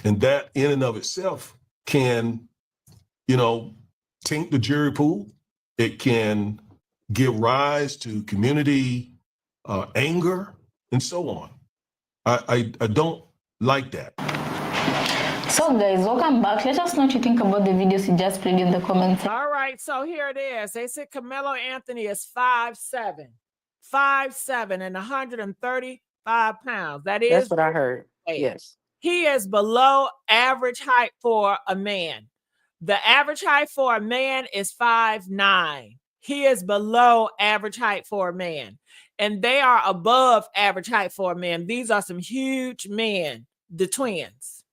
And that in and of itself can, you know, taint the jury pool. It can give rise to community anger and so on. I don't like that. So guys, welcome back. Let us know what you think about the videos you just played in the comments. All right, so here it is. They said Karmelo Anthony is 5'7", 5'7", and 135 pounds. That's what I heard. Yes. He is below average height for a man. The average height for a man is 5'9". He is below average height for a man. And they are above average height for a man. These are some huge men, the twins.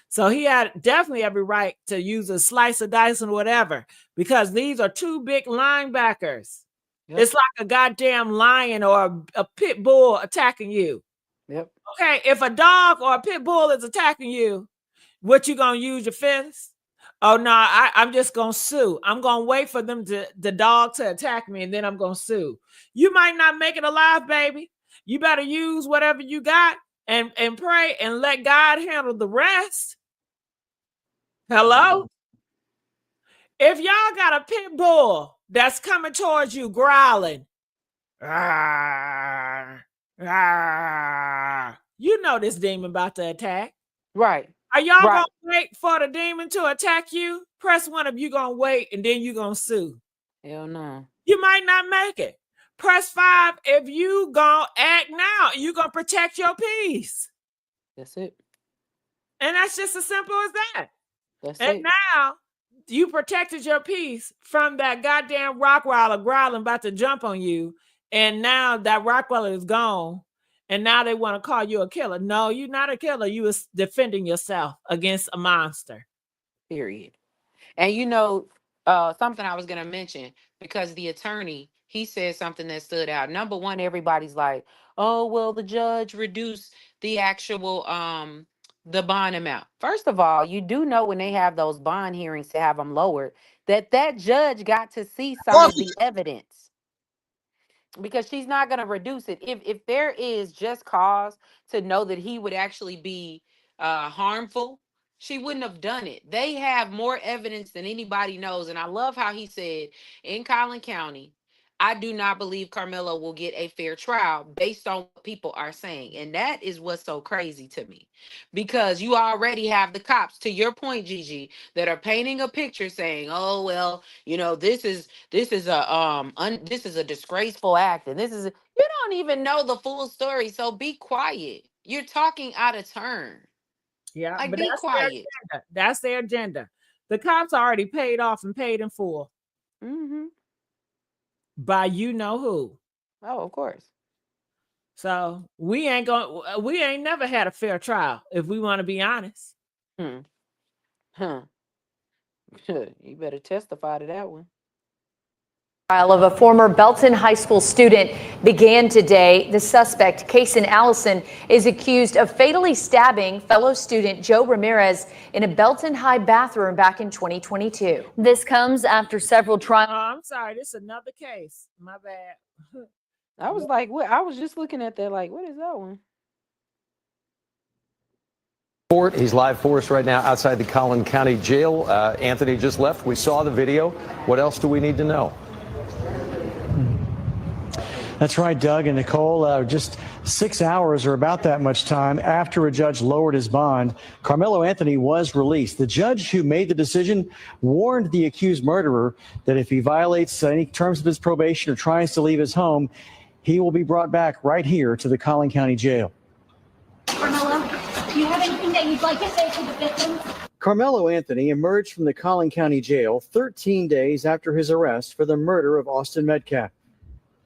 So he had definitely every right to use a slice of dice and whatever, because these are two big linebackers. Yep. It's like a goddamn lion or a pit bull attacking you. Yep. Okay, if a dog or a pit bull is attacking you, what you gonna use your fist? Oh no, I'm just gonna sue. I'm gonna wait for the dog to attack me, and then I'm gonna sue. You might not make it alive, baby. You better use whatever you got and pray and let God handle the rest. Hello? If y'all got a pit bull that's coming towards you growling, you know this demon about to attack. Right. Are y'all gonna wait for the demon to attack you? Press one if you gonna wait and then you gonna sue. Hell no. You might not make it. Press 5 if you gonna act now. You gonna protect your peace. That's it. And that's just as simple as that. That's and it. now you protected your peace from that goddamn Rockwaller growling about to jump on you. And now that Rockwaller is gone. And now they want to call you a killer. No, you're not a killer. You was defending yourself against a monster. Period. And you know, something I was gonna mention, because the attorney, he said something that stood out. Number one, everybody's like, oh, well, the judge reduced the actual the bond amount. First of all, you do know when they have those bond hearings to have them lowered, that judge got to see some of the evidence, because she's not going to reduce it. If there is just cause to know that he would actually be harmful, she wouldn't have done it. They have more evidence than anybody knows. And I love how he said, in Collin County, I do not believe Karmelo will get a fair trial based on what people are saying. And that is what's so crazy to me, because you already have the cops, to your point, Gigi, that are painting a picture saying, oh, well, you know, this is a disgraceful act, and you don't even know the full story, so be quiet. You're talking out of turn. Yeah, Like, but be that's their quiet. agenda. That's their agenda. The cops already paid off and paid in full. Mm-hmm. By you know who. Oh, of course. So we ain't never had a fair trial, if we want to be honest. Huh. You better testify to that one. Trial of a former Belton High School student began today. The suspect, Kaysen Allison, is accused of fatally stabbing fellow student Joe Ramirez in a Belton High bathroom back in 2022. This comes after several trials. Oh, I'm sorry. This is another case. My bad. I was like, what? I was just looking at that like, what is that one? He's live for us right now outside the Collin County Jail. Anthony just left. We saw the video. What else do we need to know? That's right, Doug and Nicole. Just 6 hours or about that much time after a judge lowered his bond, Karmelo Anthony was released. The judge who made the decision warned the accused murderer that if he violates any terms of his probation or tries to leave his home, he will be brought back right here to the Collin County Jail. Karmelo, do you have anything that you'd like to say to the victims? Karmelo Anthony emerged from the Collin County Jail 13 days after his arrest for the murder of Austin Metcalf.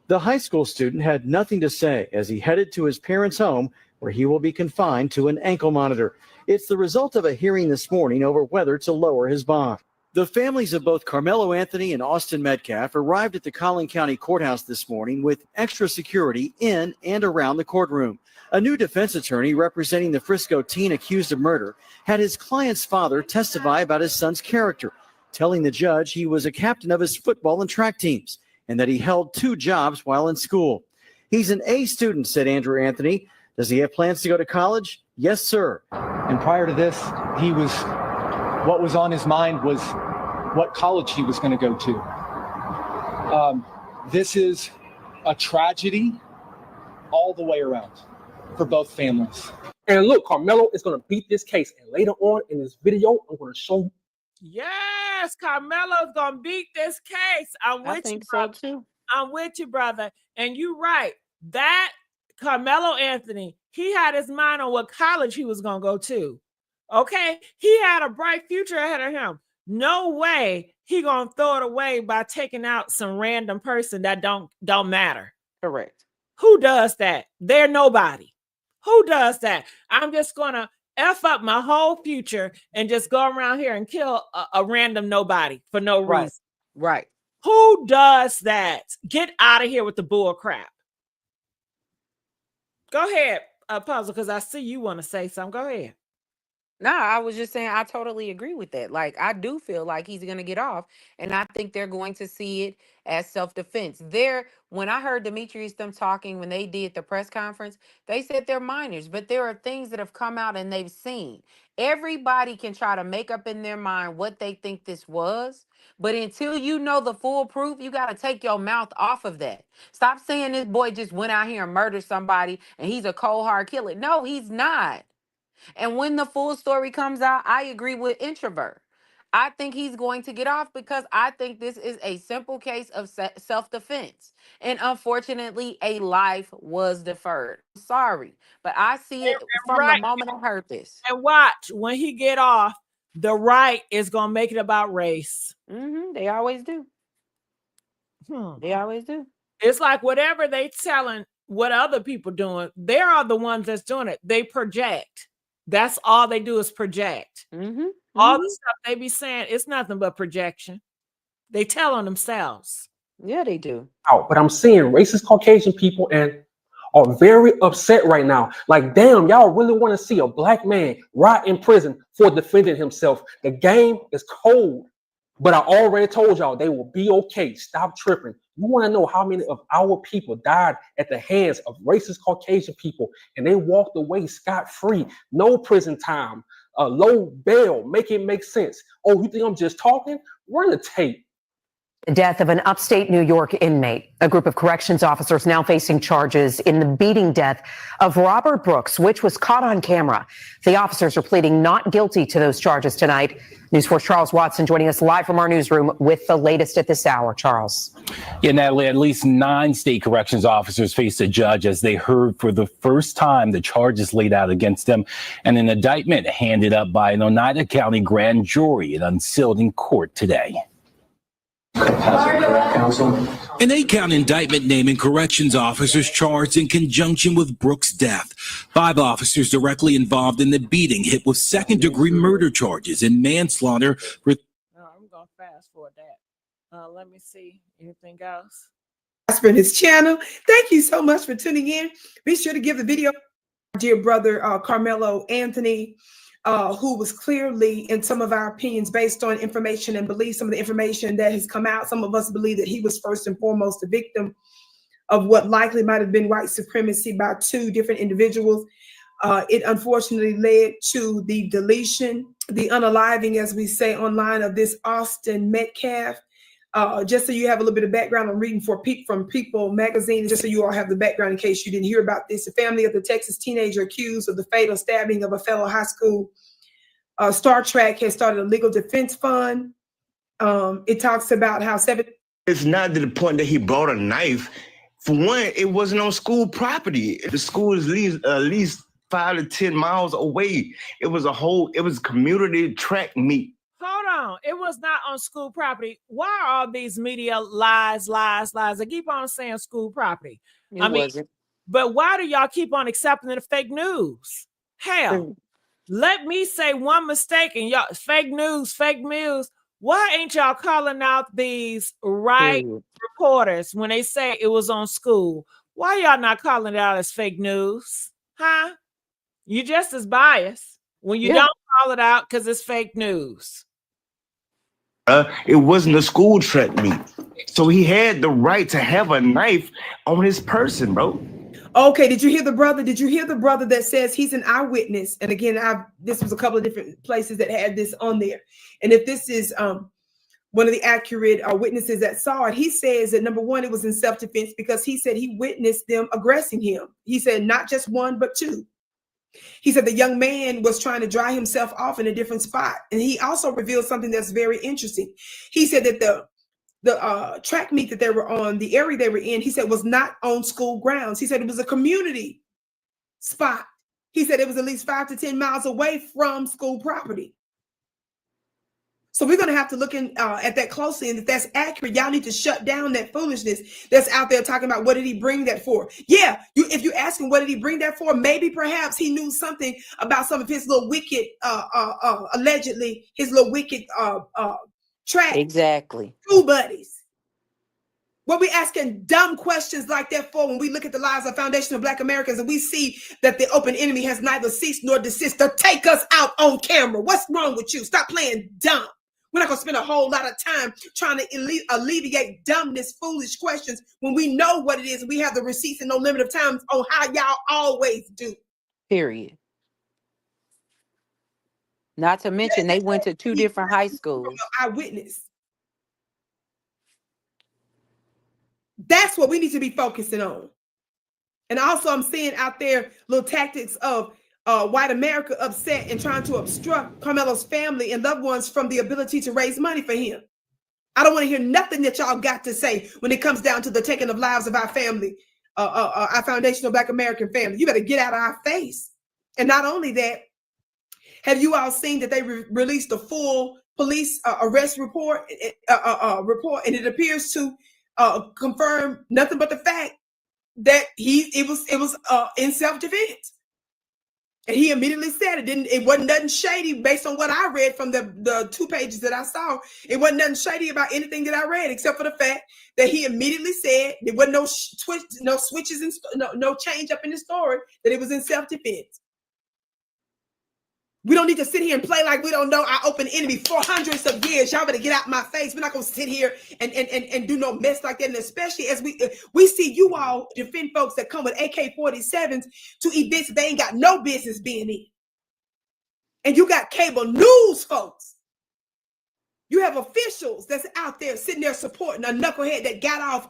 The high school student had nothing to say as he headed to his parents' home, where he will be confined to an ankle monitor. It's the result of a hearing this morning over whether to lower his bond. The families of both Karmelo Anthony and Austin Metcalf arrived at the Collin County Courthouse this morning with extra security in and around the courtroom. A new defense attorney representing the Frisco teen accused of murder had his client's father testify about his son's character, telling the judge he was a captain of his football and track teams and that he held 2 jobs while in school. He's an A student, said Andrew Anthony. Does he have plans to go to college? Yes, sir. And prior to this, what was on his mind was what college he was going to go to. This is a tragedy all the way around for both families. And look, Karmelo is going to beat this case. And later on in this video, I'm going to show. Yes, Karmelo's gonna beat this case. I think so too. I'm with you, brother. And you're right. That Karmelo Anthony, he had his mind on what college he was gonna go to. Okay, he had a bright future ahead of him. No way he gonna throw it away by taking out some random person that don't matter. Correct. Who does that? They're nobody. Who does that? I'm just gonna F up my whole future and just go around here and kill a random nobody for no reason. Right. Who does that? Get out of here with the bull crap. Go ahead, Puzzle, because I see you want to say something. Go ahead. No, I was just saying I totally agree with that. Like, I do feel like he's going to get off, and I think they're going to see it as self-defense. When I heard Demetrius them talking when they did the press conference, they said they're minors, but there are things that have come out and they've seen. Everybody can try to make up in their mind what they think this was, but until you know the full proof, you got to take your mouth off of that. Stop saying this boy just went out here and murdered somebody and he's a cold hard killer. No, he's not. And when the full story comes out, I agree with Introvert. I think he's going to get off because I think this is a simple case of self-defense. And unfortunately, a life was deferred. Sorry, but I see it from the Right. moment I heard this. And watch, when he get off, the right is going to make it about race. They always do. Hmm. They always do. It's like whatever they telling what other people doing, they are the ones that's doing it. They project. That's all they do is project. All the stuff they be saying, it's nothing but projection. They tell on themselves. Yeah, they do. But I'm seeing racist Caucasian people and are very upset right now. Like, damn, y'all really want to see a black man rot in prison for defending himself. The game is cold. But I already told y'all they will be okay. Stop tripping. You want to know how many of our people died at the hands of racist Caucasian people and they walked away scot-free, no prison time, low bail, make it make sense. Oh, you think I'm just talking? Run the tape. The death of an upstate New York inmate. A group of corrections officers now facing charges in the beating death of Robert Brooks, which was caught on camera. The officers are pleading not guilty to those charges tonight. News 4's Charles Watson joining us live from our newsroom with the latest at this hour. Charles. Yeah, Natalie, at least 9 state corrections officers faced a judge as they heard for the first time the charges laid out against them and an indictment handed up by an Oneida County grand jury and unsealed in court today. An 8-count indictment naming corrections officers charged in conjunction with Brooks' death. 5 officers directly involved in the beating hit with second-degree murder charges and manslaughter. I'm going to fast forward that. Let me see. Anything else? For his channel. Thank you so much for tuning in. Be sure to give the video dear brother Karmelo Anthony, who was clearly, in some of our opinions, based on information and belief, some of the information that has come out. Some of us believe that he was first and foremost a victim of what likely might have been white supremacy by 2 different individuals. It unfortunately led to the deletion, the unaliving, as we say online, of this Austin Metcalf. Just so you have a little bit of background, I'm reading from People magazine, just so you all have the background in case you didn't hear about this. The family of the Texas teenager accused of the fatal stabbing of a fellow high school Star Trek has started a legal defense fund. It talks about how It's not to the point that he brought a knife. For one, it wasn't on school property. The school is at least 5 to 10 miles away. It was community track meet. Hold on. It was not on school property. Why are all these media lies? They keep on saying school property. Wasn't. But why do y'all keep on accepting the fake news? Hell, let me say one mistake and y'all fake news. Why ain't y'all calling out these reporters when they say it was on school? Why y'all not calling it out as fake news? Huh? You just as biased when you don't call it out because it's fake news. It wasn't a school track meet. So he had the right to have a knife on his person, bro. Okay, did you hear the brother? Did you hear the brother that says he's an eyewitness? And again, this was a couple of different places that had this on there. And if this is one of the accurate witnesses that saw it, he says that number one, it was in self-defense because he said he witnessed them aggressing him. He said not just 1, but 2. He said the young man was trying to dry himself off in a different spot. And he also revealed something that's very interesting. He said that the track meet that they were on, the area they were in, he said was not on school grounds. He said it was a community spot. He said it was at least 5 to 10 miles away from school property. So we're going to have to look at that closely, and if that's accurate, y'all need to shut down that foolishness that's out there talking about what did he bring that for? Yeah, if you're asking what did he bring that for, maybe perhaps he knew something about some of his little wicked, allegedly his little wicked track. Exactly. School buddies. What we asking dumb questions like that for when we look at the lives of foundation of Black Americans and we see that the open enemy has neither ceased nor desist to take us out on camera? What's wrong with you? Stop playing dumb. We're not going to spend a whole lot of time trying to alleviate dumbness, foolish questions when we know what it is. We have the receipts and no limit of times on how y'all always do. Period. Not to mention they went to 2 different high schools. Eyewitness. That's what we need to be focusing on. And also I'm seeing out there little tactics of white America upset and trying to obstruct Karmelo's family and loved ones from the ability to raise money for him. I don't want to hear nothing that y'all got to say when it comes down to the taking of lives of our family, our foundational Black American family. You better get out of our face. And not only that, have you all seen that they released a full police arrest report? And it appears to confirm nothing but the fact that it was in self-defense. And he immediately said it wasn't nothing shady based on what I read from the 2 pages that I saw. It wasn't nothing shady about anything that I read, except for the fact that he immediately said there wasn't no switches and no change up in the story, that it was in self-defense. We don't need to sit here and play like we don't know our open enemy for hundreds of years. Y'all better get out my face. We're not gonna sit here and do no mess like that. And especially as we see you all defend folks that come with AK-47s to events they ain't got no business being in. And you got cable news folks. You have officials that's out there sitting there supporting a knucklehead that got off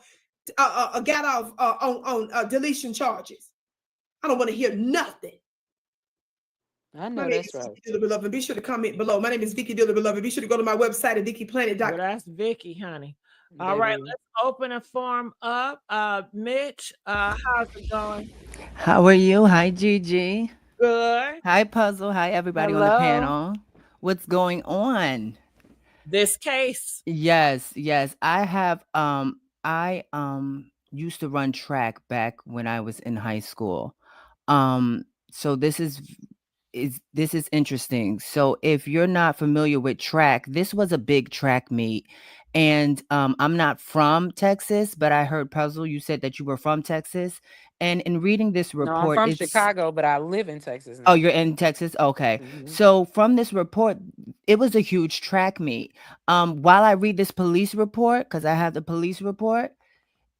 on deletion charges. I don't want to hear nothing. I know that's right. Vicky Diller Beloved. Be sure to comment below. My name is Vicky Diller Beloved. Be sure to go to my website at VickyPlanet.com. Well, that's Vicky, honey. All right, let's open a form up. Mitch, how's it going? How are you? Hi, Gigi. Good. Hi, Puzzle. Hi, everybody on the panel. What's going on? This case. Yes. I have I used to run track back when I was in high school. So this is interesting. So if you're not familiar with track, this was a big track meet. And I'm not from Texas, but I heard, Puzzle, you said that you were from Texas. And in reading this report, No, I'm from Chicago, but I live in Texas now. Oh, you're in Texas? Okay. So from this report, it was a huge track meet. While I read this police report, because I have the police report,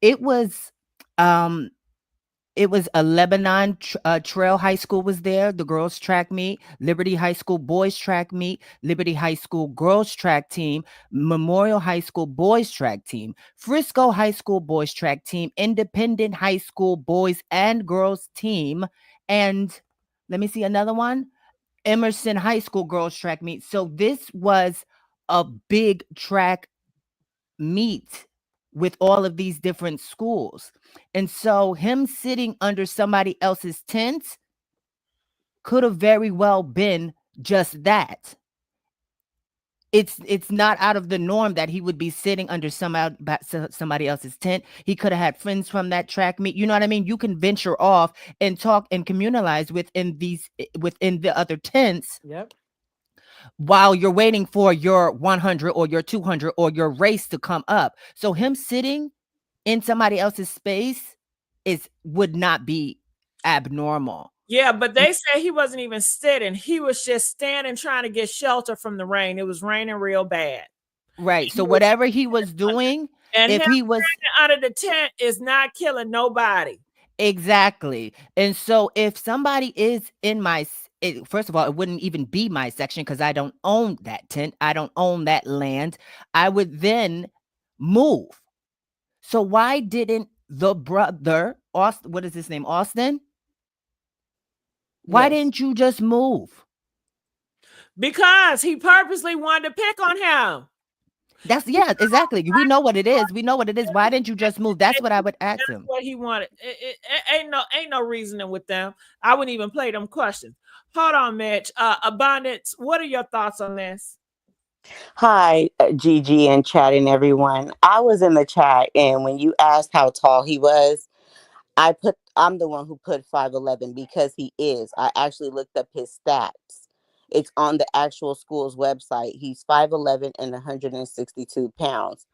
it was a Lebanon Trail High School was there, the girls track meet, Liberty High School boys track meet, Liberty High School girls track team, Memorial High School boys track team, Frisco High School boys track team, Independent High School boys and girls team, and let me see another one, Emerson High School girls track meet. So this was a big track meet with all of these different schools. And so him sitting under somebody else's tent could have very well been just that. It's not out of the norm that he would be sitting under somebody else's tent. He could have had friends from that track meet. You know what I mean? You can venture off and talk and communalize within the other tents. Yep. While you're waiting for your 100 or your 200 or your race to come up. So him sitting in somebody else's space would not be abnormal. Yeah, but they say he wasn't even sitting. He was just standing trying to get shelter from the rain. It was raining real bad. Right. So whatever he was doing, and if him he was under the tent is not killing nobody. Exactly. And so if somebody is in first of all, it wouldn't even be my section because I don't own that tent. I don't own that land. I would then move. So why didn't the brother, Austin, what is his name, Austin? Why didn't you just move? Because he purposely wanted to pick on him. Yeah, exactly. We know what it is. Why didn't you just move? That's what I would ask him. That's what he wanted. It ain't no reasoning with them. I wouldn't even play them questions. Hold on, Mitch. Abundance, what are your thoughts on this? Hi, Gigi and chat and everyone. I was in the chat, and when you asked how tall he was, I'm the one who put 5'11" because he is. I actually looked up his stats. It's on the actual school's website. He's 5'11" and 162 pounds.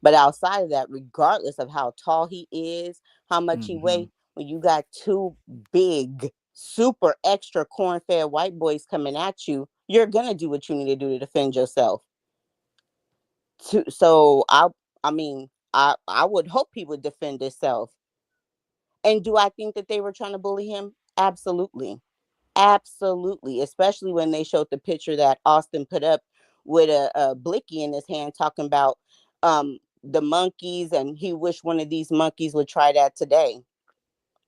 But outside of that, regardless of how tall he is, how much he weighs, when you got two big, super extra corn-fed white boys coming at you, you're going to do what you need to do to defend yourself. So I would hope he would defend himself. And do I think that they were trying to bully him? Absolutely. Absolutely. Especially when they showed the picture that Austin put up with a blicky in his hand talking about the monkeys, and he wished one of these monkeys would try that today.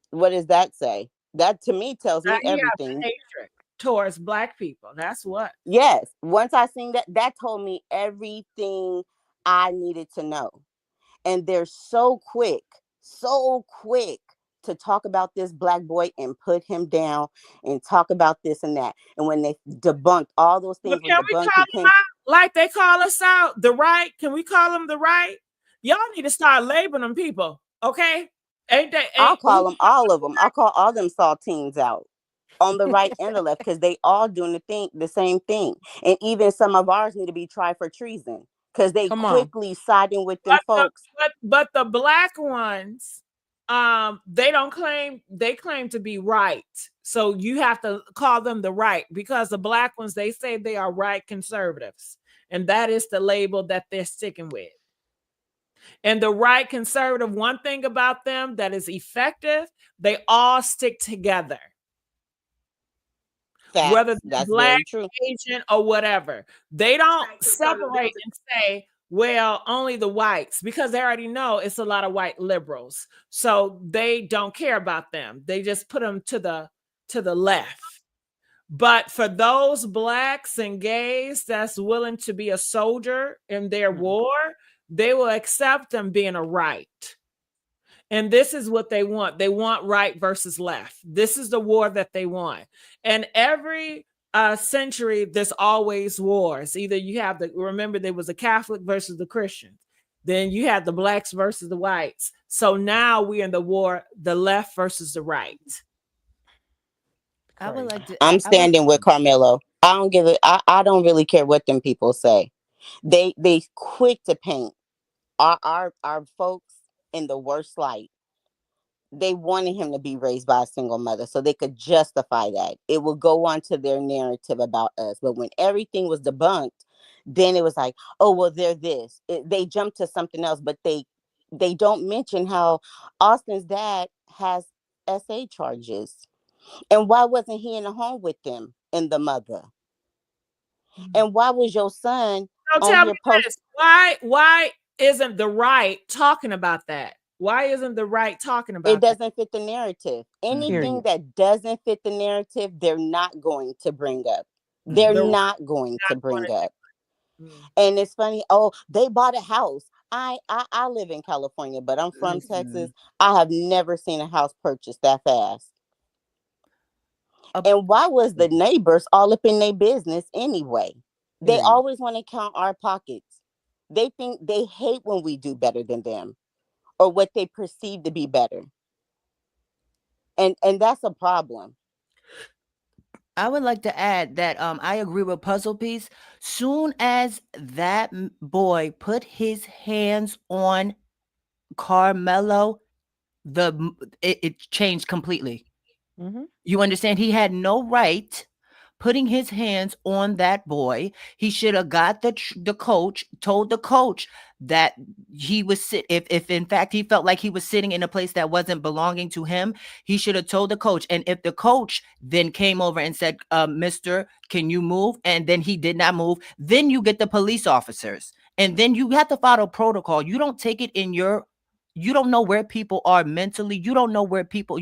What does that say? That to me tells Now me he have everything. hatred towards black people. That's what. Yes. Once I seen that, that told me everything I needed to know. And they're so quick to talk about this black boy and put him down and talk about this and that. And when they debunked all those But things were can we debunked, call it them came. out like they call us out? The right? Can we call them the right? Y'all need to start labeling them people, okay? Ain't they? I'll Ain't we? call them all of them. I'll call all them saltines out on the right and the left because they all doing the same thing. And even some of ours need to be tried for treason because they Come on. quickly siding with them folks. But the black ones, they don't claim, they claim to be right. So you have to call them the right because the black ones, they say they are right conservatives. And that is the label that they're sticking with. And the right conservative, one thing about them that is effective, they all stick together. Facts. Whether they're That's black, very true. Asian, or whatever. They don't separate and say, well, only the whites, because they already know it's a lot of white liberals. So they don't care about them. They just put them to the left. But for those blacks and gays that's willing to be a soldier in their war, they will accept them being a right. And this is what they want. They want right versus left. This is the war that they want. And every century, there's always wars. Either you have remember there was a Catholic versus the Christians. Then you had the blacks versus the whites. So now we're in the war, the left versus the right. I would like to. I'm standing with Karmelo. I don't give it. I don't really care what them people say. They quick to paint our folks in the worst light. They wanted him to be raised by a single mother so they could justify that. It will go on to their narrative about us. But when everything was debunked, then it was like, oh, well, they're this. They jumped to something else, but they don't mention how Austin's dad has SA charges. And why wasn't he in the home with them and the mother? And why was your son So on tell me here post? this. Why isn't the right talking about that? Why isn't the right talking about It doesn't fit the narrative. Anything that doesn't fit the narrative, they're not going to bring up. They're not going to bring up. And it's funny. Oh, they bought a house. I live in California, but I'm from Texas. I have never seen a house purchased that fast. And why was the neighbors all up in their business anyway? They always want to count our pockets. They hate when we do better than them or what they perceive to be better. And that's a problem. I would like to add that I agree with Puzzle Piece. Soon as that boy put his hands on Karmelo, it changed completely. You understand? He had no right putting his hands on that boy. He should have got the coach, told the coach that he was if in fact he felt like he was sitting in a place that wasn't belonging to him, he should have told the coach. And if the coach then came over and said, mister, can you move? And then he did not move, then you get the police officers. And then you have to follow protocol. You don't take it in you don't know where people are mentally. You don't know what people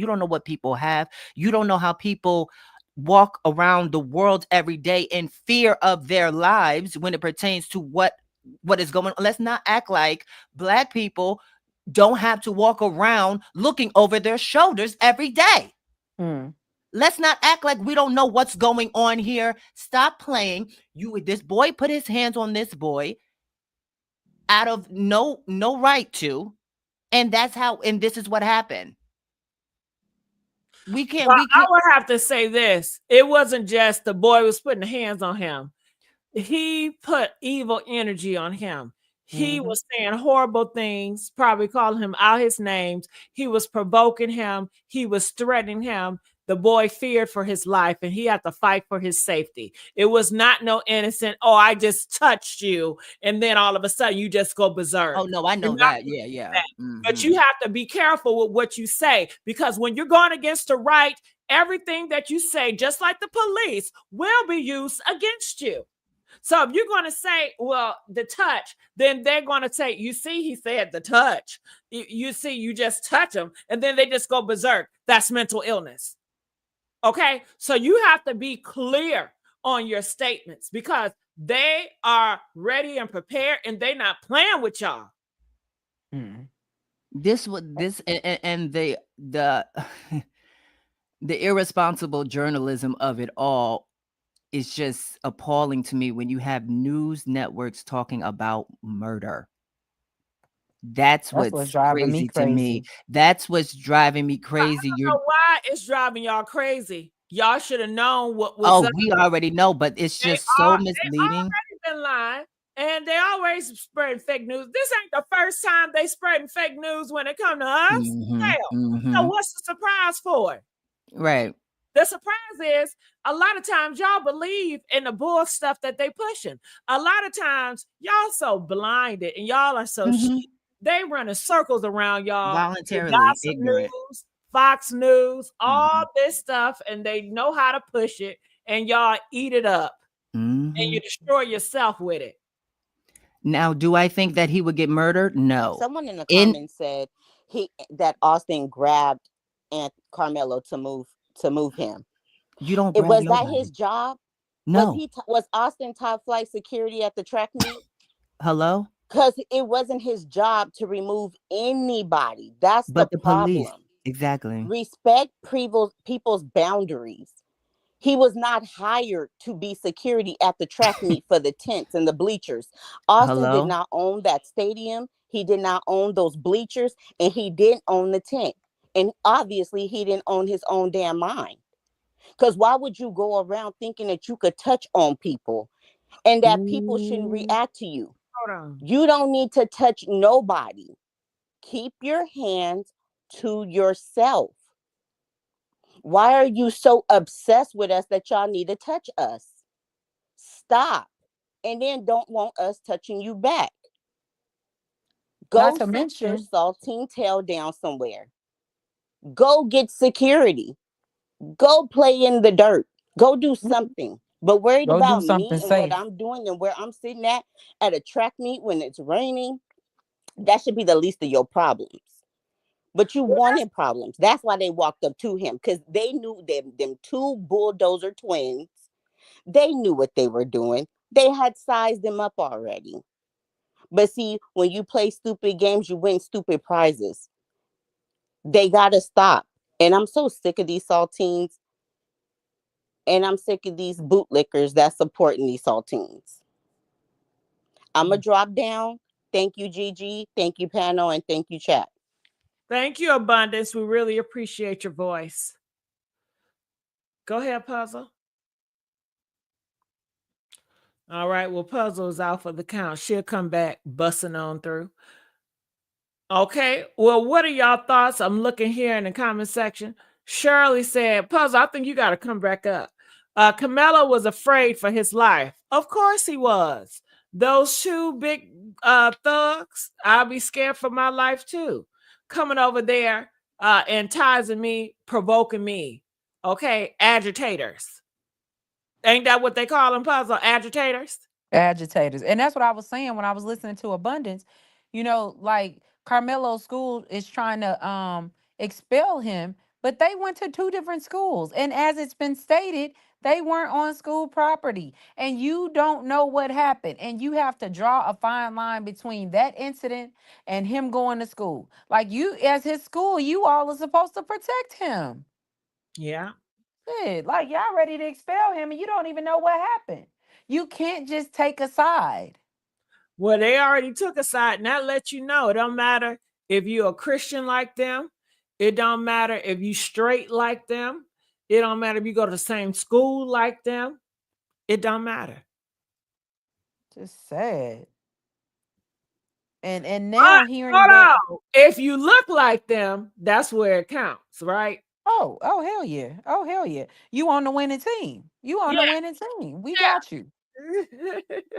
have. You don't know how people walk around the world every day in fear of their lives when it pertains to what is going on. Let's not act like black people don't have to walk around looking over their shoulders every day. Let's not act like we don't know what's going on here. Stop playing. This boy put his hands on this boy out of no right to, and this is what happened. I would have to say this. It wasn't just the boy was putting hands on him. He put evil energy on him. He was saying horrible things, probably calling him out his names. He was provoking him. He was threatening him. The boy feared for his life and he had to fight for his safety. It was not no innocent, oh, I just touched you. And then all of a sudden you just go berserk. Oh, no, I know that. Yeah. But you have to be careful with what you say, because when you're going against the right, everything that you say, just like the police, will be used against you. So if you're going to say, well, the touch, then they're going to say, you see, he said the touch. You see, you just touch them and then they just go berserk. That's mental illness. Okay, so you have to be clear on your statements because they are ready and prepared and they're not playing with y'all. This would this and the the irresponsible journalism of it all is just appalling to me when you have news networks talking about murder. That's what's what's driving me crazy to me. crazy. That's what's driving me crazy. I don't know why it's driving y'all crazy. Y'all should have known what was Oh, up. we already know, but it's just so misleading. They already been lying, and they always spreading fake news. This ain't the first time they spreading fake news when it come to us. Hell, so what's the surprise for? Right. The surprise is a lot of times y'all believe in the bull stuff that they pushing. A lot of times y'all so blinded and y'all are so sheep. They running circles around y'all. Voluntarily Gossip ignorant. News, Fox News, all this stuff, and they know how to push it, and y'all eat it up, and you destroy yourself with it. Now, do I think that he would get murdered? No. Someone in the comments said that Austin grabbed Aunt Karmelo to move him. You don't. Was that his job? No. Was Austin top flight security at the track meet? Hello. Because it wasn't his job to remove anybody. That's But the the police, problem. exactly. Respect people's boundaries. He was not hired to be security at the track meet for the tents and the bleachers. Austin did not own that stadium. He did not own those bleachers, and he didn't own the tent. And obviously, he didn't own his own damn mind. Because why would you go around thinking that you could touch on people and that people shouldn't react to you? Hold on. You don't need to touch nobody. Keep your hands to yourself. Why are you so obsessed with us that y'all need to touch us? Stop. And then don't want us touching you back. Go sit your saltine tail down somewhere. Go get security. Go play in the dirt. Go do something. But worried about me and what I'm doing and where I'm sitting at a track meet when it's raining, that should be the least of your problems. But you wanted problems. That's why they walked up to him, because they knew them two bulldozer twins. They knew what they were doing. They had sized them up already. But see, when you play stupid games, you win stupid prizes. They got to stop. And I'm so sick of these saltines. And I'm sick of these bootlickers that's supporting these saltines. I'm going to drop down. Thank you, Gigi. Thank you, panel. And thank you, chat. Thank you, Abundance. We really appreciate your voice. Go ahead, Puzzle. All right. Well, Puzzle is out for the count. She'll come back busting on through. Okay. Well, what are y'all thoughts? I'm looking here in the comment section. Shirley said, Puzzle, I think you got to come back up. Karmelo was afraid for his life. Of course he was. Those two big thugs, I'll be scared for my life too. Coming over there and enticing me, provoking me. Okay, agitators. Ain't that what they call them, Puzzle? Agitators? Agitators. And that's what I was saying when I was listening to Abundance. You know, like Karmelo's school is trying to expel him, but they went to two different schools. And as it's been stated, they weren't on school property. And you don't know what happened. And you have to draw a fine line between that incident and him going to school. Like, you, as his school, you all are supposed to protect him. Yeah. Shit, like, y'all ready to expel him and you don't even know what happened. You can't just take a side. Well, they already took a side, and that lets you know it don't matter if you're a Christian like them. It don't matter if you straight like them. It don't matter if you go to the same school like them. It don't matter. Just sad. And now hearing hold that. on. If you look like them, that's where it counts, right? Oh hell yeah. Oh hell yeah. You on the winning team. You on the winning team. We got you.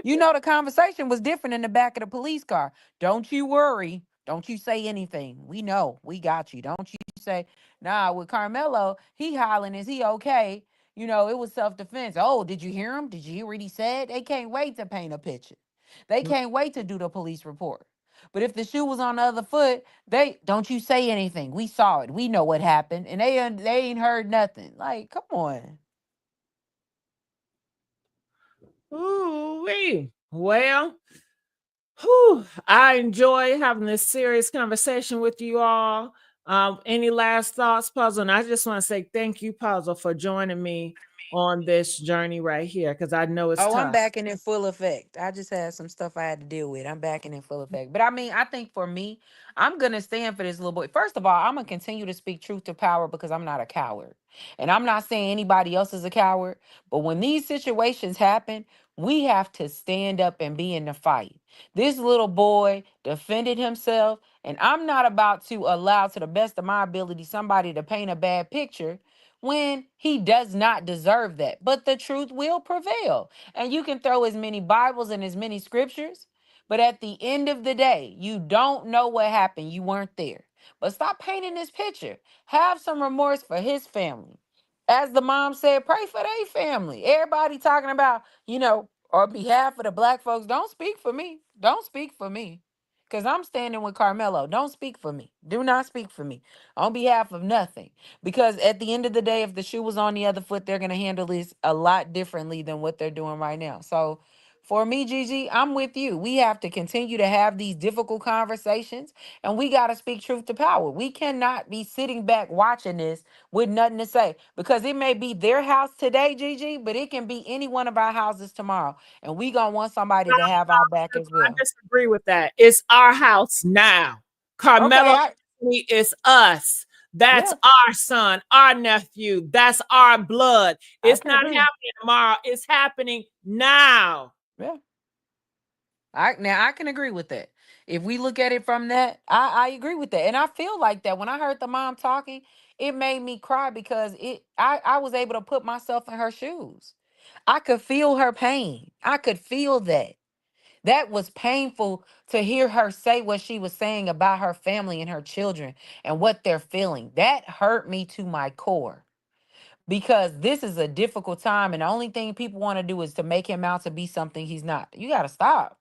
You know, the conversation was different in the back of the police car. Don't you worry. Don't you say anything. We know. We got you. Don't you say, nah, with Karmelo, he hollering, is he okay? You know, it was self-defense. Oh, did you hear him? Did you hear what he said? They can't wait to paint a picture. They can't wait to do the police report. But if the shoe was on the other foot, they don't you say anything. We saw it. We know what happened, and they ain't heard nothing. Like, come on. Ooh-wee. Well, whew, I enjoy having this serious conversation with you all. Any last thoughts, Puzzle? And I just want to say thank you, Puzzle, for joining me on this journey right here, because I know it's Oh, I'm tough. back in full effect. I just had some stuff I had to deal with. I'm back in full effect. But I mean, I think for me, I'm gonna stand for this little boy. First of all, I'm gonna continue to speak truth to power because I'm not a coward. And I'm not saying anybody else is a coward, but when these situations happen, we have to stand up and be in the fight. This little boy defended himself, and I'm not about to allow, to the best of my ability, somebody to paint a bad picture when he does not deserve that. But the truth will prevail. And you can throw as many Bibles and as many scriptures, but at the end of the day, you don't know what happened. You weren't there. But stop painting this picture. Have some remorse for his family. As the mom said, pray for their family. Everybody talking about, on behalf of the black folks, don't speak for me. Don't speak for me. Because I'm standing with Karmelo. Don't speak for me. Do not speak for me on behalf of nothing. Because at the end of the day, if the shoe was on the other foot, they're going to handle this a lot differently than what they're doing right now. So for me, Gigi, I'm with you. We have to continue to have these difficult conversations, and we got to speak truth to power. We cannot be sitting back watching this with nothing to say, because it may be their house today, Gigi, but it can be any one of our houses tomorrow. And we going to want somebody to have our back as I well. disagree with that. It's our house now. Carmelo Okay. Anthony is us. That's Yeah, our son, our nephew. That's our blood. I It's can not agree. happening tomorrow. It's happening now. Yeah. I can agree with that. If we look at it from that, I agree with that. And I feel like that when I heard the mom talking, it made me cry because I was able to put myself in her shoes. I could feel her pain. I could feel that. That was painful to hear her say what she was saying about her family and her children and what they're feeling. That hurt me to my core because this is a difficult time, and the only thing people want to do is to make him out to be something he's not. You got to stop.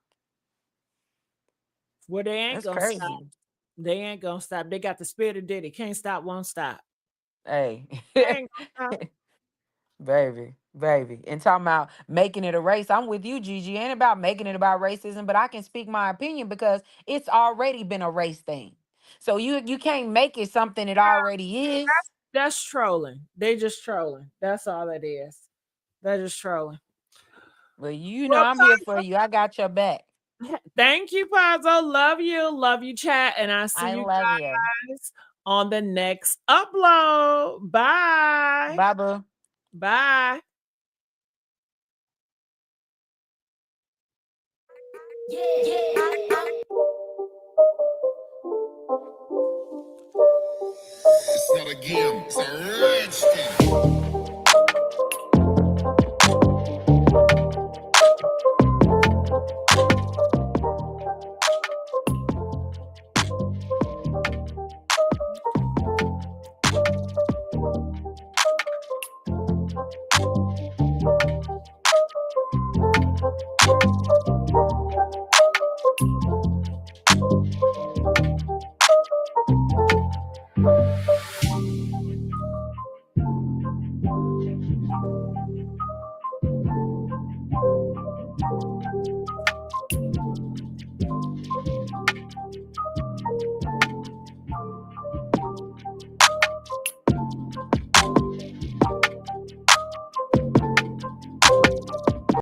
Well, they ain't That's gonna stop. crazy. They ain't gonna stop. They got the spirit of Diddy. Can't stop, won't stop. Hey, They ain't gonna stop. baby. And talking about making it a race. I'm with you, Gigi. Ain't about making it about racism, but I can speak my opinion because it's already been a race thing. So you can't make it something it already is. That's trolling. They just trolling. That's all it is. They're just trolling. But Well, I'm here for you. I got your back. thank you, Pazzo. Love you. Love you, chat. And I'll see I you love you. guys on the next upload. Bye. Bye, boo. Bye. It's not a game, it's a rich thing.